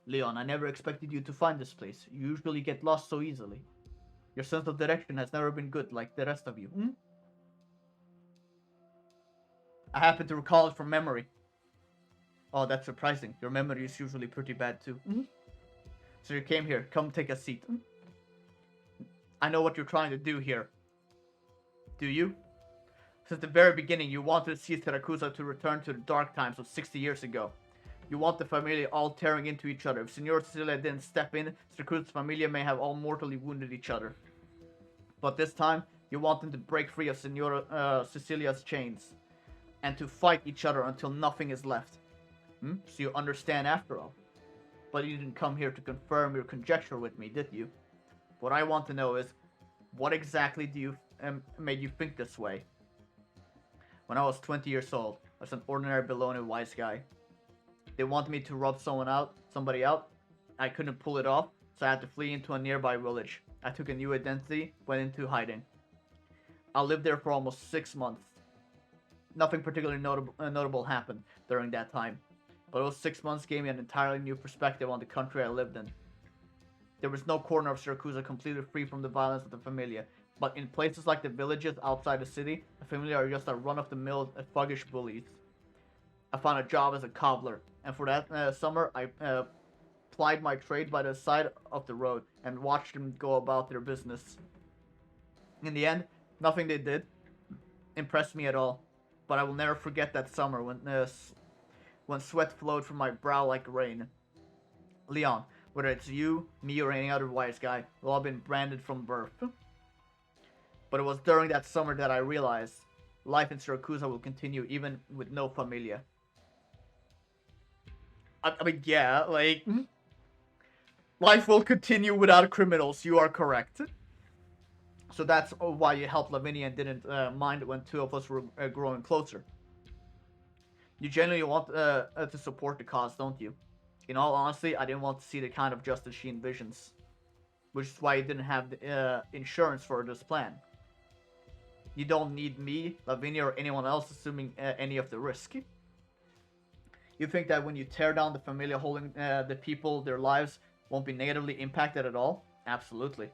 Speaker 1: Leon, I never expected you to find this place. You usually get lost so easily. Your sense of direction has never been good like the rest of you. I happen to recall it from memory. Oh, that's surprising. Your memory is usually pretty bad too. So you came here. Come take a seat. I know what you're trying to do here. Do you? Since the very beginning, you wanted to see Siracusa to return to the dark times of 60 years ago. You want the Familia all tearing into each other. If Signora Cecilia didn't step in, Siracusa's Familia may have all mortally wounded each other. But this time, you want them to break free of Signora Cecilia's chains. And to fight each other until nothing is left. So you understand after all. But you didn't come here to confirm your conjecture with me, did you? What I want to know is, what exactly do you made you think this way? When I was 20 years old, I was an ordinary Bellona wise guy. They wanted me to rob somebody out. I couldn't pull it off, so I had to flee into a nearby village. I took a new identity, went into hiding. I lived there for almost 6 months. Nothing particularly notable happened during that time, but those 6 months gave me an entirely new perspective on the country I lived in. There was no corner of Siracusa completely free from the violence of the Familia, but in places like the villages outside the city, the Familia are just a run-of-the-mill thuggish bullies. I found a job as a cobbler, and for that summer I plied my trade by the side of the road and watched them go about their business. In the end, nothing they did impressed me at all. But I will never forget that summer when sweat flowed from my brow like rain. Leon, whether it's you, me, or any other wise guy, we've all been branded from birth. But it was during that summer that I realized life in Siracusa will continue even with no Familia. I mean, yeah, like... Life will continue without criminals, you are correct. So that's why you helped Lavinia and didn't mind when two of us were growing closer. You genuinely want to support the cause, don't you? In all honesty, I didn't want to see the kind of justice she envisions. Which is why you didn't have the, insurance for this plan. You don't need me, Lavinia, or anyone else assuming any of the risk. You think that when you tear down the Familia holding the people, their lives won't be negatively impacted at all? Absolutely.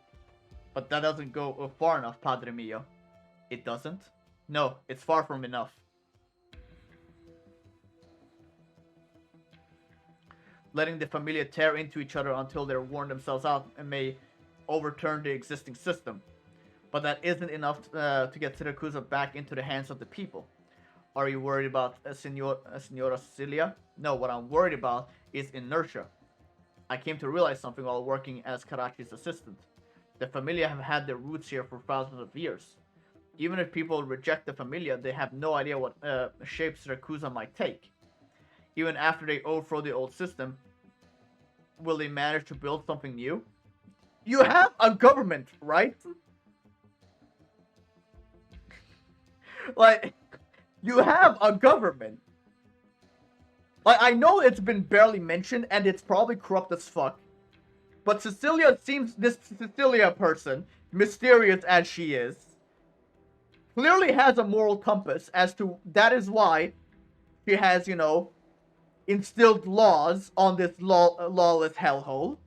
Speaker 1: But that doesn't go far enough, Padre Mio. It doesn't? No, it's far from enough. Letting the Familia tear into each other until they're worn themselves out and may overturn the existing system. But that isn't enough to get Siracusa back into the hands of the people. Are you worried about Senora Cecilia? No, what I'm worried about is inertia. I came to realize something while working as Karachi's assistant. The Familia have had their roots here for thousands of years. Even if people reject the Familia, they have no idea what shape Siracusa might take. Even after they overthrow the old system, will they manage to build something new? You have a government, right? Like, you have a government. Like, I know it's been barely mentioned, and it's probably corrupt as fuck. But Cecilia seems, this Cecilia person, mysterious as she is, clearly has a moral compass as to, that is why she has, you know, instilled laws on this lawless hellhole.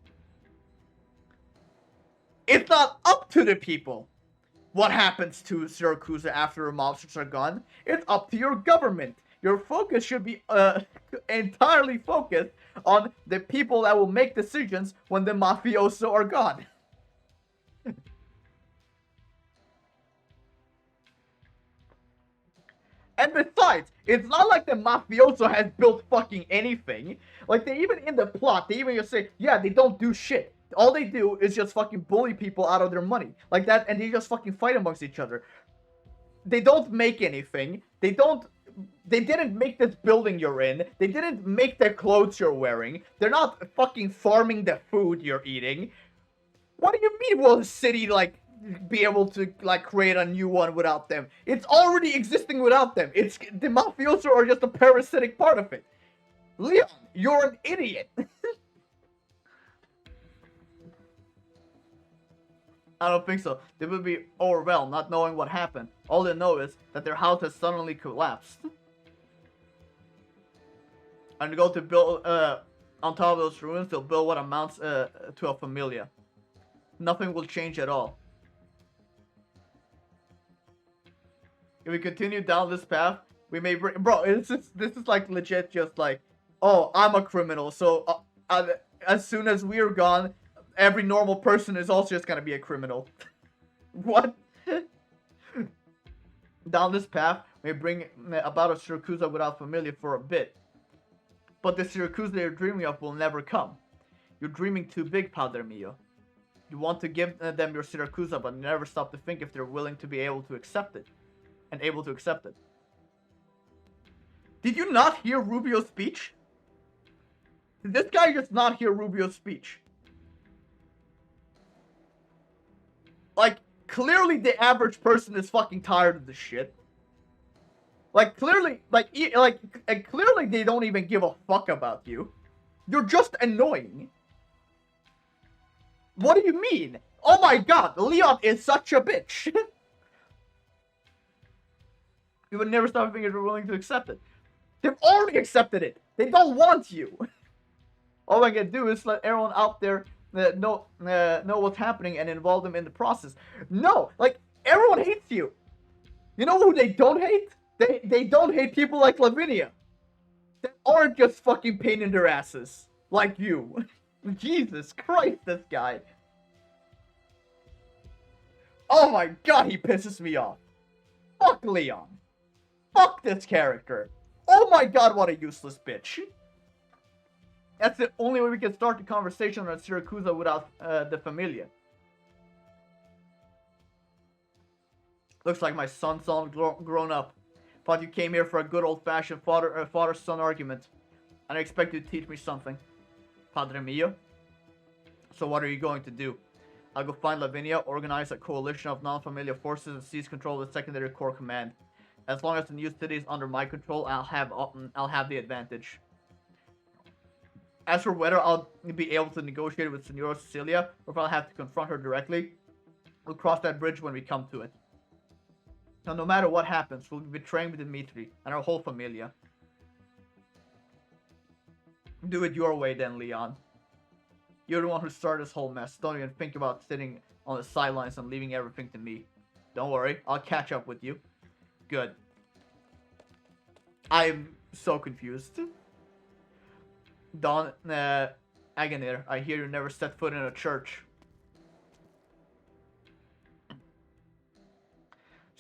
Speaker 1: It's not up to the people what happens to Siracusa after the mobsters are gone. It's up to your government. Your focus should be entirely focused on the people that will make decisions when the mafioso are gone. And besides, it's not like the mafioso has built fucking anything. Like, they even in the plot, they even just say, yeah, they don't do shit. All they do is just fucking bully people out of their money. Like that, and they just fucking fight amongst each other. They don't make anything. They didn't make this building you're in. They didn't make the clothes you're wearing. They're not fucking farming the food you're eating. What do you mean will the city, like, be able to, like, create a new one without them? It's already existing without them. It's, the mafioso are just a parasitic part of it. Leon, you're an idiot. I don't think so. They would be overwhelmed, not knowing what happened. All they know is that their house has suddenly collapsed. And to go to build, on top of those ruins, they'll build what amounts to a familia. Nothing will change at all. If we continue down this path, we may bring... Bro, this is like legit just like, oh, I'm a criminal, so as soon as we're gone, every normal person is also just gonna be a criminal. What? Down this path, we bring about a Siracusa without familia for a bit. But the Siracusa you're dreaming of will never come. You're dreaming too big, Padre Mio. You want to give them your Siracusa, but never stop to think if they're willing to be able to accept it. And able to accept it. Did you not hear Rubio's speech? Did this guy just not hear Rubio's speech? Like, clearly the average person is fucking tired of this shit. Like, clearly, clearly they don't even give a fuck about you. You're just annoying. What do you mean? Oh my god, Leon is such a bitch. You would never stop thinking you're willing to accept it. They've already accepted it. They don't want you. All I can do is let everyone out there know what's happening and involve them in the process. No, like, everyone hates you. You know who they don't hate? They don't hate people like Lavinia. They aren't just fucking pain in their asses. Like you. Jesus Christ, this guy. Oh my god, he pisses me off. Fuck Leon. Fuck this character. Oh my god, what a useless bitch. That's the only way we can start the conversation on Siracusa without the familia. Looks like my son's all grown up. Thought you came here for a good old-fashioned father-son argument. And I expect you to teach me something. Padre Mio? So what are you going to do? I'll go find Lavinia, organize a coalition of non-familiar forces, and seize control of the secondary core command. As long as the new city is under my control, I'll have the advantage. As for whether I'll be able to negotiate with Senora Cecilia, or if I'll have to confront her directly, we'll cross that bridge when we come to it. Now, no matter what happens, we'll be betraying Dimitri and our whole familia. Do it your way then, Leon. You're the one who started this whole mess. Don't even think about sitting on the sidelines and leaving everything to me. Don't worry, I'll catch up with you. Good. I'm so confused. Don Agonir, I hear you never set foot in a church.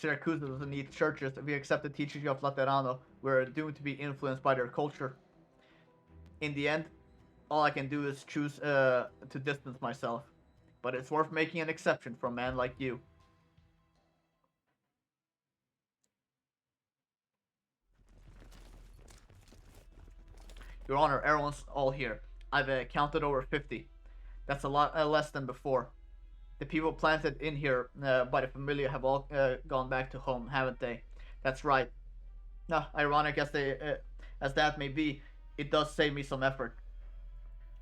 Speaker 1: Siracusa doesn't need churches. If we accept the teachings of Laterano, we're doomed to be influenced by their culture. In the end, all I can do is choose to distance myself. But it's worth making an exception for a man like you. Your Honor, everyone's all here. I've counted over 50. That's a lot less than before. The people planted in here by the familia have all gone back to home, haven't they? That's right. Now, ironic as that may be, it does save me some effort.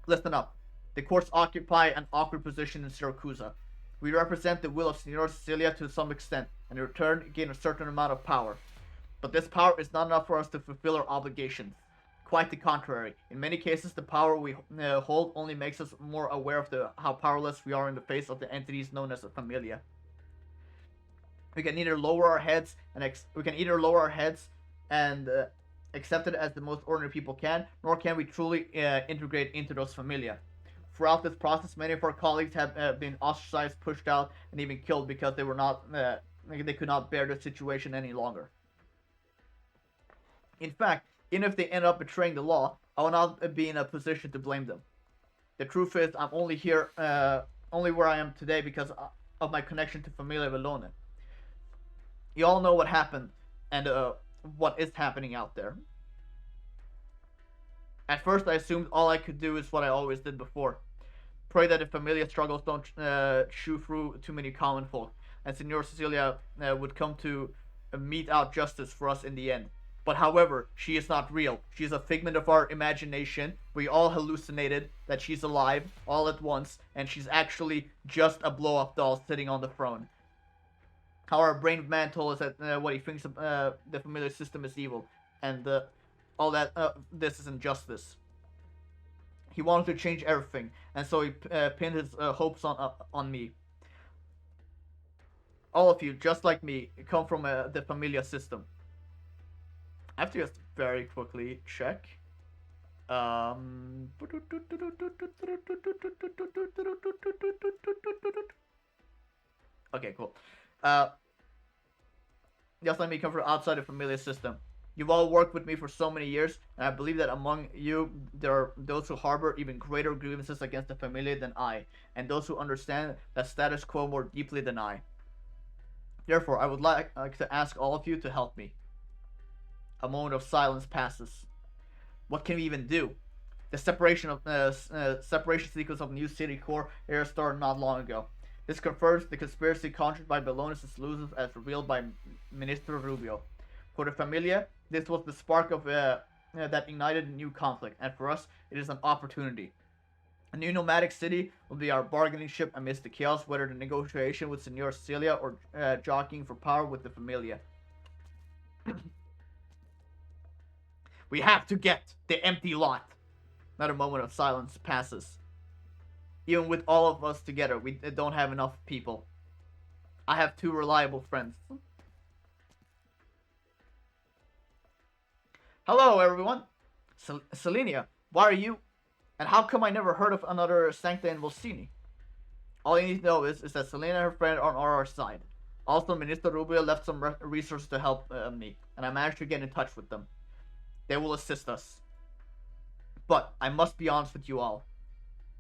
Speaker 1: Listen up. The courts occupy an awkward position in Siracusa. We represent the will of Senora Cecilia to some extent, and in return gain a certain amount of power. But this power is not enough for us to fulfill our obligations. Quite the contrary. In many cases, the power we hold only makes us more aware of how powerless we are in the face of the entities known as a familia. We can either lower our heads and accept it as the most ordinary people can, nor can we truly integrate into those familia. Throughout this process, many of our colleagues have been ostracized, pushed out, and even killed because they could not bear the situation any longer. In fact, even if they end up betraying the law, I will not be in a position to blame them. The truth is, I'm only where I am today because of my connection to Familia Vellone. You all know what happened and what is happening out there. At first, I assumed all I could do is what I always did before. Pray that the Familia struggles don't chew through too many common folk, and Senor Cecilia would come to mete out justice for us in the end. But however, she is not real. She is a figment of our imagination. We all hallucinated that she's alive all at once, and she's actually just a blow-up doll sitting on the throne. How our brain man told us that what he thinks of the familiar system is evil, and all that this is injustice. He wanted to change everything, and so he pinned his hopes on me. All of you, just like me, come from the familiar system. I have to just very quickly check. Okay, cool. Just let me come from outside the familiar system. You've all worked with me for so many years, and I believe that among you, there are those who harbor even greater grievances against the familia than I, and those who understand the status quo more deeply than I. Therefore, I would like to ask all of you to help me. A moment of silence passes. What can we even do? The separation sequence of New City Core era started not long ago. This confirms the conspiracy conjured by Bellonis and Seleucus as revealed by Minister Rubio. For the Familia, this was the spark of that ignited a new conflict, and for us, it is an opportunity. A new nomadic city will be our bargaining chip amidst the chaos, whether the negotiation with Senora Cecilia or jockeying for power with the Familia. We have to get the empty lot. Another moment of silence passes. Even with all of us together, we don't have enough people. I have 2 reliable friends. Hello, everyone. Selenia, why are you... And how come I never heard of another Sancta in Volsini? All you need to know is that Selena and her friend are on our side. Also, Minister Rubio left some resources to help me, and I managed to get in touch with them. They will assist us. But I must be honest with you all.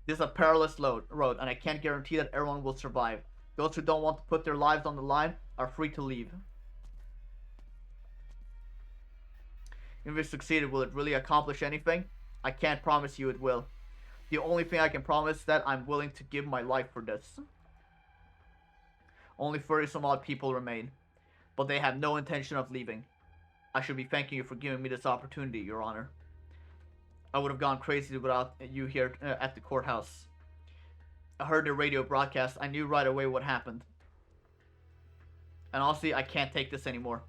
Speaker 1: This is a perilous road, and I can't guarantee that everyone will survive. Those who don't want to put their lives on the line are free to leave. If we succeeded, will it really accomplish anything? I can't promise you it will. The only thing I can promise is that I'm willing to give my life for this. Only 30 some odd people remain, but they have no intention of leaving. I should be thanking you for giving me this opportunity, Your Honor. I would have gone crazy without you here at the courthouse. I heard the radio broadcast. I knew right away what happened. And honestly, I can't take this anymore.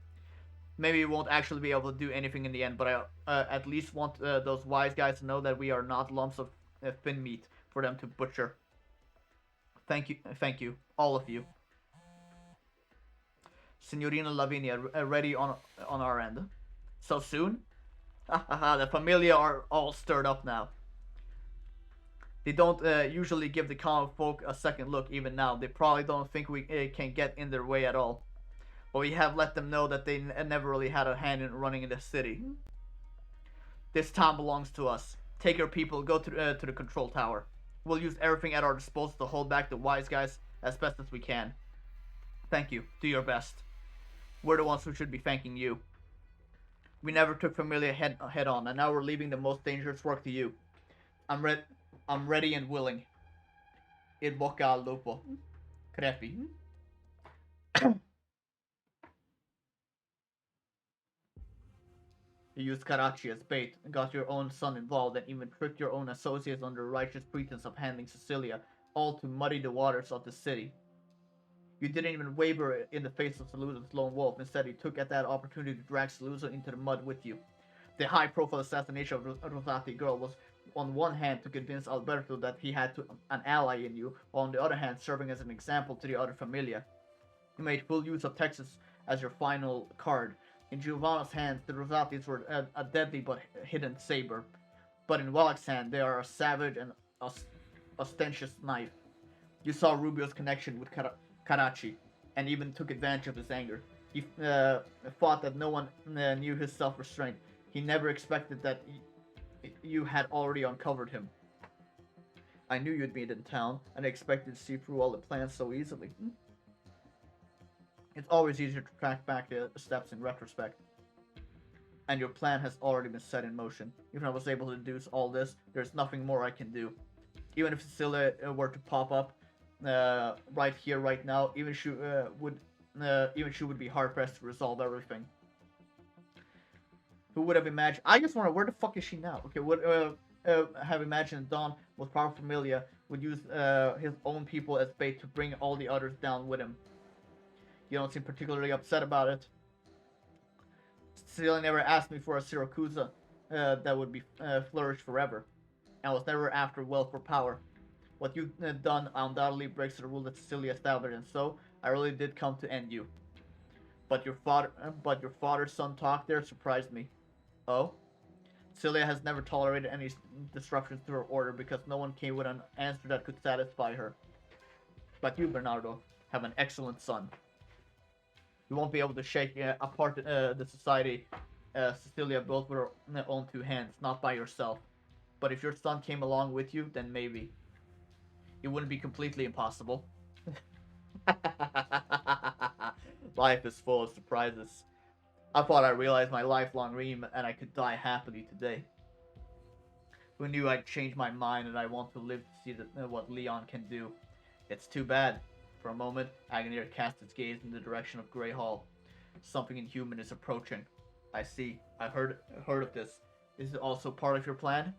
Speaker 1: Maybe we won't actually be able to do anything in the end, but I at least want those wise guys to know that we are not lumps of thin meat for them to butcher. Thank you, all of you. Signorina Lavinia, ready on our end. So soon? Haha, the Familia are all stirred up now. They don't usually give the common folk a second look even now. They probably don't think we can get in their way at all. But we have let them know that they never really had a hand in running in the city. This town belongs to us. Take your people, go to the control tower. We'll use everything at our disposal to hold back the wise guys as best as we can. Thank you. Do your best. We're the ones who should be thanking you. We never took Familia head on, and now we're leaving the most dangerous work to you. I'm ready and willing. In bocca al lupo. Crepi. You used Karachi as bait, got your own son involved, and even tricked your own associates under righteous pretense of handling Sicilia, all to muddy the waters of the city. You didn't even waver in the face of Saluzzo's lone wolf. Instead, you took at that opportunity to drag Saluzzo into the mud with you. The high-profile assassination of Rosati girl was, on one hand, to convince Alberto that he had an ally in you, while on the other hand, serving as an example to the other Familia. You made full use of Texas as your final card. In Giovanna's hands, the Rosatis were a deadly but hidden saber. But in Wallach's hand, they are a savage and ostentatious knife. You saw Rubio's connection with Karachi, and even took advantage of his anger. He thought that no one knew his self-restraint. He never expected that you had already uncovered him. I knew you'd be in town, and I expected to see through all the plans so easily. It's always easier to track back the steps in retrospect. And your plan has already been set in motion. Even if I was able to do all this, there's nothing more I can do. Even if Cecilia were to pop up right here, right now, even she would be hard pressed to resolve everything. Who would have imagined? I just wonder, where the fuck is she now? Okay, would have imagined Don, with powerful Familia, would use his own people as bait to bring all the others down with him. You don't seem particularly upset about it. Cecilia never asked me for a siracusa that would be flourish forever, and was never after wealth or power. What you've done undoubtedly breaks the rule that Cecilia established, and so I really did come to end you. But your father's son talk there surprised me. Oh? Cecilia has never tolerated any disruptions to her order because no one came with an answer that could satisfy her. But you, Bernardo, have an excellent son. You won't be able to shake apart the society Cecilia built with her own two hands, not by yourself. But if your son came along with you, then maybe. It wouldn't be completely impossible. Life is full of surprises. I thought I realized my lifelong dream and I could die happily today. Who knew I'd change my mind and I want to live to see what Leon can do. It's too bad. For a moment, Agnir cast its gaze in the direction of Grey Hall. Something inhuman is approaching. I see. I've heard of this. Is it also part of your plan?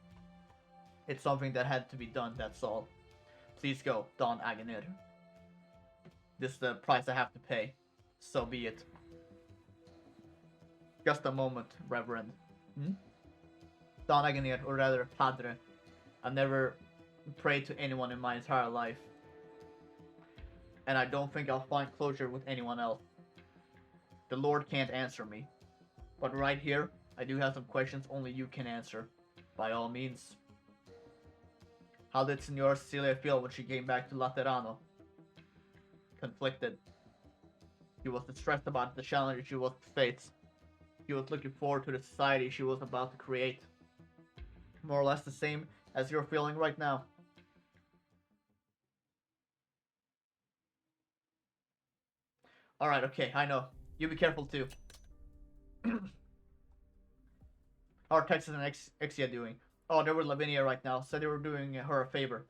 Speaker 1: It's something that had to be done, that's all. Please go, Don Agnir. This is the price I have to pay. So be it. Just a moment, Reverend. Don Agnir, or rather, Padre. I've never prayed to anyone in my entire life. And I don't think I'll find closure with anyone else. The Lord can't answer me. But right here, I do have some questions only you can answer. By all means. How did Signora Cecilia feel when she came back to Laterano? Conflicted. She was distressed about the challenge she was to face. She was looking forward to the society she was about to create. More or less the same as you're feeling right now. Alright, okay, I know. You be careful too. How are Texas and Ixia doing? Oh, they're with Lavinia right now. Said they were doing her a favor.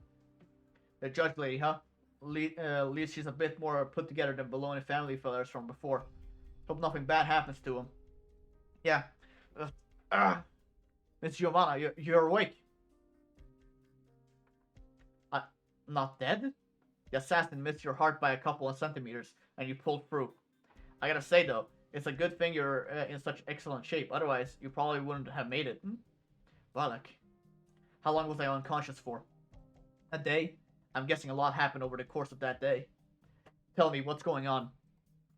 Speaker 1: The judge lady, huh? At least she's a bit more put together than Bologna family fellas from before. Hope nothing bad happens to him. Yeah. Miss Giovanna, you're awake. I'm not dead? The assassin missed your heart by a couple of centimeters, and you pulled through. I gotta say, though, it's a good thing you're in such excellent shape. Otherwise, you probably wouldn't have made it. Valak. How long was I unconscious for? A day? I'm guessing a lot happened over the course of that day. Tell me, what's going on?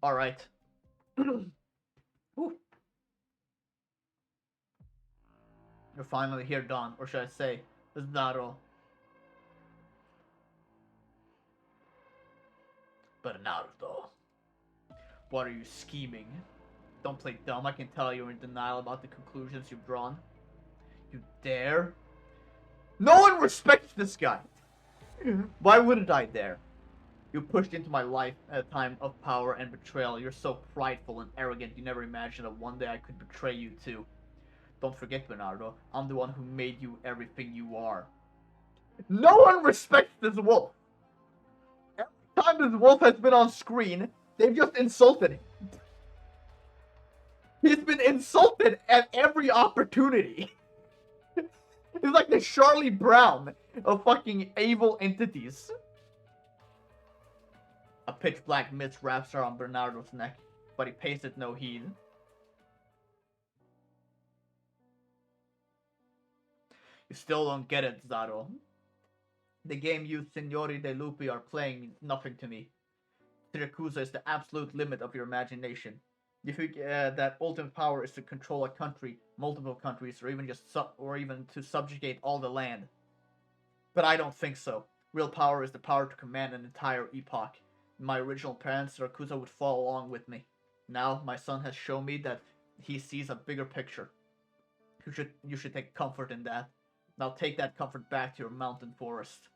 Speaker 1: Alright. You're finally here, Don. Or should I say, Zaro. Bernardo. What are you scheming? Don't play dumb. I can tell you're in denial about the conclusions you've drawn. You dare? No one respects this guy! Why wouldn't I dare? You pushed into my life at a time of power and betrayal. You're so prideful and arrogant you never imagined that one day I could betray you too. Don't forget, Bernardo, I'm the one who made you everything you are. No one respects this wolf! Every time this wolf has been on screen, they've just insulted him. He's been insulted at every opportunity. He's like the Charlie Brown of fucking evil entities. A pitch black mist wraps around Bernardo's neck, but he pays it no heed. You still don't get it, Zaro. The game you, Signori De Lupi, are playing means nothing to me. Siracusa is the absolute limit of your imagination. You think that ultimate power is to control a country, multiple countries, or even to subjugate all the land. But I don't think so. Real power is the power to command an entire epoch. My original parents, Siracusa, would fall along with me. Now, my son has shown me that he sees a bigger picture. You should take comfort in that. Now take that comfort back to your mountain forest.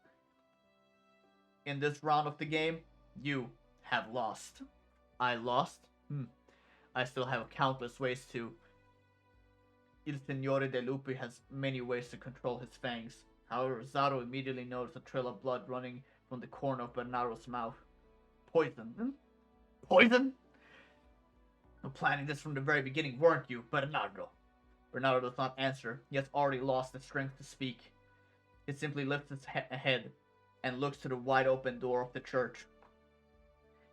Speaker 1: In this round of the game, you have lost. I lost? I still have countless ways to. Il Signore De Lupi has many ways to control his fangs. However, Zaro immediately noticed a trail of blood running from the corner of Bernardo's mouth. Poison? Poison? You're planning this from the very beginning, weren't you, Bernardo? Bernardo does not answer. He has already lost the strength to speak. He simply lifts his head and looks to the wide open door of the church.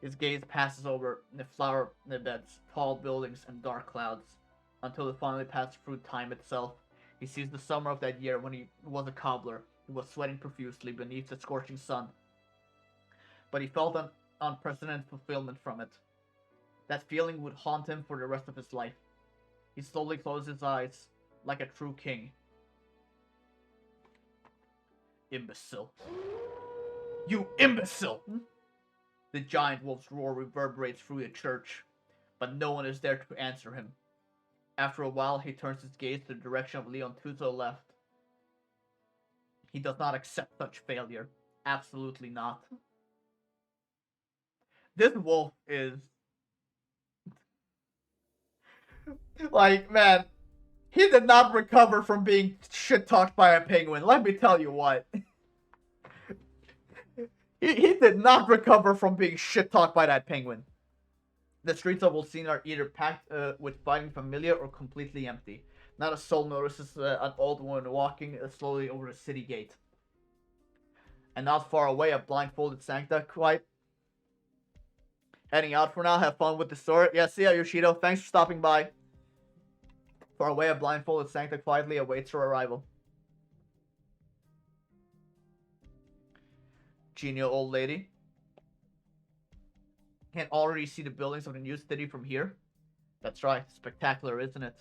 Speaker 1: His gaze passes over the flower beds, tall buildings, and dark clouds, until it finally passes through time itself. He sees the summer of that year when he was a cobbler, who was sweating profusely beneath the scorching sun. But he felt an unprecedented fulfillment from it. That feeling would haunt him for the rest of his life. He slowly closed his eyes, like a true king. Imbecile. You imbecile! The giant wolf's roar reverberates through the church, but no one is there to answer him. After a while, he turns his gaze to the direction of Leon Tuzo left. He does not accept such failure. Absolutely not. This wolf is... like, man, he did not recover from being shit-talked by a penguin. Let me tell you what. He did not recover from being shit-talked by that penguin. The streets of Volsina are either packed with fighting familia or completely empty. Not a soul notices an old woman walking slowly over the city gate. And not far away, a blindfolded Sancta quite. Heading out for now, have fun with the sword. Yeah, see ya, Yoshido. Thanks for stopping by. Far away, a blindfolded Sancta quietly awaits her arrival. Genial old lady. Can already see the buildings of the new city from here. That's right, spectacular, isn't it?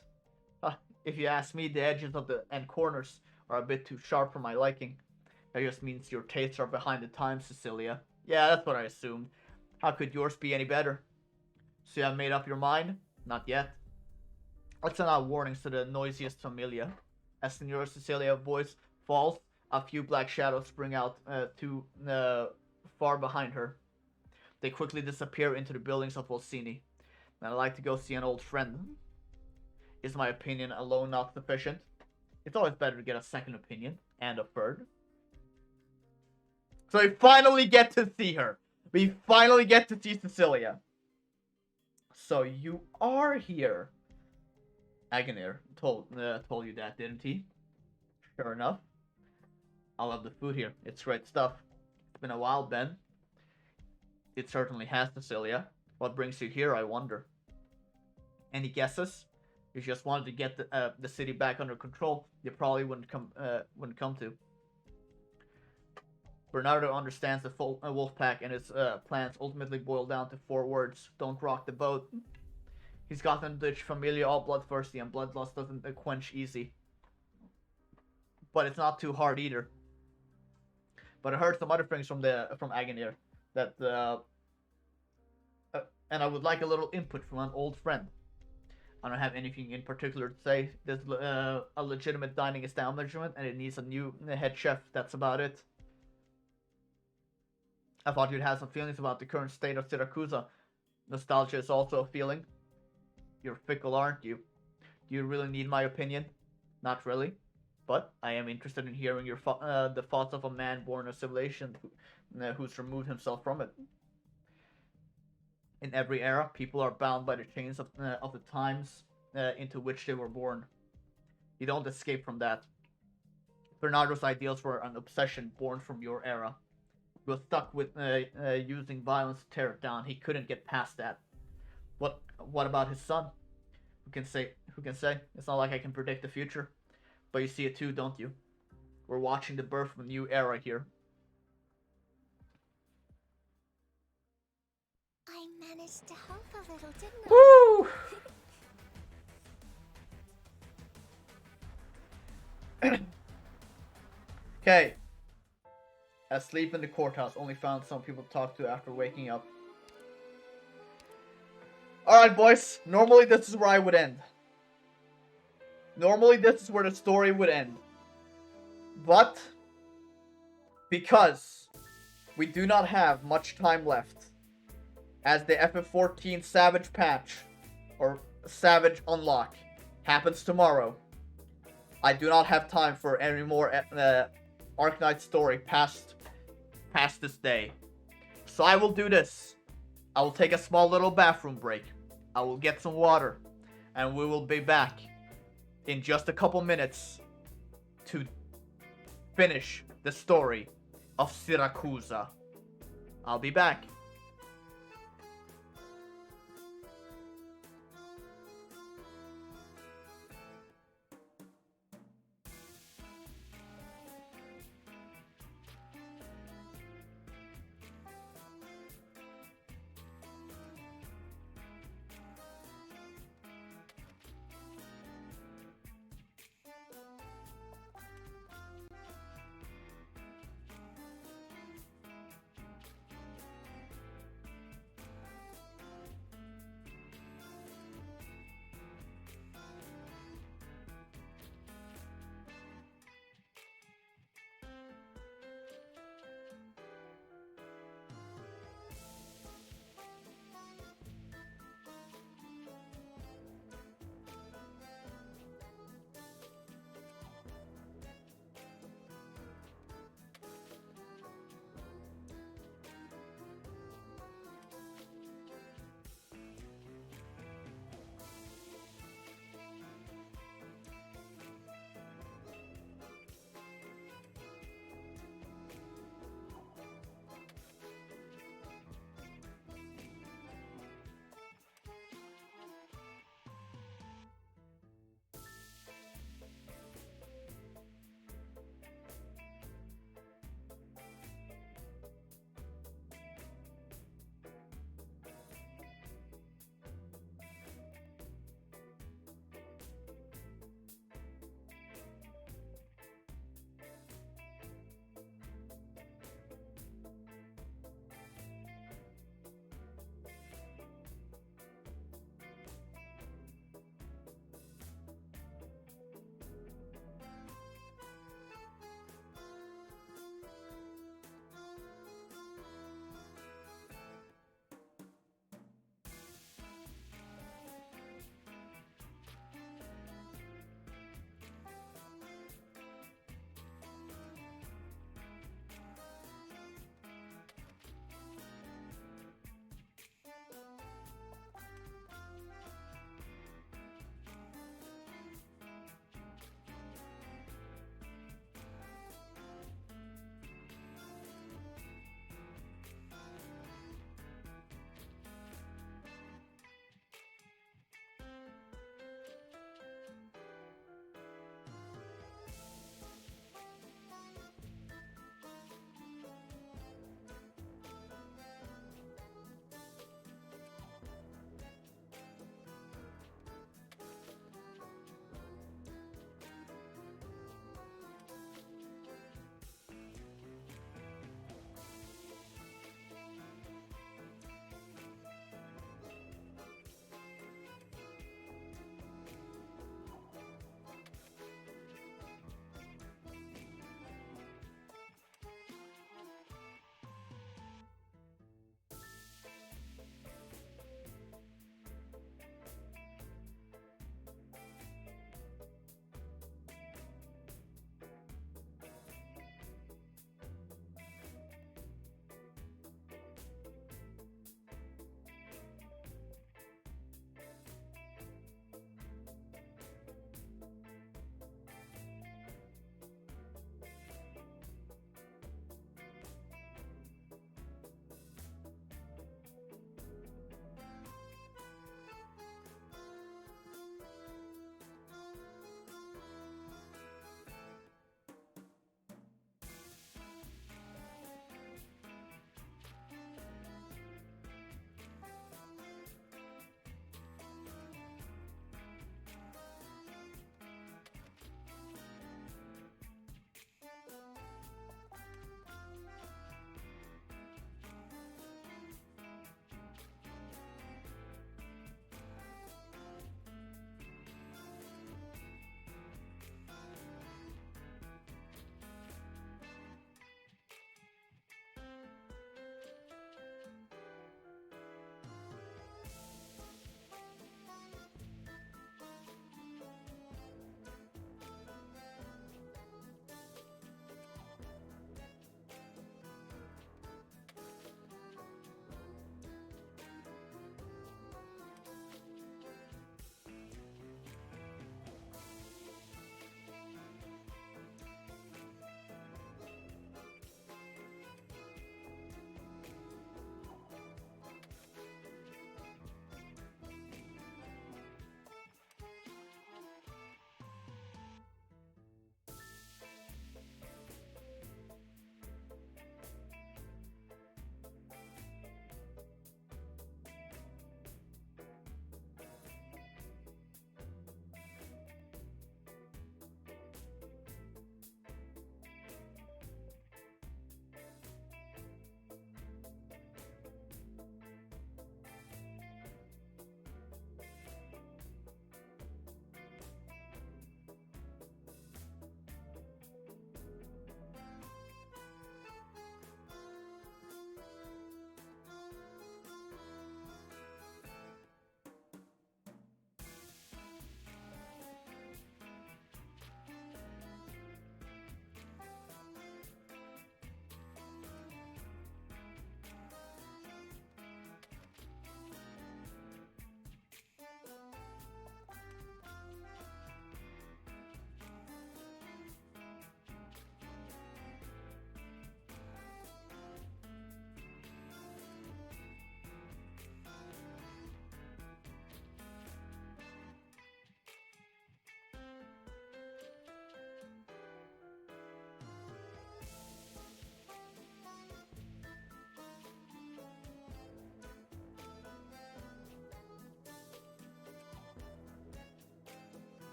Speaker 1: If you ask me, the edges of the and corners are a bit too sharp for my liking. That just means your tastes are behind the times, Cecilia. Yeah, that's what I assumed. How could yours be any better? So you have made up your mind? Not yet. Let's send out warnings to the noisiest familia. As Senora Cecilia's voice falls, a few black shadows spring out far behind her. They quickly disappear into the buildings of Volsini. And I'd like to go see an old friend. Is my opinion alone not sufficient? It's always better to get a second opinion, and a third. So we finally get to see her. We finally get to see Cecilia. So you are here. Agonir told you that, didn't he? Sure enough. I love the food here. It's great stuff. It's been a while, Ben. It certainly has, Cecilia. What brings you here, I wonder? Any guesses? If you just wanted to get the city back under control, you probably wouldn't come to. Bernardo understands the wolf pack and his plans ultimately boil down to 4 words: don't rock the boat. He's gotten Dutch familia all bloodthirsty, and bloodlust doesn't quench easy. But it's not too hard either. But I heard some other things from Agonir that and I would like a little input from an old friend. I don't have anything in particular to say. There's a legitimate dining establishment and it needs a new head chef. That's about it. I thought you'd have some feelings about the current state of Siracusa. Nostalgia is also a feeling. You're fickle, aren't you? Do you really need my opinion? Not really. But I am interested in hearing your the thoughts of a man born in a civilization who's removed himself from it. In every era, people are bound by the chains of the times into which they were born. You don't escape from that. Bernardo's ideals were an obsession born from your era. He was stuck with using violence to tear it down. He couldn't get past that. What about his son? Who can say? It's not like I can predict the future. But you see it too, don't you? We're watching the birth of a new era here.
Speaker 3: I managed to help a little, didn't I?
Speaker 1: Woo! Okay. Asleep in the courthouse. Only found some people to talk to after waking up. Alright, boys. Normally this is where I would end. Normally this is where the story would end. But because we do not have much time left, as the FF14 Savage patch, or Savage Unlock, happens tomorrow, I do not have time for any more Arknights story past this day. So I will do this. I will take a small little bathroom break. I will get some water. And we will be back in just a couple minutes to finish the story of Siracusa. I'll be back.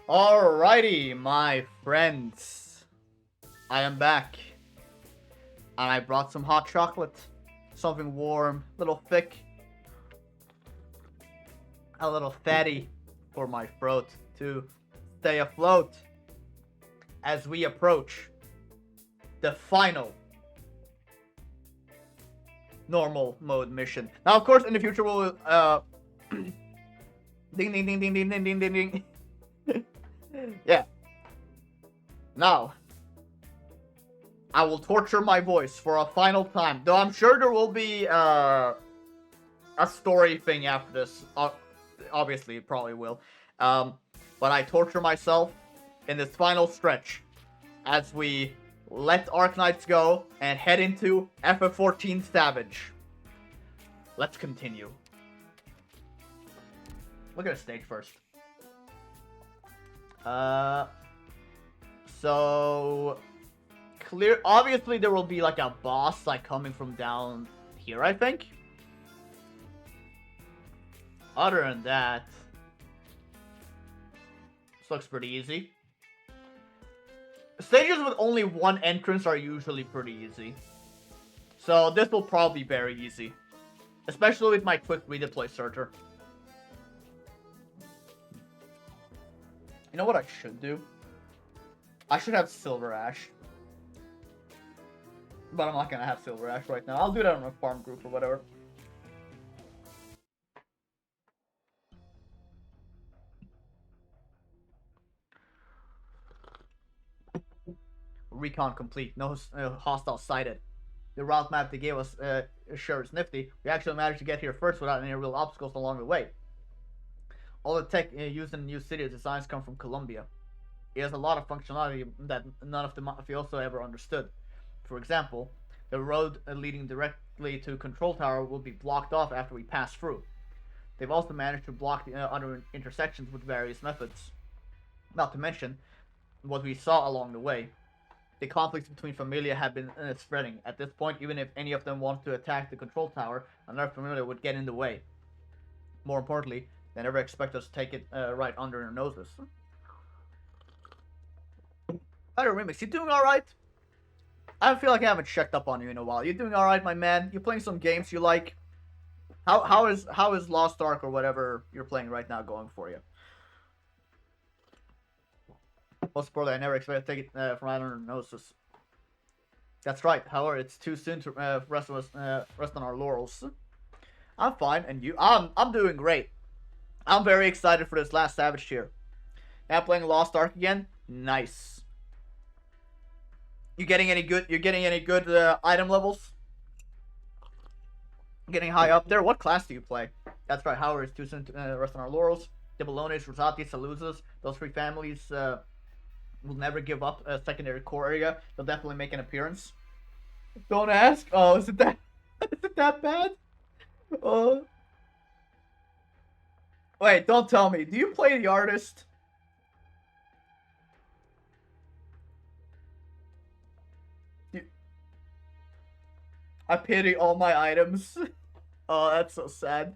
Speaker 1: Alrighty, my friends. I am back. And I brought some hot chocolate. Something warm, a little thick. A little fatty for my throat to stay afloat as we approach the final normal mode mission. Now, of course, in the future we'll ding ding ding ding ding ding ding ding ding. Yeah. Now, I will torture my voice for a final time. Though I'm sure there will be a story thing after this. Obviously, it probably will. But I torture myself in this final stretch as we let Arknights go and head into FF14 Savage. Let's continue. Look at the stage first. So clear. Obviously, there will be like a boss like coming from down here, I think. Other than that, this looks pretty easy. Stages with only one entrance are usually pretty easy. So this will probably be very easy. Especially with my quick redeploy searcher. You know what I should do? I should have Silver Ash. But I'm not gonna have Silver Ash right now. I'll do that on a farm group or whatever. Recon complete. No hostile sighted. The route map they gave us sure is nifty. We actually managed to get here first without any real obstacles along the way. All the tech used in the new city designs come from Colombia. It has a lot of functionality that none of the mafioso ever understood. For example, the road leading directly to Control Tower will be blocked off after we pass through. They've also managed to block the other intersections with various methods. Not to mention what we saw along the way. The conflicts between Familia have been spreading. At this point, even if any of them want to attack the Control Tower, another Familia would get in the way. More importantly, they never expect us to take it right under their noses. Better Remix, you doing alright? I feel like I haven't checked up on you in a while. You doing alright, my man? You playing some games you like? How is Lost Ark or whatever you're playing right now going for you? Most importantly, I never expected to take it from under their noses. That's right. However, it's too soon to rest on our laurels. I'm fine, and you? I'm doing great. I'm very excited for this last Savage tier. Now playing Lost Ark again. Nice. You getting any good? You're getting any good item levels? Getting high up there. What class do you play? That's right. However, it's too soon to rest on our laurels. The Bolognas, Rosati, Saluzas, those three families will never give up a secondary core area. They'll definitely make an appearance. Don't ask. Oh, is it that? Is it that bad? Oh. Wait, don't tell me. Do you play the artist? I pity all my items. Oh, that's so sad.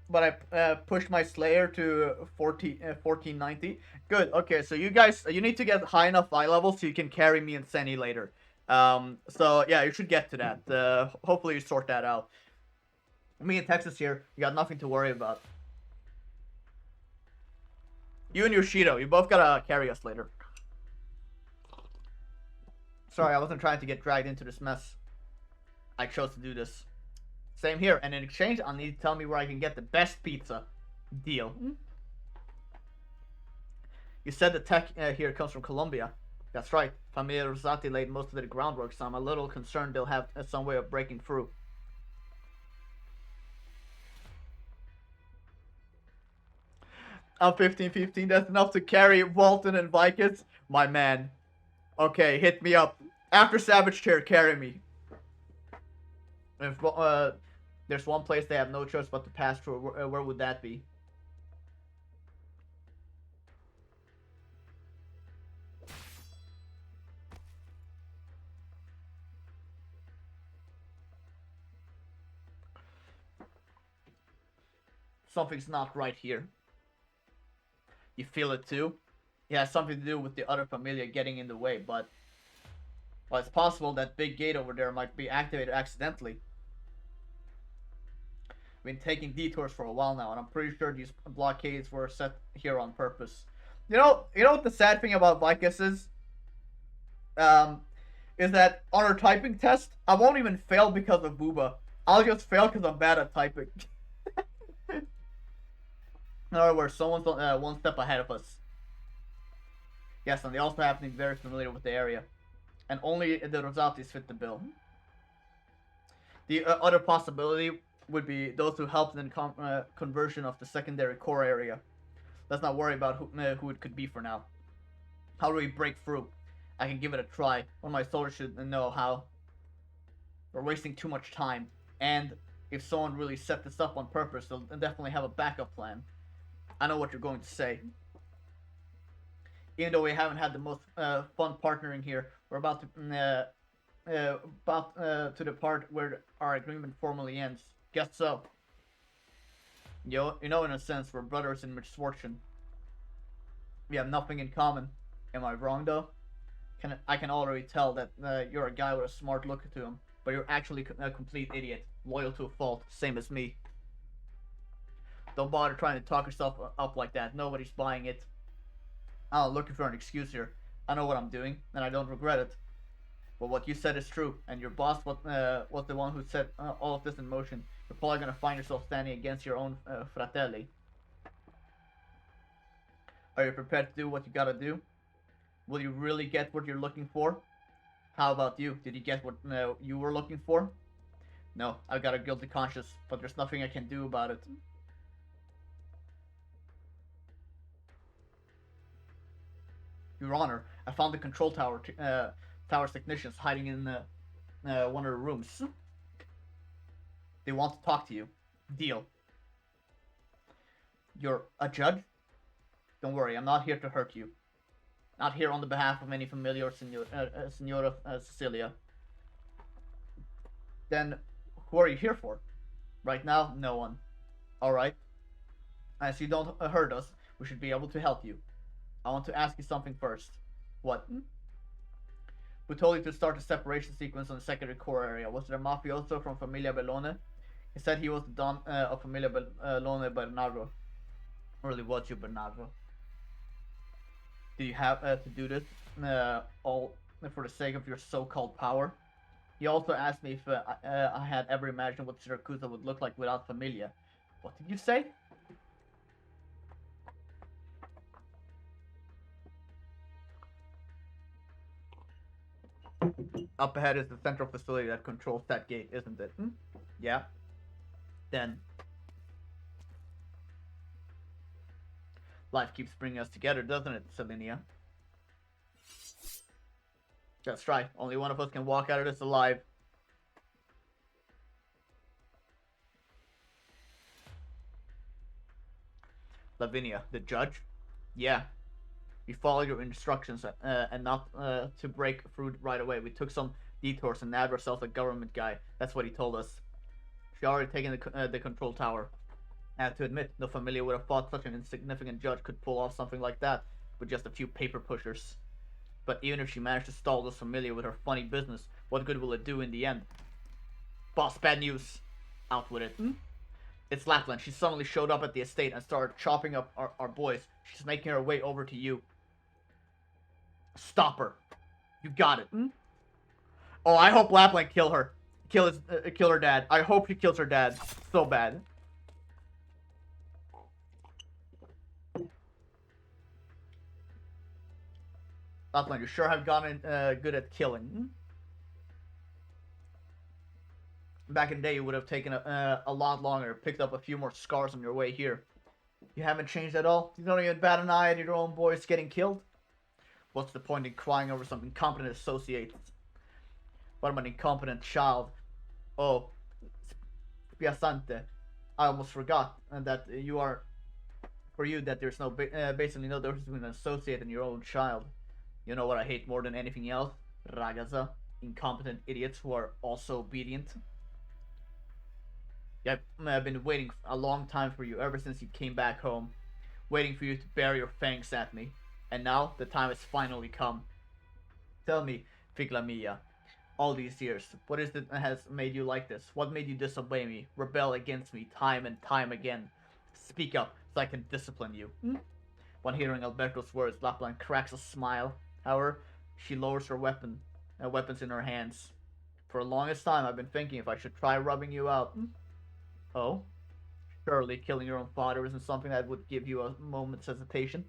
Speaker 1: But I pushed my Slayer to 1490. Good. Okay, so you guys, you need to get high enough eye level so you can carry me and Senny later. So yeah, you should get to that. Hopefully you sort that out. Me and Texas here, you got nothing to worry about. You and Yoshido, you both gotta carry us later. Sorry, I wasn't trying to get dragged into this mess. I chose to do this. Same here, and in exchange, I'll need to tell me where I can get the best pizza. Deal. You said the tech here comes from Colombia. That's right. Familia Rosati laid most of the groundwork, so I'm a little concerned they'll have some way of breaking through. I'm 15-15. That's enough to carry Walton and Vikings. My man. Okay, hit me up. After Savage Chair, carry me. If there's one place they have no choice but to pass through, where would that be? something's not right here. You feel it too? It has something to do with the other familia getting in the way, but well, it's possible that big gate over there might be activated accidentally. Been taking detours for a while now, and I'm pretty sure these blockades were set here on purpose. You know what the sad thing about Vicus is? Is that on our typing test, I won't even fail because of Booba. I'll just fail because I'm bad at typing. In other words, someone's one step ahead of us. Yes, and they also happen to be very familiar with the area. And only the Rosatis fit the bill. The other possibility would be those who helped in conversion of the secondary core area. Let's not worry about who it could be for now. How do we break through? I can give it a try. One of my soldiers should know how. We're wasting too much time. And if someone really set this up on purpose, they'll definitely have a backup plan. I know what you're going to say. Even though we haven't had the most fun partnering here, we're about to the part where our agreement formally ends. Guess so. You know, in a sense, we're brothers in misfortune. We have nothing in common. Am I wrong, though? I can already tell that you're a guy with a smart look to him, but you're actually a complete idiot, loyal to a fault, same as me. Don't bother trying to talk yourself up like that. Nobody's buying it. I'm not looking for an excuse here. I know what I'm doing, and I don't regret it. But what you said is true, and your boss was the one who set all of this in motion. You're probably gonna find yourself standing against your own fratelli. Are you prepared to do what you gotta do? Will you really get what you're looking for? How about you? Did you get what you were looking for? No, I've got a guilty conscience, but there's nothing I can do about it. Your Honor, I found the control tower's technicians hiding in one of the rooms. They want to talk to you. Deal. You're a judge? Don't worry, I'm not here to hurt you. Not here on the behalf of any familiar or Senora Cecilia. Then, who are you here for? Right now, no one. Alright. As you don't hurt us, we should be able to help you. I want to ask you something first. What? We told you to start a separation sequence on the secondary core area. Was there a mafioso from Familia Bellone? He said he was the Don of Familia Bellone Bernardo. Really, was you, Bernardo? Did you have to do this all for the sake of your so-called power? He also asked me if I had ever imagined what Siracusa would look like without Familia. What did you say? Up ahead is the central facility that controls that gate, isn't it? Yeah. Then life keeps bringing us together, doesn't it, Selinia? That's right. Only one of us can walk out of this alive. Lavinia, the judge? Yeah. We followed your instructions and not to break through right away. We took some detours and nabbed ourselves a government guy. That's what he told us. She already taken the control tower. I have to admit, no familiar would have thought such an insignificant judge could pull off something like that with just a few paper pushers. But even if she managed to stall those familiar with her funny business, what good will it do in the end? Boss, bad news. Out with it. It's Lapland. She suddenly showed up at the estate and started chopping up our boys. She's making her way over to you. Stop her. You got it. Oh, I hope Lapland kill her. Kill her dad. I hope she kills her dad. So bad. Lapland, you sure have gotten good at killing. Back in the day, you would have taken a lot longer, picked up a few more scars on your way here. You haven't changed at all? You don't even bat an eye at your own boys getting killed? What's the point in crying over some incompetent associates? What am an incompetent child? Oh, Spiasante. I almost forgot that you are... For you, that there's no basically no difference between an associate and your own child. You know what I hate more than anything else? Ragazza. Incompetent idiots who are also obedient. Yep, I've been waiting a long time for you ever since you came back home. Waiting for you to bare your fangs at me. And now, the time has finally come. Tell me, Figla Mia, all these years, what is it that has made you like this? What made you disobey me, rebel against me time and time again? Speak up, so I can discipline you. When hearing Alberto's words, Lapland cracks a smile. However, she lowers her weapons in her hands. For the longest time, I've been thinking if I should try rubbing you out. Oh? Surely killing your own father isn't something that would give you a moment's hesitation.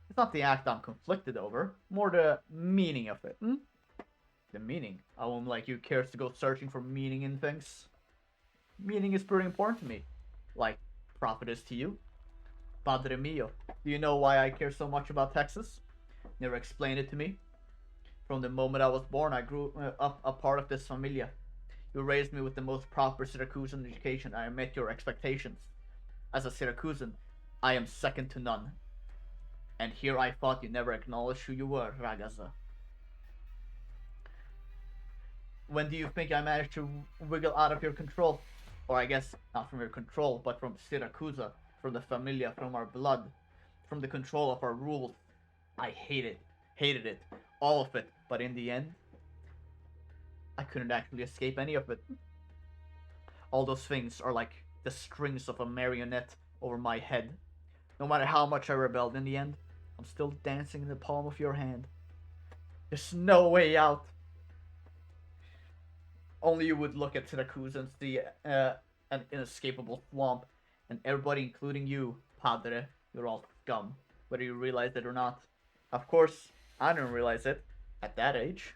Speaker 1: It's not the act I'm conflicted over, more the meaning of it. The meaning? A woman like you cares to go searching for meaning in things? Meaning is pretty important to me. Like profit is to you. Padre mio, do you know why I care so much about Texas? Never explained it to me. From the moment I was born, I grew up a part of this familia. You raised me with the most proper Syracusan education, and I met your expectations. As a Syracusan, I am second to none. And here I thought you never acknowledged who you were, ragazza. When do you think I managed to wiggle out of your control? Or I guess, not from your control, but from Syracusa, from the familia, from our blood, from the control of our rules. I hated it, all of it, but in the end, I couldn't actually escape any of it. All those things are like the strings of a marionette over my head. No matter how much I rebelled in the end, I'm still dancing in the palm of your hand. There's no way out. Only you would look at Syracuse and see an inescapable swamp, and everybody, including you, Padre, you're all scum, whether you realize it or not. Of course, I didn't realize it at that age.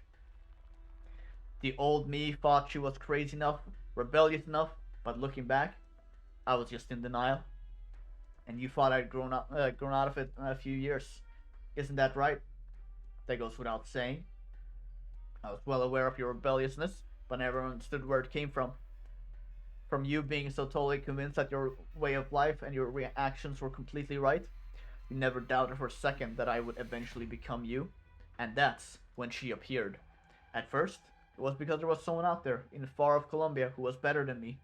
Speaker 1: The old me thought she was crazy enough, rebellious enough, but looking back, I was just in denial. And you thought I'd grown out of it in a few years. Isn't that right? That goes without saying. I was well aware of your rebelliousness, but never understood where it came from. From you being so totally convinced that your way of life and your reactions were completely right, you never doubted for a second that I would eventually become you. And that's when she appeared. At first, it was because there was someone out there in far off Colombia who was better than me.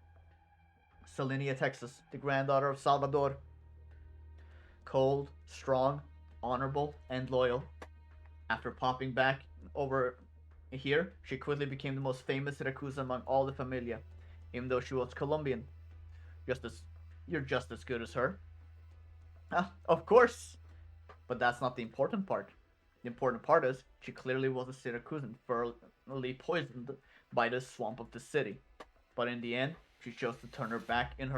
Speaker 1: Selenia, Texas, the granddaughter of Salvador. Cold, strong, honorable, and loyal. After popping back over here, she quickly became the most famous Siracusa among all the familia, even though she was Colombian. You're just as good as her. Of course! But that's not the important part. The important part is, she clearly was a Syracusan, thoroughly poisoned by the swamp of the city. But in the end, she chose to turn her back on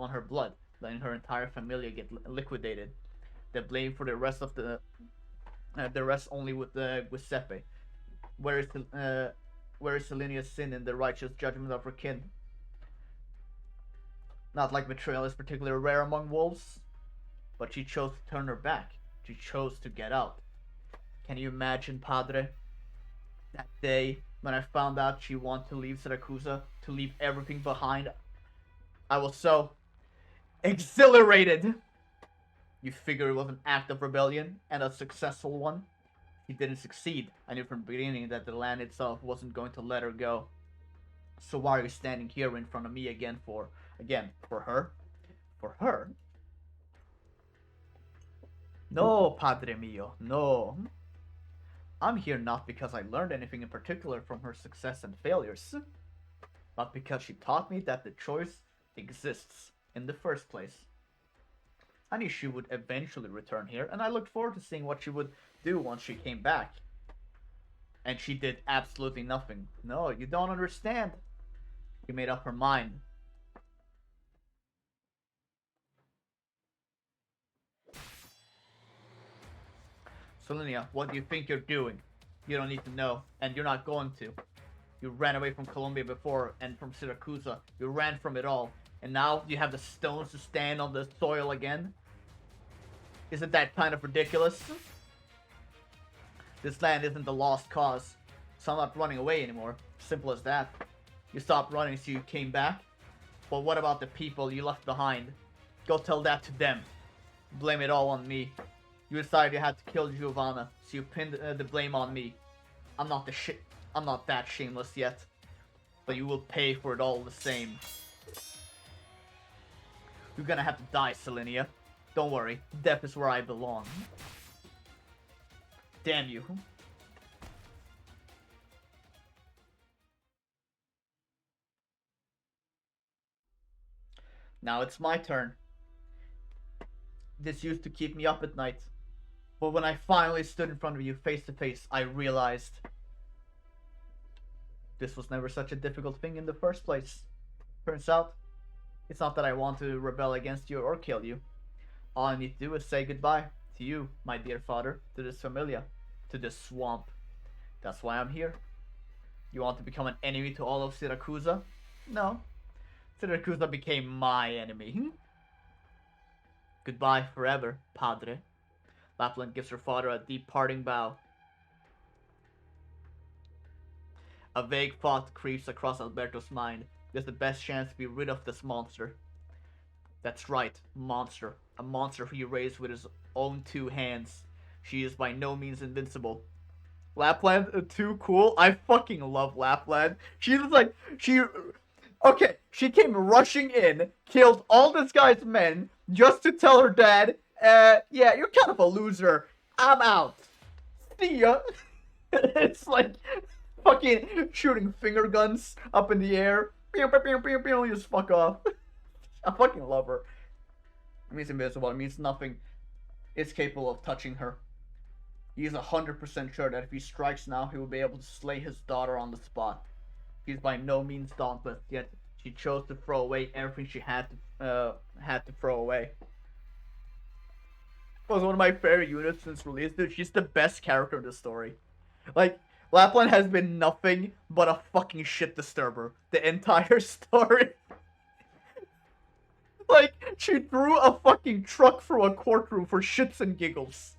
Speaker 1: her blood, letting her entire familia get liquidated. The blame for the rest only with Giuseppe. Where is Selenia's sin in the righteous judgment of her kin? Not like betrayal is particularly rare among wolves, but she chose to turn her back. She chose to get out. Can you imagine, Padre? That day when I found out she wanted to leave Siracusa, to leave everything behind, I was so exhilarated. You figure it was an act of rebellion, and a successful one? He didn't succeed. I knew from the beginning that the land itself wasn't going to let her go. So why are you standing here in front of me again for? Again, for her? For her? No, Padre mio, no. I'm here not because I learned anything in particular from her success and failures, but because she taught me that the choice exists in the first place. I knew she would eventually return here, and I looked forward to seeing what she would do once she came back. And she did absolutely nothing. No, you don't understand. She made up her mind. Selenia, what do you think you're doing? You don't need to know, and you're not going to. You ran away from Colombia before, and from Siracusa. You ran from it all. And now you have the stones to stand on the soil again? Isn't that kind of ridiculous? This land isn't the lost cause, so I'm not running away anymore. Simple as that. You stopped running so you came back? But what about the people you left behind? Go tell that to them. Blame it all on me. You decided you had to kill Giovanna, so you pinned the blame on me. I'm not that shameless yet, but you will pay for it all the same. You're gonna have to die, Selenia. Don't worry, death is where I belong. Damn you. Now it's my turn. This used to keep me up at night. But when I finally stood in front of you face to face, I realized this was never such a difficult thing in the first place. Turns out, it's not that I want to rebel against you or kill you. All I need to do is say goodbye to you, my dear father, to this familia, to this swamp. That's why I'm here. You want to become an enemy to all of Siracusa? No. Siracusa became my enemy. Goodbye forever, padre. Lapland gives her father a deep parting bow. A vague thought creeps across Alberto's mind. There's the best chance to be rid of this monster. That's right, monster. A monster he raised with his own 2 hands. She is by no means invincible. Lapland, too cool. I fucking love Lapland. She's like, okay, she came rushing in, killed all this guy's men, just to tell her dad, yeah, you're kind of a loser. I'm out. See ya. It's like fucking shooting finger guns up in the air. Pew, pew, pew, pew, pew, just fuck off. I fucking love her. It means invisible. It means nothing is capable of touching her. He is 100% sure that if he strikes now, he will be able to slay his daughter on the spot. She's by no means dauntless, yet she chose to throw away everything she had to throw away. Was one of my favorite units since release, dude. She's the best character in the story. Like, Lapland has been nothing but a fucking shit disturber the entire story. Like, she threw a fucking truck through a courtroom for shits and giggles.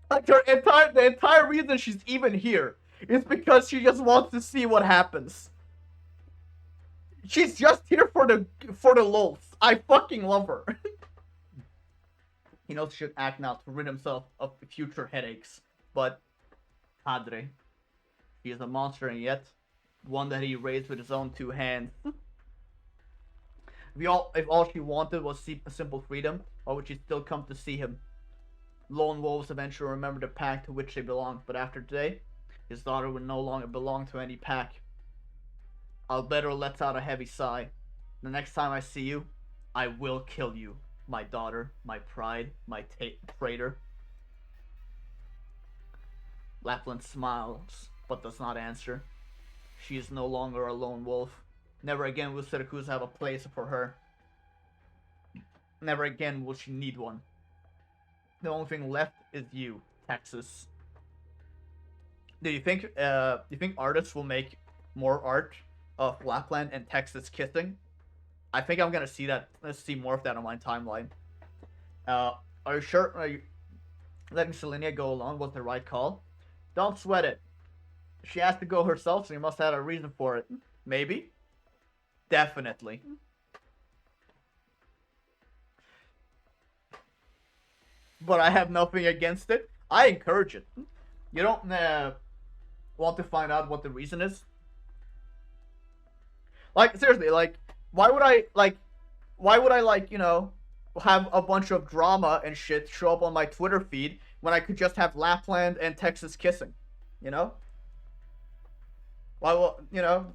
Speaker 1: Like, the entire reason she's even here is because she just wants to see what happens. She's just here for the lulz. I fucking love her. He knows he should act now to rid himself of future headaches. But, Padre, he is a monster, and yet one that he raised with his own 2 hands. If all she wanted was simple freedom, why would she still come to see him? Lone wolves eventually remember the pack to which they belonged, but after today, his daughter would no longer belong to any pack. Alberto lets out a heavy sigh. The next time I see you, I will kill you, my daughter, my pride, my traitor. Lapland smiles, but does not answer. She is no longer a lone wolf. Never again will Siracusa have a place for her. Never again will she need one. The only thing left is you, Texas. Do you think artists will make more art of Lapland and Texas kissing? I think I'm gonna see that. Let's see more of that on my timeline. Are you sure? Letting Selenia go alone was the right call? Don't sweat it. She has to go herself, so you must have a reason for it. Maybe. Definitely. But I have nothing against it. I encourage it. You don't want to find out what the reason is? Like, seriously, like, why would I, like, you know, have a bunch of drama and shit show up on my Twitter feed when I could just have Lapland and Texas kissing? You know? Why will, you know,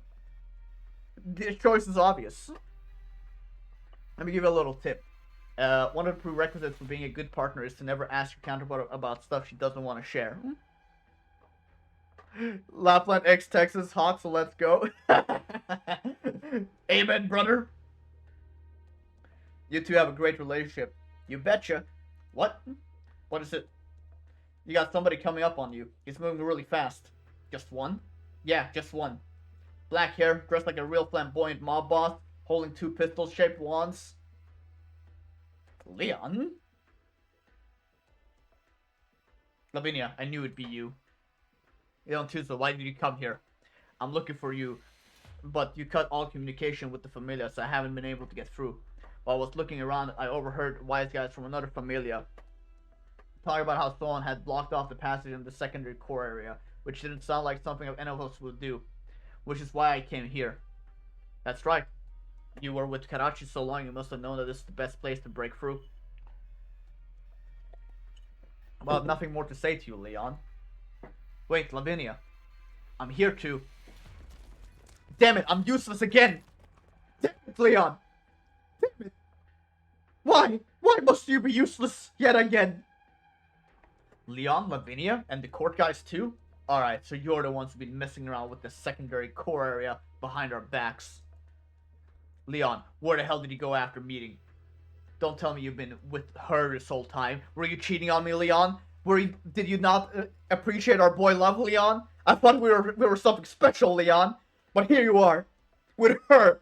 Speaker 1: the choice is obvious. Let me give you a little tip. One of the prerequisites for being a good partner is to never ask your counterpart about stuff she doesn't want to share. Lapland X Texas hot, so let's go. Amen, brother. You two have a great relationship. You betcha. What? What is it? You got somebody coming up on you. He's moving really fast. Just one? Yeah, just one. Black hair, dressed like a real flamboyant mob boss, holding 2 pistol-shaped wands. Leon? Lavinia, I knew it'd be you. Leon Tuzo, why did you come here? I'm looking for you, but you cut all communication with the Familia, so I haven't been able to get through. While I was looking around, I overheard wise guys from another Familia talking about how someone had blocked off the passage in the secondary core area, which didn't sound like something any of us would do, which is why I came here. That's right. You were with Karachi so long, you must have known that this is the best place to break through. Well, I have nothing more to say to you, Leon. Wait, Lavinia. I'm here to... Damn it, I'm useless again! Damn it, Leon! Damn it! Why? Why must you be useless yet again? Leon, Lavinia, and the court guys too? Alright, so you're the ones who've been messing around with the secondary core area behind our backs. Leon, where the hell did you go after meeting? Don't tell me you've been with her this whole time. Were you cheating on me, Leon? Did you not appreciate our boy love, Leon? I thought we were something special, Leon. But here you are, with her.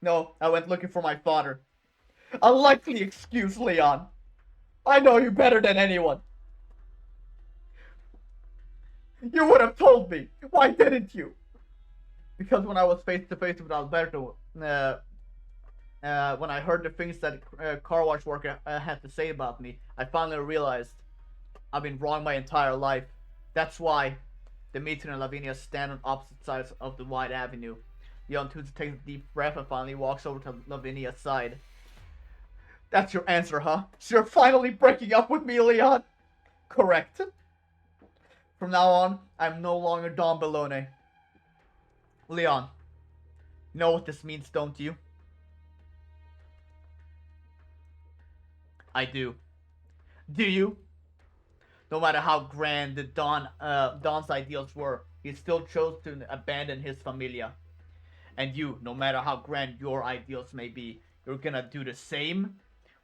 Speaker 1: No, I went looking for my father. A likely excuse, Leon. I know you better than anyone. You would have told me. Why didn't you? Because when I was face to face with Alberto, when I heard the things that car wash worker had to say about me, I finally realized I've been wrong my entire life. That's why Dimitri and Lavinia stand on opposite sides of the wide avenue. Leon Tusa takes a deep breath and finally walks over to Lavinia's side. That's your answer, huh? So you're finally breaking up with me, Leon? Correct. From now on, I'm no longer Don Balone. Leon, you know what this means, don't you? I do. Do you? No matter how grand the Don's ideals were, he still chose to abandon his familia. And you, no matter how grand your ideals may be, you're gonna do the same?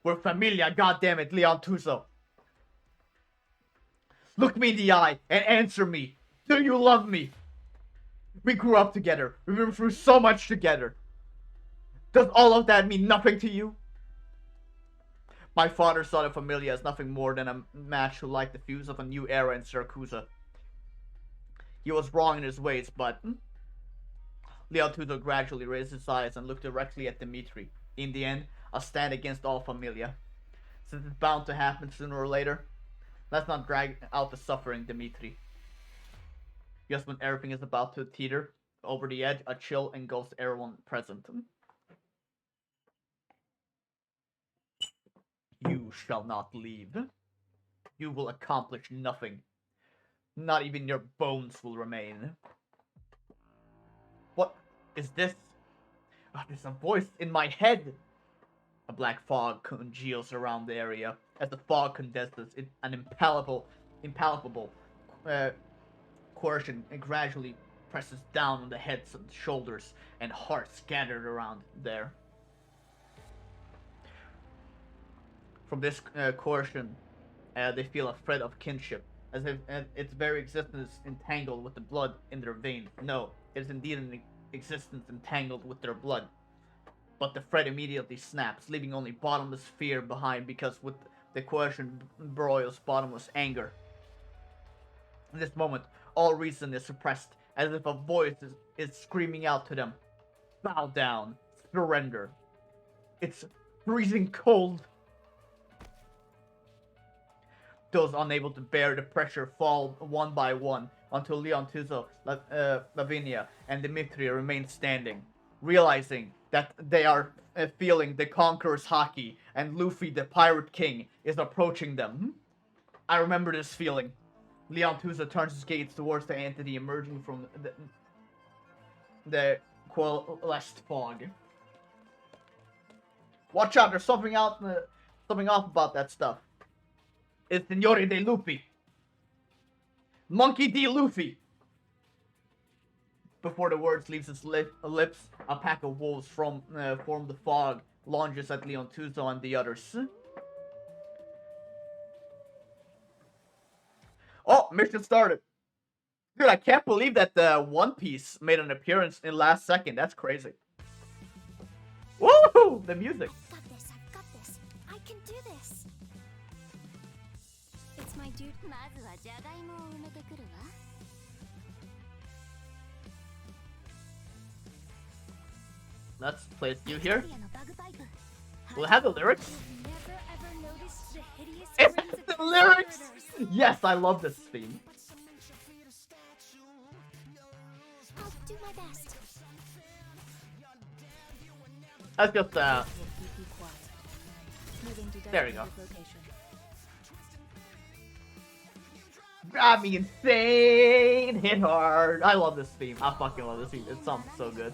Speaker 1: We're familia, goddammit, Leon Tuso. Look me in the eye and answer me. Do you love me? We grew up together. We've been through so much together. Does all of that mean nothing to you? My father saw the familia as nothing more than a match who liked the fuse of a new era in siracusa. He was wrong in his ways, but... Leon Tuso gradually raised his eyes and looked directly at Dimitri. In the end, a stand against all familia. Since it's bound to happen sooner or later, let's not drag out the suffering, Dimitri. Just when everything is about to teeter over the edge, a chill engulfs everyone present. You shall not leave. You will accomplish nothing. Not even your bones will remain. What is this? Oh, there's a voice in my head. A black fog congeals around the area. As the fog condenses, an impalpable coercion gradually presses down on the heads and shoulders and hearts scattered around there. From this coercion, they feel a thread of kinship, as if its very existence is entangled with the blood in their veins. No, it is indeed an existence entangled with their blood. But the thread immediately snaps, leaving only bottomless fear behind, because with the coercion broils bottomless anger. In this moment, all reason is suppressed, as if a voice is screaming out to them. Bow down, surrender. It's freezing cold. Those unable to bear the pressure fall one by one, until Leon Tuso, Lavinia, and Dimitri remain standing, realizing that they are feeling the Conqueror's haki, and Luffy, the Pirate King, is approaching them. I remember this feeling. Leon Tuso turns his gaze towards the entity emerging from the coalesced fog. Watch out! There's something off about that stuff. It's Signore de Luffy. Monkey D. Luffy. Before the words leaves his lips, a pack of wolves form the fog, lunges at Leon Tuso and the others. Oh, mission started. Dude, I can't believe that the One Piece made an appearance in last second. That's crazy. Woohoo! The music.
Speaker 3: I've got this. I can do this. It's my duty.
Speaker 1: Let's place you here. We'll have the lyrics.
Speaker 3: Never ever noticed the hideous
Speaker 1: It's
Speaker 3: grins of
Speaker 1: the lyrics!
Speaker 3: predators.
Speaker 1: Yes, I love this theme.
Speaker 3: I'll do my best.
Speaker 1: Let's just
Speaker 2: We'll keep you quiet. Moving to
Speaker 1: There we go.
Speaker 2: designated location.
Speaker 1: drive me insane, hit hard. I love this theme. I fucking love this theme. It sounds so good.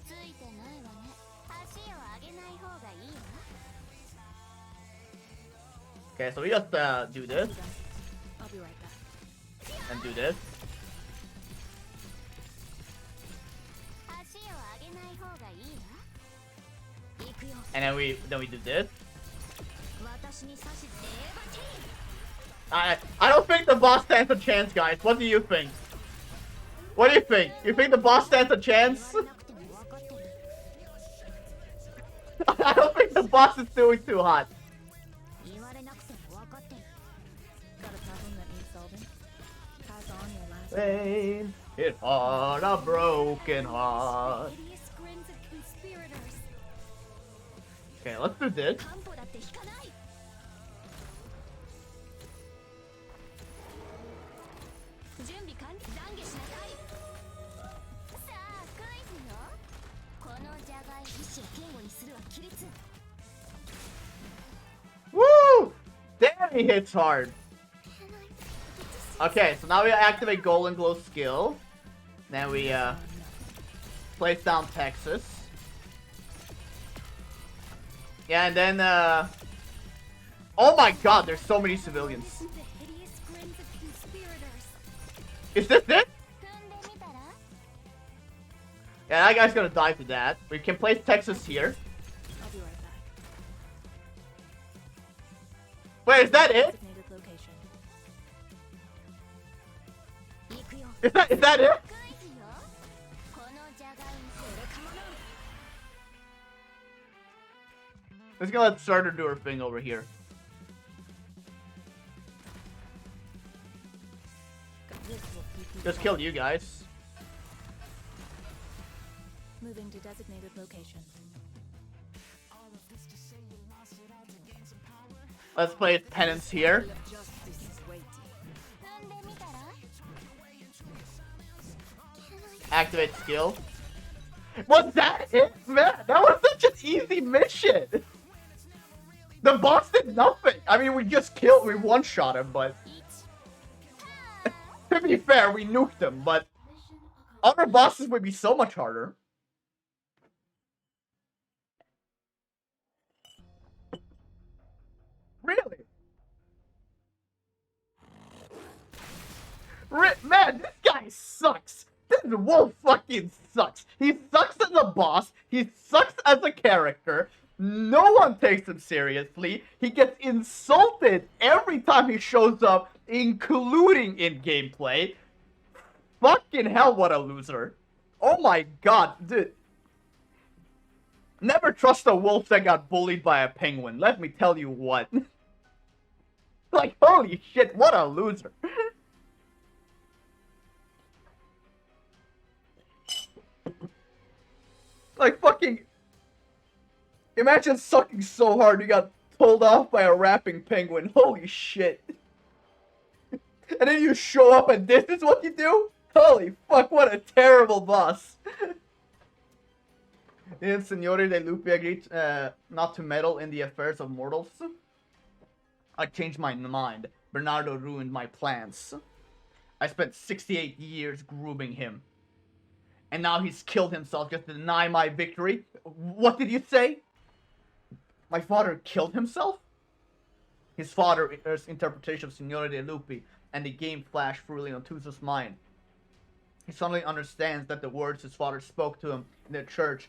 Speaker 3: ついてないわね。足を上げない方がいいわ。
Speaker 1: Okay, so we just do this
Speaker 2: I'll be right back.
Speaker 1: and do this.
Speaker 3: 足を上げない方がいいわ。行くよ。
Speaker 1: And then we do this.
Speaker 3: 私に指図でエヴァティ
Speaker 1: I don't think the boss stands a chance, guys. What do you think? What do you think? You think the boss stands a chance?
Speaker 3: 言われなくても分かってる。
Speaker 1: I don't think the boss is doing too hot.
Speaker 3: 言われなくても分かってる。
Speaker 2: Got a problem that needs solving? Pass on your last.
Speaker 1: Pain, hit hard, a broken heart.
Speaker 3: Hideous grins of conspirators.
Speaker 1: Okay, let's do this.
Speaker 3: 担保だって引かない。準備完了。懺悔しなさい。さあ、クイズよ。このジャガイ意志を堅固にするは規律。
Speaker 1: Woo! Damn, he hits hard. Okay, so now we activate Golden Glow skill. Then we place down Texas. Yeah, and then oh my god, there's so many civilians.
Speaker 3: The hideous grins of conspirators.
Speaker 1: Is this it?
Speaker 3: 踏んでみたら
Speaker 1: Yeah, that guy's gonna die for that. We can place Texas here.
Speaker 2: I'll be right back.
Speaker 1: Wait, is that it?
Speaker 2: Designated location.
Speaker 3: 行くよ。
Speaker 1: Is that it?
Speaker 3: クイズよ。このジャガイそれかもな。
Speaker 1: Let's go let Starter do her thing over here.
Speaker 2: This will keep you
Speaker 1: Just
Speaker 2: quiet.
Speaker 1: killed you guys.
Speaker 2: Moving to designated location.
Speaker 1: Let's play Penance here.
Speaker 2: Of justice is waiting.
Speaker 3: 踏んでみたら
Speaker 1: Activate skill. Was that it, man? That was such an easy mission. The boss did nothing. I mean, we one-shot him, but
Speaker 3: 1
Speaker 1: to be fair, we nuked him, but other bosses would be so much harder. Really? Man, this guy sucks. This wolf fucking sucks. He sucks as a boss. He sucks as a character. No one takes him seriously. He gets insulted every time he shows up, including in gameplay. Fucking hell, what a loser. Oh my god, dude. Never trust a wolf that got bullied by a penguin. Let me tell you what. Like, holy shit, what a loser. Like, fucking... Imagine sucking so hard you got pulled off by a rapping penguin. Holy shit. And then you show up and this is what you do? Holy fuck, what a terrible boss. Didn't Signore de Lupi agree not to meddle in the affairs of mortals? I changed my mind. Bernardo ruined my plans. I spent 68 years grooming him. And now he's killed himself just to deny my victory? What did you say? My father killed himself? His father's interpretation of Signore de Lupi and the game flashed through Leontuso's mind. He suddenly understands that the words his father spoke to him in the church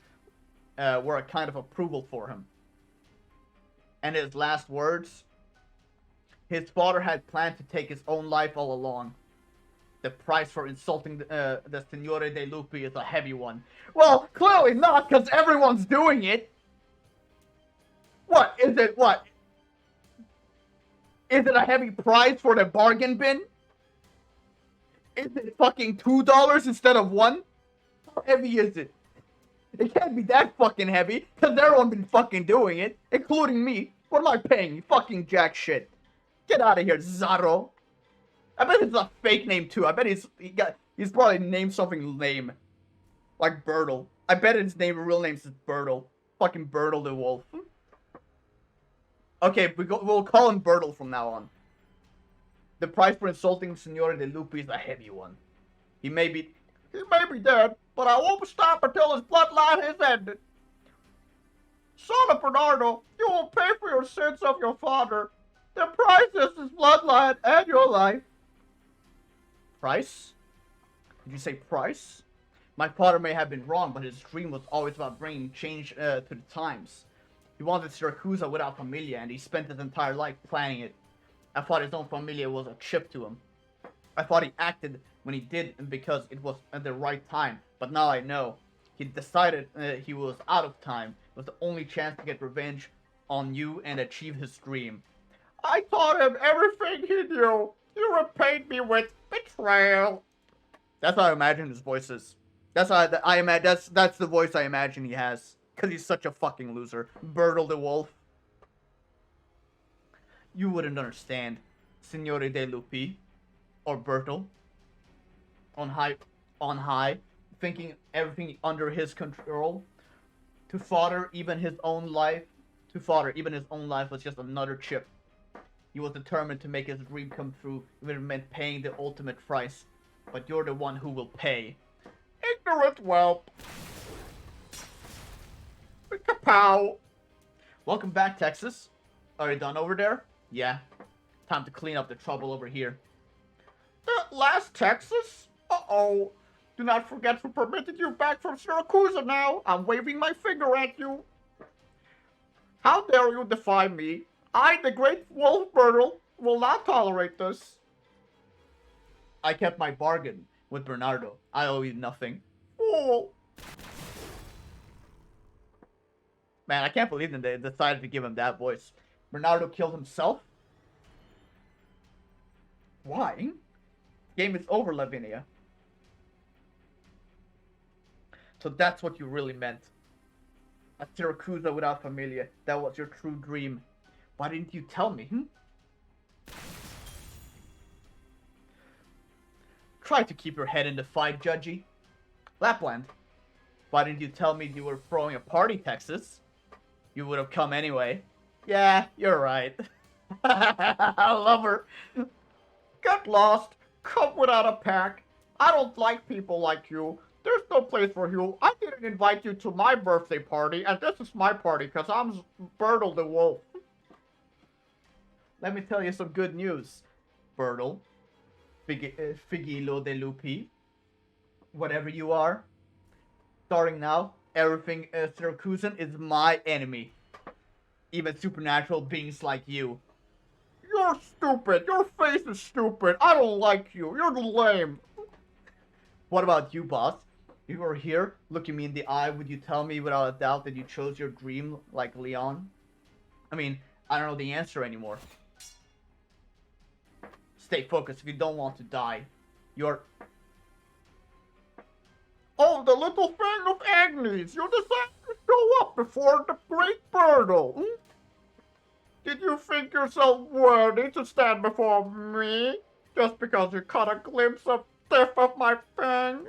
Speaker 1: were a kind of approval for him. And his last words? His father had planned to take his own life all along. The price for insulting the Signore de Lupi is a heavy one. Well, clearly not, because everyone's doing it. What? Is it what? Is it a heavy price for the bargain bin? Is it fucking $2 instead of $1? How heavy is it? It can't be that fucking heavy, because everyone's been fucking doing it, including me. What am I paying? You fucking jack shit. Get out of here, Zaro. I bet it's a fake name too. I bet he's probably named something lame. Like Bertle. I bet his real name is Bertle. Fucking Bertle the Wolf. Okay, we'll call him Bertle from now on. The price for insulting Signore De Lupi is a heavy one. He may be dead, but I won't stop until his bloodline is ended. Son of Bernardo, you will pay for your sins of your father. The price is his bloodline and your life. Price? Did you say price? My father may have been wrong, but his dream was always about bringing change to the times. He wanted Siracusa without Familia, and he spent his entire life planning it. I thought his own Familia was a chip to him. I thought he acted when he did because it was at the right time, but now I know. He decided he was out of time. It was the only chance to get revenge on you and achieve his dream. I taught him everything he knew. You repaid me with betrayal. That's how I imagine his voice is. That's how I imagine. That's the voice I imagine he has. Cause he's such a fucking loser. Bertle the Wolf. You wouldn't understand, Signore De Lupi, or Bertle. On high, thinking everything under his control. To father even his own life was just another chip. He was determined to make his dream come true, even if it meant paying the ultimate price. But you're the one who will pay. Ignorant whelp. Kapow. Welcome back, Texas. Are you done over there? Yeah. Time to clean up the trouble over here. Last Texas? Uh-oh. Do not forget who permitted you back from Siracusa now. I'm waving my finger at you. How dare you defy me? I, the great Wolf Bertle, will not tolerate this. I kept my bargain with Bernardo. I owe you nothing. Fool. Man, I can't believe that they decided to give him that voice. Bernardo killed himself? Why? Game is over, Lavinia. So that's what you really meant. A Siracusa without Familia. That was your true dream. Why didn't you tell me, Try to keep your head in the fight, Judgy. Lapland. Why didn't you tell me you were throwing a party, Texas? You would have come anyway. Yeah, you're right. I love her. Get lost. Come without a pack. I don't like people like you. There's no place for you. I didn't invite you to my birthday party, and this is my party, because I'm Bertle the Wolf. Let me tell you some good news, Bertle. Figilo de Lupi. Whatever you are. Starting now, everything Siracusan is my enemy. Even supernatural beings like you. You're stupid. Your face is stupid. I don't like you. You're lame. What about you, boss? If you were here, looking me in the eye, would you tell me without a doubt that you chose your dream like Leon? I mean, I don't know the answer anymore. Stay focused if you don't want to die. You're... Oh, the little thing of Arknights! You decided to show up before the great Bertle! Did you think yourself worthy to stand before me? Just because you caught a glimpse of death of my fang?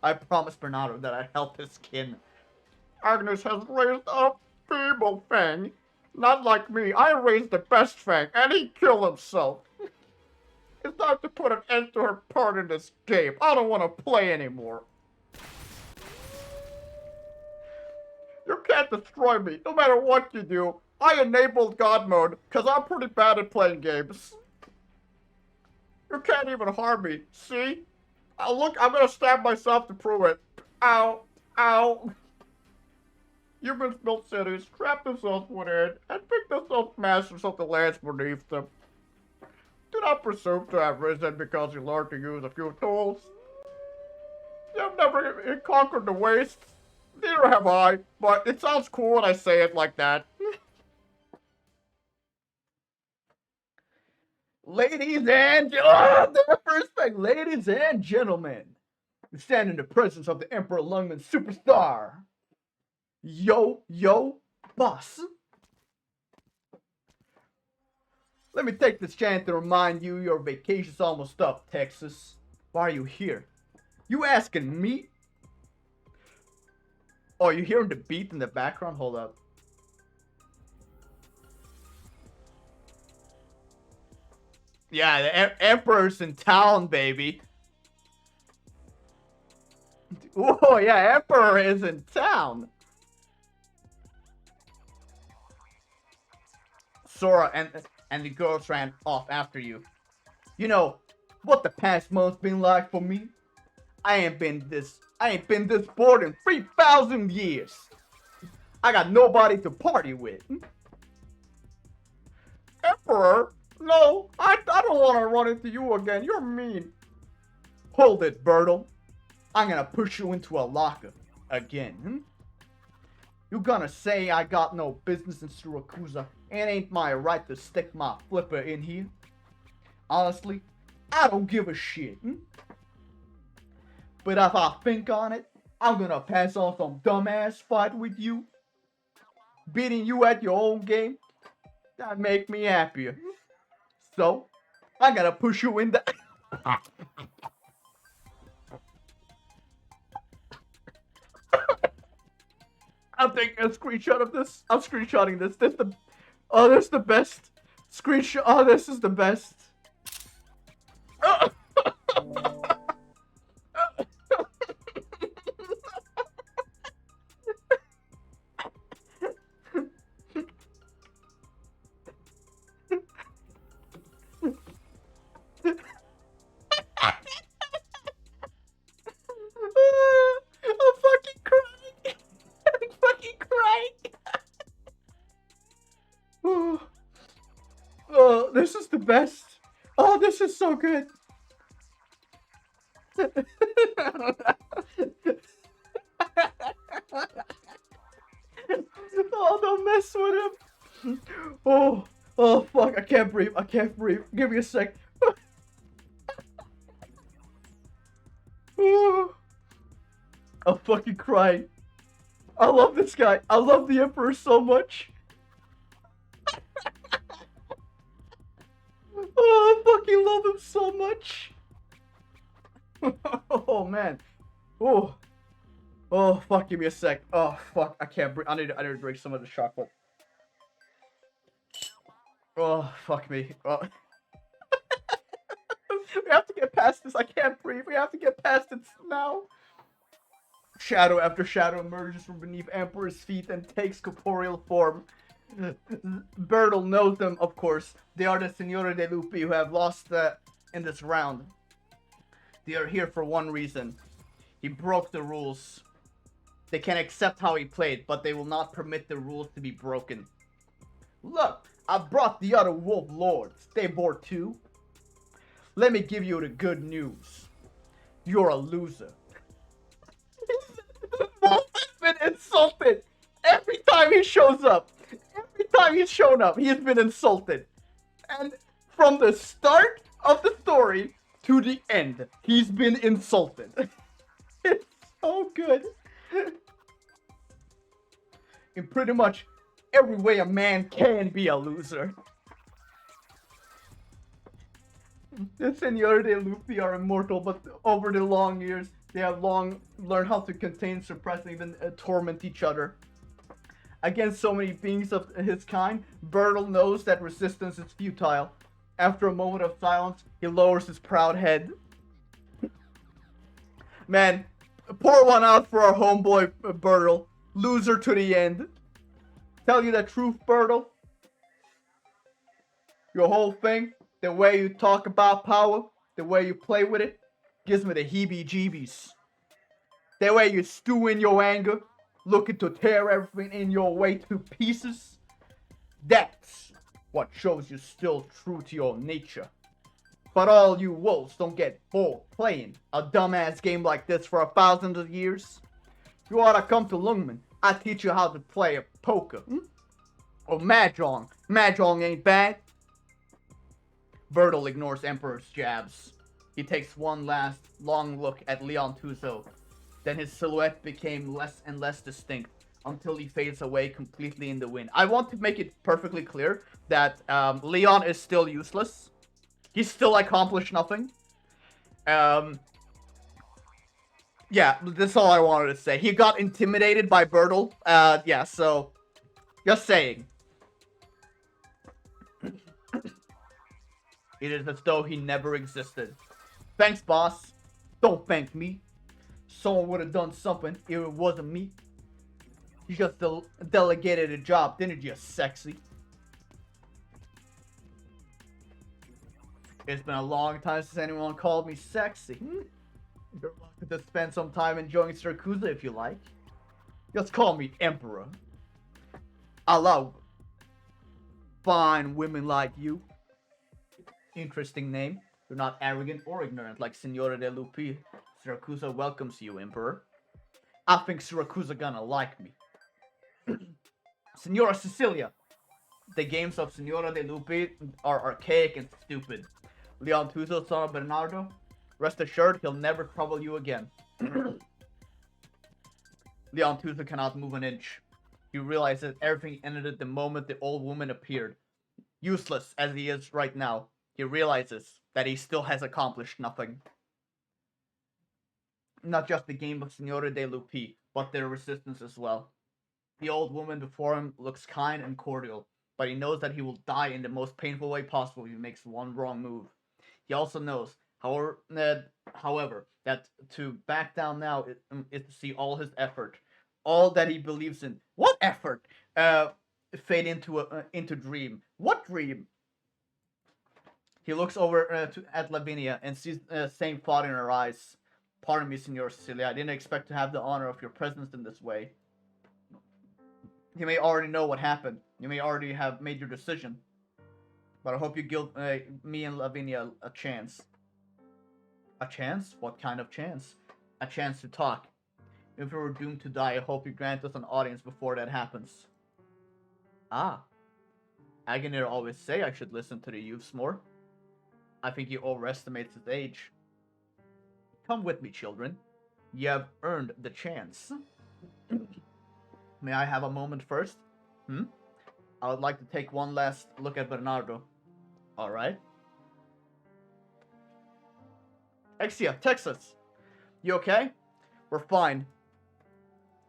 Speaker 1: I promised Bernardo that I'd help his kin. Agnes has raised a feeble fang. Not like me. I raised the best fang, and he killed himself. It's time to put an end to her part in this game. I don't want to play anymore. You can't destroy me, no matter what you do. I enabled God mode, because I'm pretty bad at playing games. You can't even harm me, see? Look, I'm gonna stab myself to prove it. Ow. Ow. Humans built cities, trapped themselves within, and picked themselves masters of the lands beneath them. Do not presume to have risen because you learned to use a few tools. You've never conquered the waste. Neither have I, but it sounds cool when I say it like that. Ladies and gentlemen, we stand in the presence of the Emperor Lungman superstar. Yo, boss. Let me take this chance to remind you your vacation's almost up, Texas. Why are you here? You asking me? Oh, you hearing the beat in the background? Hold up. Yeah, the Emperor's in town, baby. Oh, yeah, Emperor is in town. Sora and the girls ran off after you. You know what the past month's been like for me? I ain't been this bored in 3,000 years. I got nobody to party with. Emperor? No, I don't want to run into you again. You're mean. Hold it, Bertle. I'm gonna push you into a locker again. You gonna say I got no business in Siracusa and ain't my right to stick my flipper in here? Honestly, I don't give a shit. But if I think on it, I'm gonna pass on some dumbass fight with you. Beating you at your own game, that make me happier. So, I gotta push you in the... I'm taking a screenshot of this. I'm screenshotting this. This is the best. Screenshot. Oh, this is the best. I'm fucking crying. I'm fucking crying. Oh, this is the best. Oh, this is so good. Oh, don't mess with him. Oh, fuck. I can't breathe. I can't breathe. Give me a sec. I'm fucking crying. I love this guy. I love the Emperor so much. Oh, I fucking love him so much. Oh, man. Oh, fuck. Give me a sec. Oh, fuck. I can't breathe. I need to drink some of the chocolate. Oh, fuck me. Oh. We have to get past this. I can't breathe. We have to get past it now. Shadow after shadow emerges from beneath Emperor's feet and takes corporeal form. Bertle knows them, of course. They are the Signore de Lupi who have lost in this round. They are here for one reason. He broke the rules. They can accept how he played, but they will not permit the rules to be broken. Look, I brought the other Wolf Lords. They bored too. Let me give you the good news. You're a loser. Wolf has been insulted every time he shows up. Every time he's shown up, he has been insulted. And from the start of the story to the end, he's been insulted. It's so good. In pretty much every way a man can be a loser. The Signore de Lupi are immortal, but over the long years, they have long learned how to contain, suppress, and even torment each other. Against so many beings of his kind, Bertle knows that resistance is futile. After a moment of silence, he lowers his proud head. Man, pour one out for our homeboy Bertle. Loser to the end. Tell you the truth, Bertle. Your whole thing, the way you talk about power, the way you play with it, gives me the heebie-jeebies. The way you stew in your anger, looking to tear everything in your way to pieces. That's what shows you're still true to your nature. But all you wolves don't get bored playing a dumbass game like this for 1,000 of years. You ought to come to Lungmen. I teach you how to play a poker. Or Mahjong. Mahjong ain't bad. Bertle ignores Emperor's jabs. He takes one last long look at Leon Tuzo. Then his silhouette became less and less distinct until he fades away completely in the wind. I want to make it perfectly clear that Leon is still useless. He's still accomplished nothing. Yeah, that's all I wanted to say. He got intimidated by Bertle. Yeah, so just saying. It is as though he never existed. Thanks, boss. Don't thank me. Someone would have done something if it wasn't me. You just delegated a job, didn't you, sexy? It's been a long time since anyone called me sexy. You're welcome to spend some time enjoying siracusa if you like. Just call me Emperor. I love fine women like you. Interesting name. You're not arrogant or ignorant like Signora de Lupi. Siracusa welcomes you, Emperor. I think Siracusa gonna like me. Signora Cecilia. The games of Signora de Lupi are archaic and stupid. Leon Tuzo, son of Bernardo. Rest assured, he'll never trouble you again. Leon Tuzo cannot move an inch. He realizes everything ended at the moment the old woman appeared. Useless as he is right now, he realizes that he still has accomplished nothing. Not just the game of Signora de Lupi, but their resistance as well. The old woman before him looks kind and cordial, but he knows that he will die in the most painful way possible if he makes one wrong move. He also knows, however, that to back down now is to see all his effort, all that he believes in. What effort? Fade into dream. What dream? He looks over at Lavinia and sees the same thought in her eyes. Pardon me, Signor Cecilia. I didn't expect to have the honor of your presence in this way. You may already know what happened. You may already have made your decision. But I hope you give me and Lavinia a chance. A chance? What kind of chance? A chance to talk. If we were doomed to die, I hope you grant us an audience before that happens. Ah. Agonir always say I should listen to the youths more. I think he overestimates his age. Come with me, children. You have earned the chance. May I have a moment first? I would like to take one last look at Bernardo. Alright. Exia, Texas. You okay? We're fine.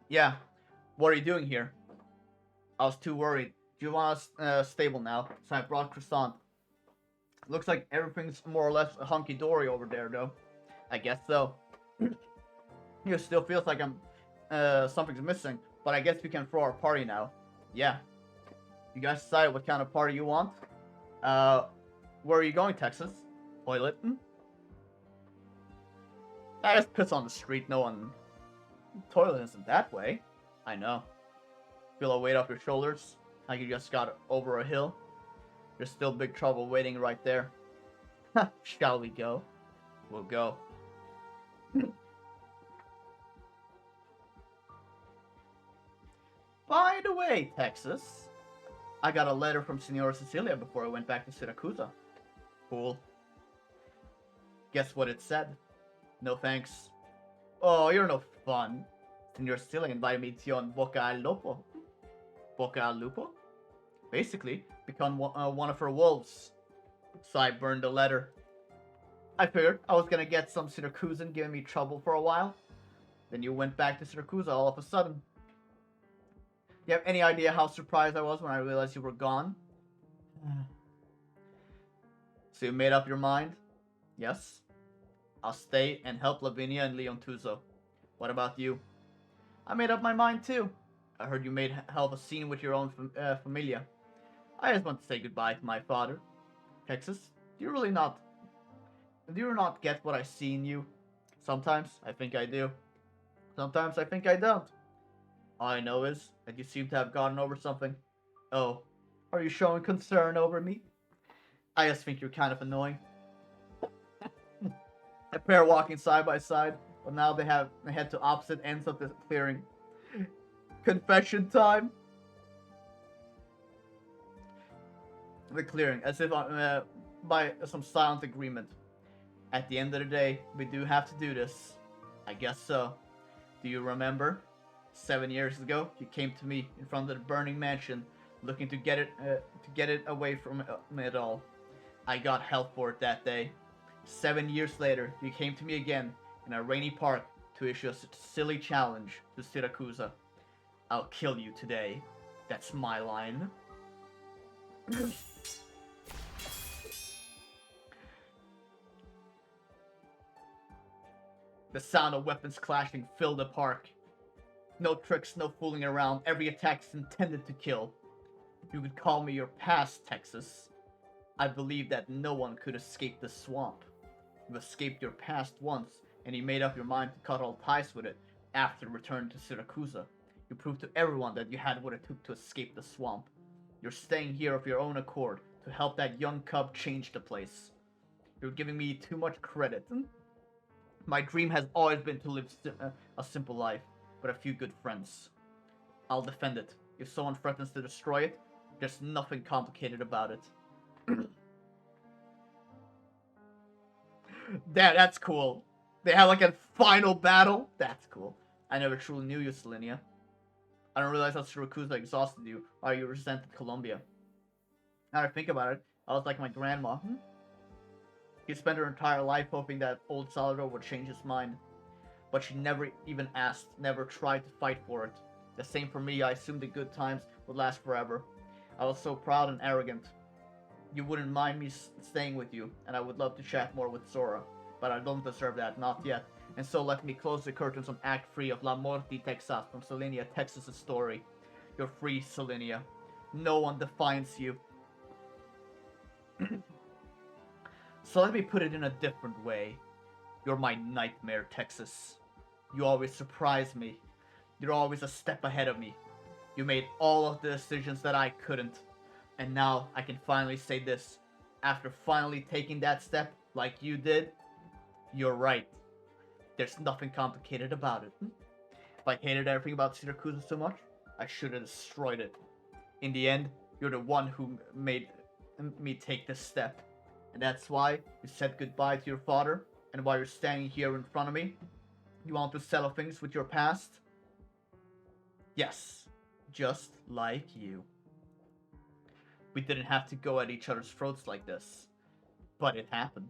Speaker 1: Yeah. What are you doing here? I was too worried. Do you want us stable now? So I brought Croissant. Looks like everything's more or less hunky-dory over there, though. I guess so. It still feels like something's missing, but I guess we can throw our party now. Yeah. You guys decide what kind of party you want. Where are you going, Texas? Toilet? I just piss on the street, no one... Toilet isn't that way. I know. Feel a weight off your shoulders, like you just got over a hill. There's still big trouble waiting right there. Shall we go? We'll go. By the way, Texas, I got a letter from Signora Cecilia before I went back to Siracusa. Cool. Guess what it said? No thanks. Oh, you're no fun. Signora Cecilia invited me to on Boca al Lupo. Boca al Lupo? Basically, become one of her wolves. So I burned the letter. I figured I was gonna get some Syracusan giving me trouble for a while. Then you went back to Siracusa all of a sudden. You have any idea how surprised I was when I realized you were gone? So you made up your mind? Yes? I'll stay and help Lavinia and Leon Tuzo. What about you? I made up my mind too. I heard you made hell of a scene with your own familia. I just want to say goodbye to my father. Texas, do you not get what I see in you? Sometimes I think I do. Sometimes I think I don't. All I know is that you seem to have gotten over something. Oh, are you showing concern over me? I just think you're kind of annoying. A pair walking side by side, but now they head to opposite ends of the clearing. Confession time. The clearing, as if by some silent agreement. At the end of the day, we do have to do this. I guess so. Do you remember? 7 years ago, you came to me in front of the burning mansion, looking to get it away from it all. I got hell for it that day. 7 years later, you came to me again in a rainy park, to issue a silly challenge to Siracusa. I'll kill you today. That's my line. The sound of weapons clashing filled the park. No tricks, no fooling around. Every attack is intended to kill. You could call me your past, Texas. I believe that no one could escape the swamp. You've escaped your past once, and you made up your mind to cut all ties with it after returning to Siracusa. You proved to everyone that you had what it took to escape the swamp. You're staying here of your own accord to help that young cub change the place. You're giving me too much credit. My dream has always been to live a simple life, with a few good friends. I'll defend it. If someone threatens to destroy it, there's nothing complicated about it. That's cool. They have like a final battle? That's cool. I never truly knew you, Selenia. I don't realize how Siracusa exhausted you, or you resented Colombia. Now that I think about it, I was like my grandma. She spent her entire life hoping that old Salvador would change his mind. But she never even asked, never tried to fight for it. The same for me, I assumed the good times would last forever. I was so proud and arrogant. You wouldn't mind me staying with you, and I would love to chat more with Sora. But I don't deserve that, not yet. And so let me close the curtains on Act 3 of La Morte Texas from Selenia, Texas' story. You're free, Selenia. No one defines you. So let me put it in a different way. You're my nightmare, Texas. You always surprise me. You're always a step ahead of me. You made all of the decisions that I couldn't. And now I can finally say this. After finally taking that step, like you did, you're right. There's nothing complicated about it. If I hated everything about Siracusa so much, I should have destroyed it. In the end, you're the one who made me take this step. And that's why you said goodbye to your father, and while you're standing here in front of me, you want to settle things with your past? Yes, just like you. We didn't have to go at each other's throats like this, but it happened.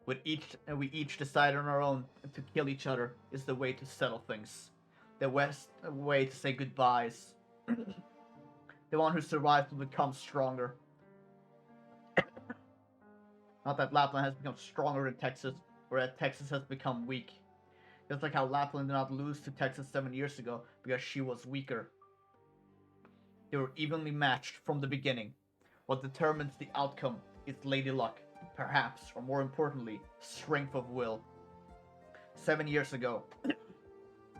Speaker 1: We each decided on our own to kill each other is the way to settle things. The way to say goodbyes. The one who survives will become stronger. Not that Lapland has become stronger than Texas, or that Texas has become weak. Just like how Lapland did not lose to Texas 7 years ago because she was weaker. They were evenly matched from the beginning. What determines the outcome is Lady Luck, perhaps, or more importantly, strength of will. 7 years ago,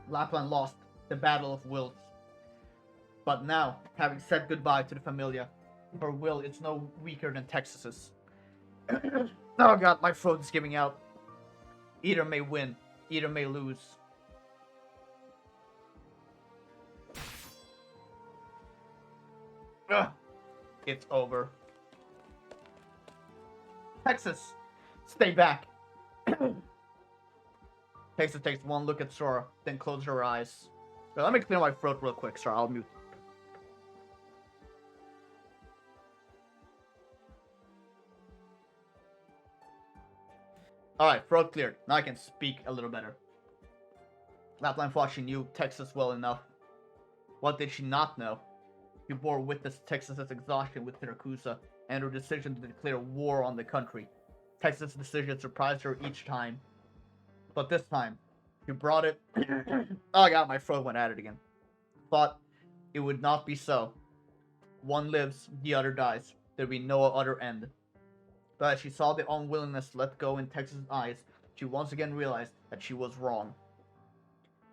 Speaker 1: Lapland lost the Battle of Wills. But now, having said goodbye to the Familia, her will is no weaker than Texas's. Oh god, my throat is giving out. Either may win, either may lose. Ugh, it's over. Texas, stay back. Texas takes one look at Sora, then closes her eyes. Wait, let me clear my throat real quick, Sora. I'll mute. Alright, throat cleared. Now I can speak a little better. Lapland thought she knew Texas well enough. What did she not know? She bore witness to Texas's exhaustion with Siracusa and her decision to declare war on the country. Texas' decision surprised her each time. But this time, she brought it... Oh god, my throat went at it again. Thought it would not be so. One lives, the other dies. There'd be no other end. But as she saw the unwillingness to let go in Texas' eyes, she once again realized that she was wrong.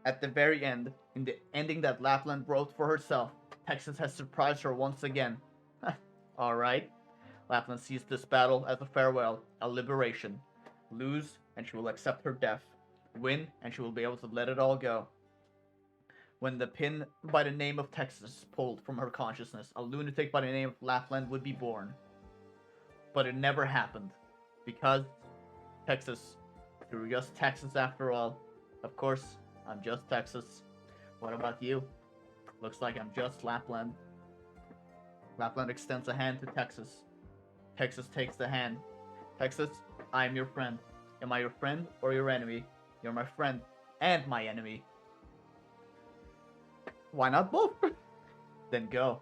Speaker 1: At the very end, in the ending that Lapland wrote for herself, Texas has surprised her once again. Alright. Lapland sees this battle as a farewell, a liberation. Lose, and she will accept her death. Win, and she will be able to let it all go. When the pin by the name of Texas is pulled from her consciousness, a lunatic by the name of Lapland would be born. But it never happened. Because Texas, you're just Texas after all. Of course, I'm just Texas. What about you? Looks like I'm just Lapland. Lapland extends a hand to Texas. Texas takes the hand. Texas, I am your friend. Am I your friend or your enemy? You're my friend, and my enemy. Why not both? Then go.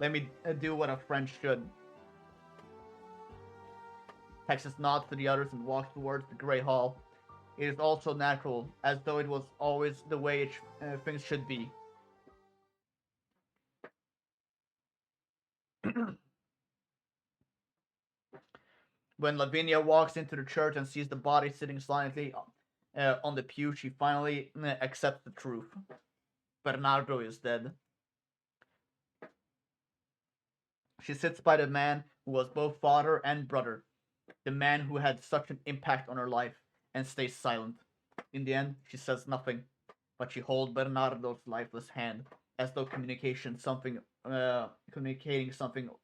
Speaker 1: Let me do what a friend should. Texas nods to the others and walks towards the Grey Hall. It is also natural, as though it was always the way things should be. When Lavinia walks into the church and sees the body sitting silently on the pew, she finally accepts the truth. Bernardo is dead. She sits by the man who was both father and brother, the man who had such an impact on her life, and stays silent. In the end, she says nothing, but she holds Bernardo's lifeless hand, as though communicating something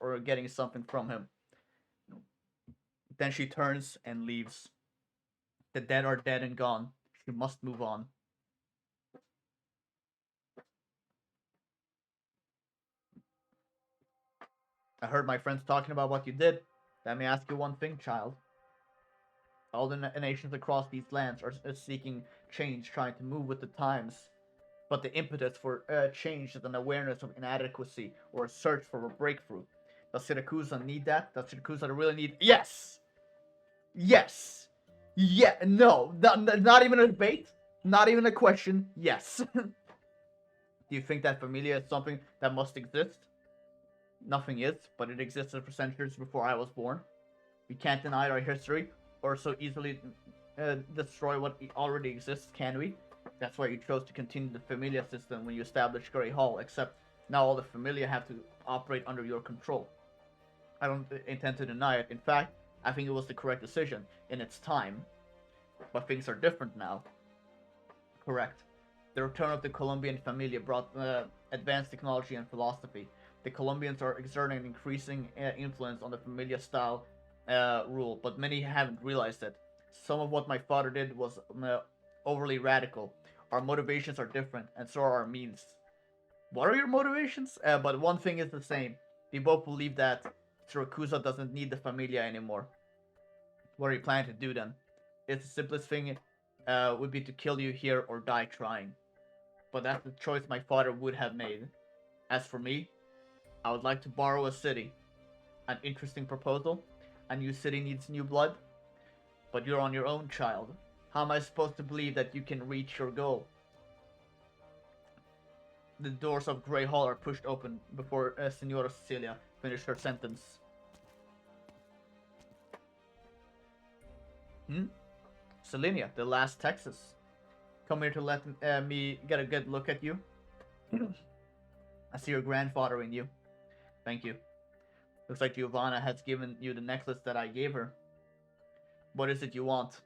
Speaker 1: or getting something from him. Then she turns and leaves. The dead are dead and gone. She must move on. I heard my friends talking about what you did. Let me ask you one thing, child. All the nations across these lands are seeking change, trying to move with the times. But the impetus for change is an awareness of inadequacy or a search for a breakthrough. Does Siracusa need that? Does Siracusa really need... Yes! Yes! Yeah, no. Not even a debate. Not even a question. Yes. Do you think that familia is something that must exist? Nothing is, but it existed for centuries before I was born. We can't deny our history, or so easily destroy what already exists, can we? That's why you chose to continue the familia system when you established Grey Hall, except now all the familia have to operate under your control. I don't intend to deny it. In fact, I think it was the correct decision in its time. But things are different now. Correct. The return of the Colombian familia brought advanced technology and philosophy. The Colombians are exerting an increasing influence on the familia style rule, but many haven't realized it. Some of what my father did was overly radical. Our motivations are different, and so are our means. What are your motivations? But one thing is the same. We both believe that Siracusa doesn't need the familia anymore. What are you planning to do then? It's the simplest thing would be to kill you here or die trying. But that's the choice my father would have made. As for me, I would like to borrow a city. An interesting proposal. A new city needs new blood. But you're on your own, child. How am I supposed to believe that you can reach your goal? The doors of Grey Hall are pushed open before Senora Cecilia finished her sentence. Selenia, the last Texas. Come here to let me get a good look at you. I see your grandfather in you. Thank you. Looks like Giovanna has given you the necklace that I gave her. What is it you want?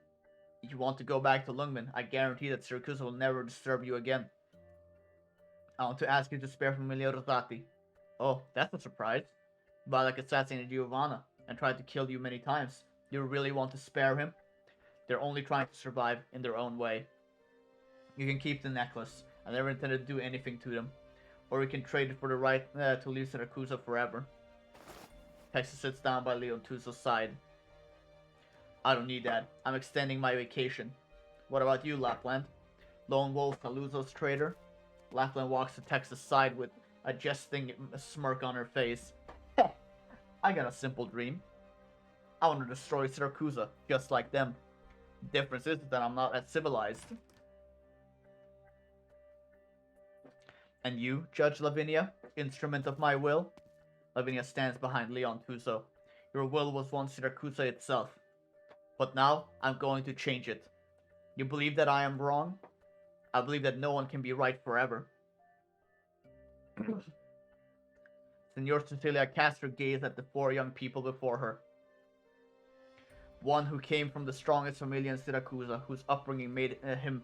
Speaker 1: You want to go back to Lungmen. I guarantee that Siracusa will never disturb you again. I want to ask you to spare Familia Rosati. Oh, that's a surprise. Balak assassinated Giovanna and tried to kill you many times. You really want to spare him? They're only trying to survive in their own way. You can keep the necklace. I never intended to do anything to them. Or you can trade it for the right to leave Siracusa forever. Texas sits down by Leon Tuzo's side. I don't need that. I'm extending my vacation. What about you, Lapland? Lone Wolf Saluzo's trader? Lapland walks to Texas' side with a jesting smirk on her face. I got a simple dream. I want to destroy Siracusa, just like them. The difference is that I'm not as civilized. And you, Judge Lavinia, instrument of my will? Lavinia stands behind Leon Tuzo. Your will was once Siracusa itself. But now, I'm going to change it. You believe that I am wrong? I believe that no one can be right forever. Senor Cecilia cast her gaze at the four young people before her. One who came from the strongest familia in Siracusa, whose upbringing made him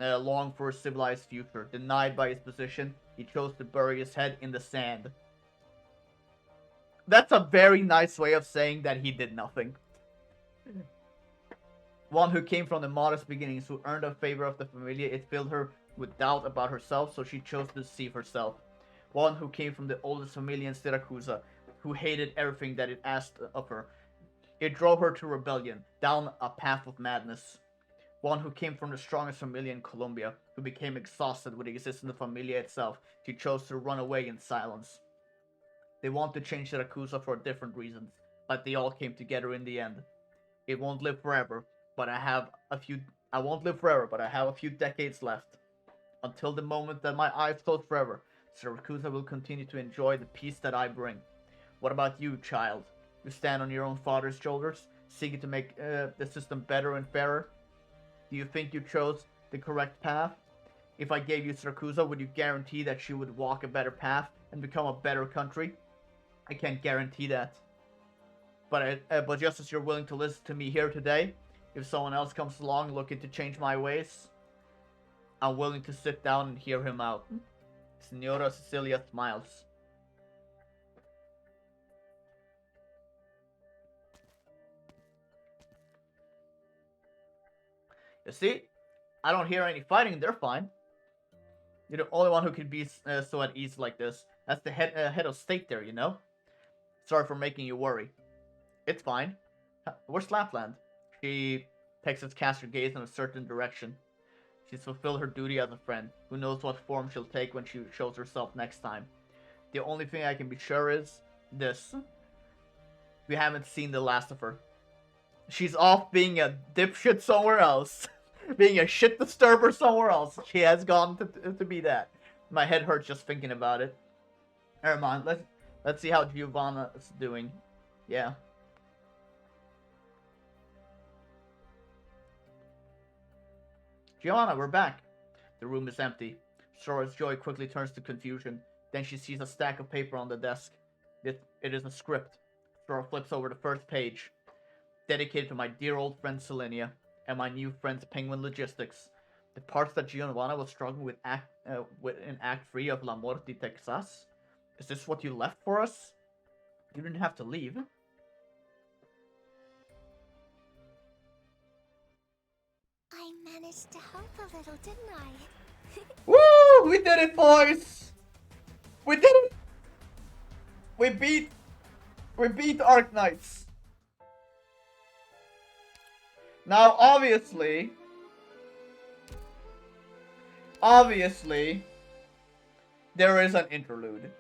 Speaker 1: long for a civilized future. Denied by his position, he chose to bury his head in the sand. That's a very nice way of saying that he did nothing. One who came from the modest beginnings, who earned the favor of the familia. It filled her with doubt about herself, so she chose to deceive herself. One who came from the oldest familia in Siracusa, who hated everything that it asked of her. It drove her to rebellion, down a path of madness. One who came from the strongest familia in Colombia, who became exhausted with the existence of familia itself. She chose to run away in silence. They want to change siracusa for different reasons, but they all came together in the end. It won't live forever, but I won't live forever, but I have a few decades left. Until the moment that my eyes close forever, Siracusa will continue to enjoy the peace that I bring. What about you, child? You stand on your own father's shoulders, seeking to make the system better and fairer? Do you think you chose the correct path? If I gave you Siracusa, would you guarantee that she would walk a better path and become a better country? I can't guarantee that. But just as you're willing to listen to me here today, if someone else comes along looking to change my ways, I'm willing to sit down and hear him out. Senora Cecilia smiles. You see, I don't hear any fighting. They're fine. You're the only one who can be so at ease like this. That's the head of state there, you know? Sorry for making you worry. It's fine. Where's Lapland? She Texas casts her gaze in a certain direction. She's fulfilled her duty as a friend. Who knows what form she'll take when she shows herself next time. The only thing I can be sure is this. We haven't seen the last of her. She's off being a dipshit somewhere else. Being a shit disturber somewhere else. She has gone to be that. My head hurts just thinking about it. Never mind. Let's see how Giovanna is doing. Yeah. Giovanna, we're back. The room is empty. Sora's joy quickly turns to confusion. Then she sees a stack of paper on the desk. It is a script. Sora flips over the first page. Dedicated to my dear old friend Selenia and my new friends Penguin Logistics. The parts that Giovanna was struggling with in Act 3 of La Muerte Texas. Is this what you left for us? You didn't have to leave.
Speaker 3: I managed to help a little, didn't I?
Speaker 1: Woo! We did it, boys! We did it! We beat Arknights. Now, obviously, there is an interlude.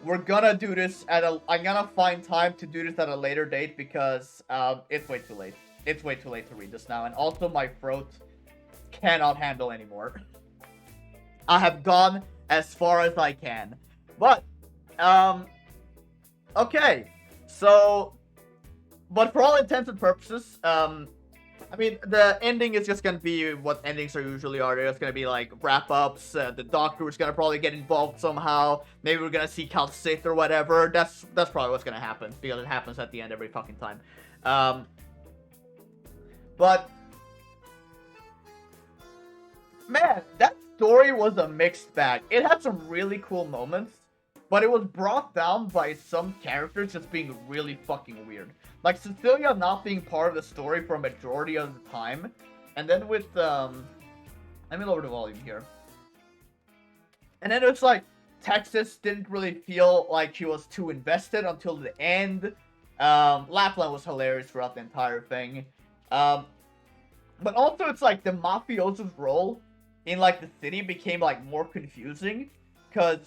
Speaker 1: We're gonna do this I'm gonna find time to do this at a later date because it's way too late. It's way too late to read this now, and also my throat cannot handle anymore. I have gone as far as I can. But, okay. So, but for all intents and purposes, I mean, the ending is just gonna be what endings are usually are. There's gonna be, like, wrap-ups, the Doctor is gonna probably get involved somehow, maybe we're gonna see Cal Sith or whatever. That's probably what's gonna happen, because it happens at the end every fucking time. But, man, that story was a mixed bag. It had some really cool moments, but it was brought down by some characters just being really fucking weird. Like, Cecilia not being part of the story for a majority of the time. And then with, let me lower the volume here. And then it's like, Texas didn't really feel like she was too invested until the end. Lapland was hilarious throughout the entire thing. But also it's like, the mafioso's role in, like, the city became, like, more confusing. Because...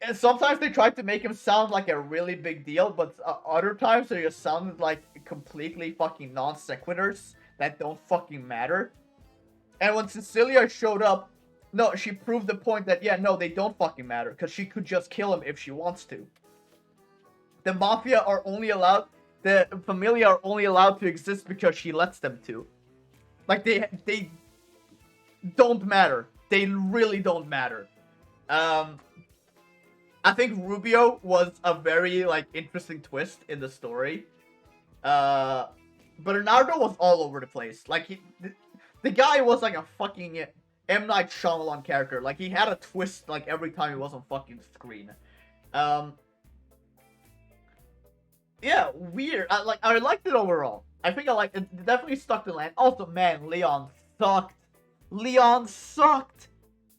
Speaker 1: and sometimes they tried to make him sound like a really big deal, but other times they just sounded like completely fucking non sequiturs that don't fucking matter. And when Cecilia showed up, no, she proved the point that, yeah, no, they don't fucking matter, because she could just kill him if she wants to. The Mafia are only allowed, the Familia are only allowed to exist because she lets them to. Like, they don't matter. They really don't matter. I think Rubio was a very, like, interesting twist in the story. But Bernardo was all over the place. Like, the guy was like a fucking M. Night Shyamalan character. Like, he had a twist, like, every time he was on fucking screen. Yeah, weird. I liked it overall. I think I liked it. It definitely stuck to land. Also, man, Leon sucked. Leon sucked.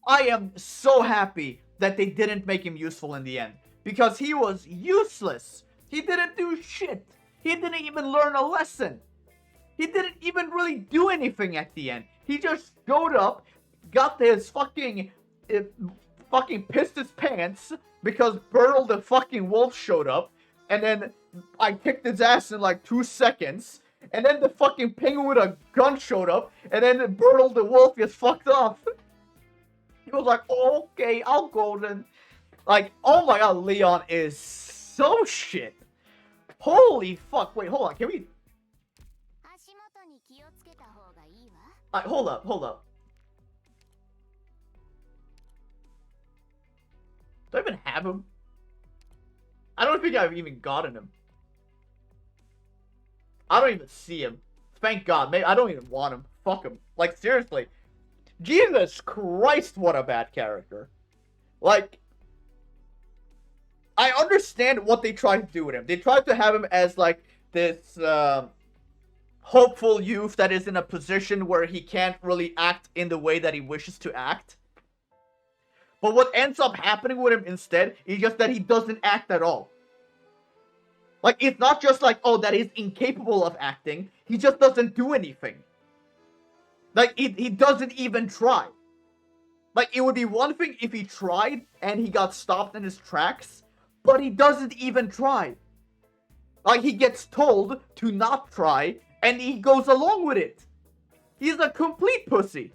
Speaker 1: I am so happy that they didn't make him useful in the end. Because he was useless. He didn't do shit. He didn't even learn a lesson. He didn't even really do anything at the end. He just showed up, got his fucking pissed his pants because Burl the fucking wolf showed up, and then I kicked his ass in like 2 seconds, and then the fucking penguin with a gun showed up, and then Burl the wolf gets fucked off. He was like, oh, okay, I'll go then. Like, oh my god, Leon is so shit. Holy fuck, wait, hold on, can we... hold up. Do I even have him? I don't think I've even gotten him. I don't even see him. Thank God. Maybe I don't even want him. Fuck him. Like, seriously. Jesus Christ, what a bad character. Like, I understand what they tried to do with him. They tried to have him as, like, this, hopeful youth that is in a position where he can't really act in the way that he wishes to act. But what ends up happening with him instead is just that he doesn't act at all. Like, it's not just like, oh, that he's incapable of acting. He just doesn't do anything. Like, he doesn't even try. Like, it would be one thing if he tried and he got stopped in his tracks, but he doesn't even try. Like, he gets told to not try, and he goes along with it. He's a complete pussy.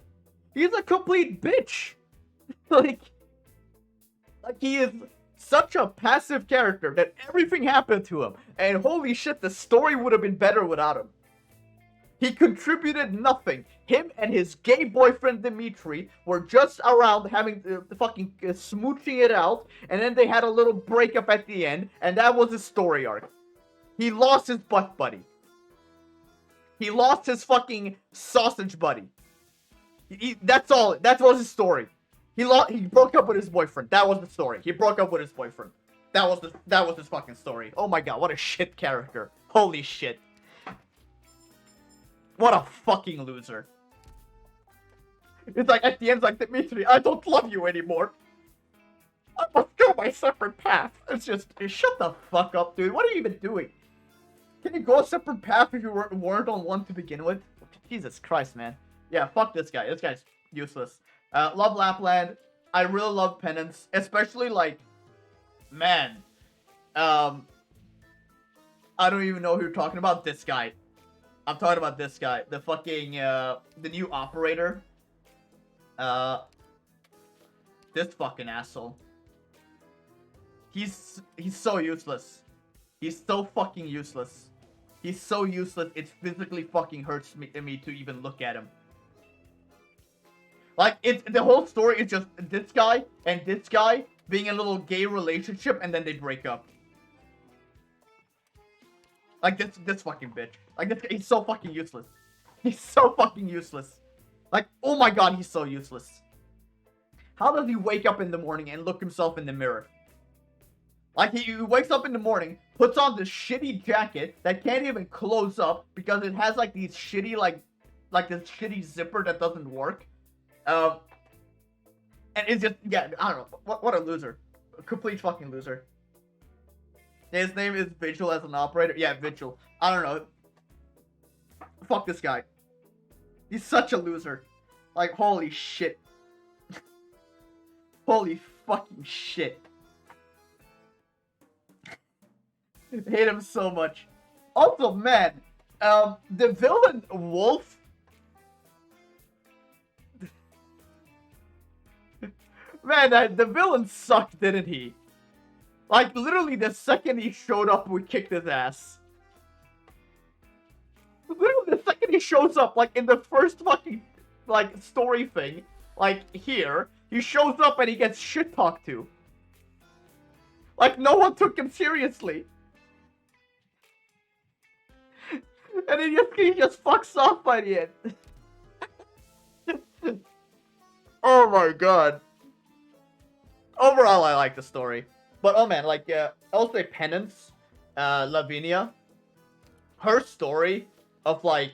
Speaker 1: He's a complete bitch. Like he is such a passive character that everything happened to him. And holy shit, the story would have been better without him. He contributed nothing. Him and his gay boyfriend Dimitri were just around having the fucking smooching it out. And then they had a little breakup at the end. And that was his story arc. He lost his butt buddy. He lost his fucking sausage buddy. That's all. That was his story. He broke up with his boyfriend. That was the story. He broke up with his boyfriend. That was his fucking story. Oh my god, what a shit character. Holy shit. What a fucking loser. It's like, at the end, it's like, Dimitri, I don't love you anymore. I must go my separate path. It's just, shut the fuck up, dude. What are you even doing? Can you go a separate path if you weren't on one to begin with? Jesus Christ, man. Yeah, fuck this guy. This guy's useless. Love Lapland. I really love Penance. Especially, like, man. I don't even know who you're talking about. This guy. I'm talking about this guy. The fucking, the new operator. This fucking asshole. He's so useless. He's so fucking useless. He's so useless, it physically fucking hurts me to even look at him. Like, the whole story is just this guy and this guy being in a little gay relationship, and then they break up. Like, this fucking bitch. Like, this guy, he's so fucking useless. He's so fucking useless. Like, oh my god, he's so useless. How does he wake up in the morning and look himself in the mirror? Like, he wakes up in the morning, puts on this shitty jacket that can't even close up because it has, like, these shitty, like this shitty zipper that doesn't work. And it's just, yeah, I don't know. What a loser. A complete fucking loser. His name is Vigil as an operator. Yeah, Vigil. I don't know. Fuck this guy. He's such a loser. Like, holy shit. Holy fucking shit. Hate him so much. Also, man, the villain Wolf. Man, the villain sucked, didn't he? Like, literally, the second he showed up, we kicked his ass. Literally, the second he shows up, like, in the first fucking, like, story thing, like, here, he shows up and he gets shit-talked to. Like, no one took him seriously. And then he just fucks off by the end. Oh my god. Overall, I like the story. But, oh man, like, I'll say Penance, Lavinia, her story of, like,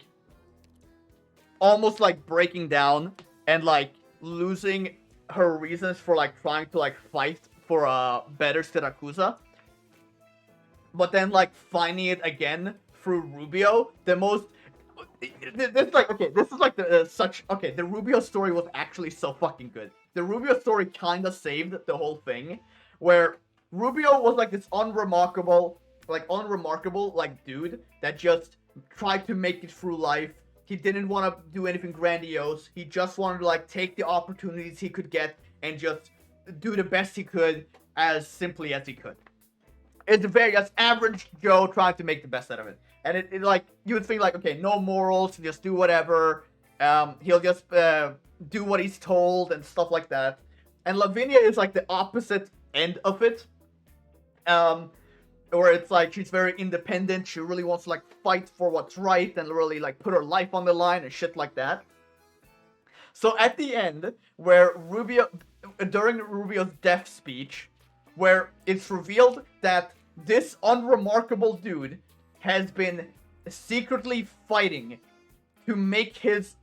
Speaker 1: almost, like, breaking down and, like, losing her reasons for, like, trying to, like, fight for a better siracusa. But then, like, finding it again through Rubio, the most. This like okay, this is like the the Rubio story was actually so fucking good. The Rubio story kind of saved the whole thing, where Rubio was like this unremarkable dude that just tried to make it through life. He didn't want to do anything grandiose. He just wanted to like take the opportunities he could get and just do the best he could as simply as he could. It's a very average Joe trying to make the best out of it. And it like, you would think like, okay, no morals, just do whatever. He'll just do what he's told and stuff like that. And Lavinia is like the opposite end of it. Where it's like, she's very independent. She really wants to like fight for what's right and really like put her life on the line and shit like that. So at the end, where during Rubio's death speech, where it's revealed that this unremarkable dude has been secretly fighting to make his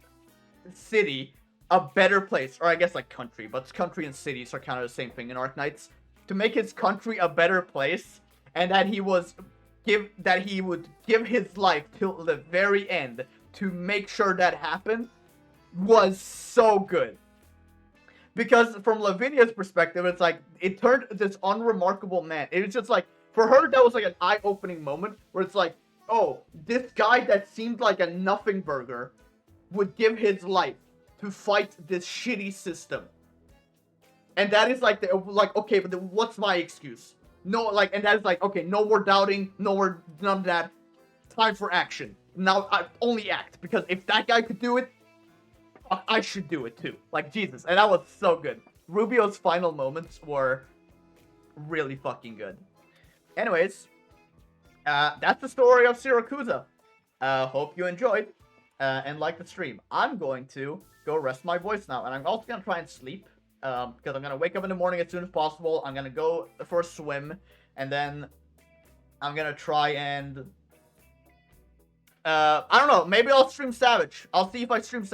Speaker 1: city a better place, or I guess like country, but country and cities are kind of the same thing in Arknights. To make his country a better place, and that he would give his life till the very end to make sure that happened, was so good. Because from Lavinia's perspective, it's like, it turned this unremarkable man. It was just like, for her, that was like an eye-opening moment where it's like, oh, this guy that seemed like a nothing burger would give his life to fight this shitty system. And that is like, okay, but what's my excuse? No, like, and that is like, okay, no more doubting, none of that. Time for action. Now, I only act, because if that guy could do it, I should do it too. Like, Jesus. And that was so good. Rubio's final moments were really fucking good. Anyways, that's the story of Siracusa. Hope you enjoyed and liked the stream. I'm going to go rest my voice now, and I'm also going to try and sleep because I'm going to wake up in the morning as soon as possible. I'm going to go for a swim, and then I'm going to try and I don't know, maybe I'll stream Savage. I'll see if I stream Savage.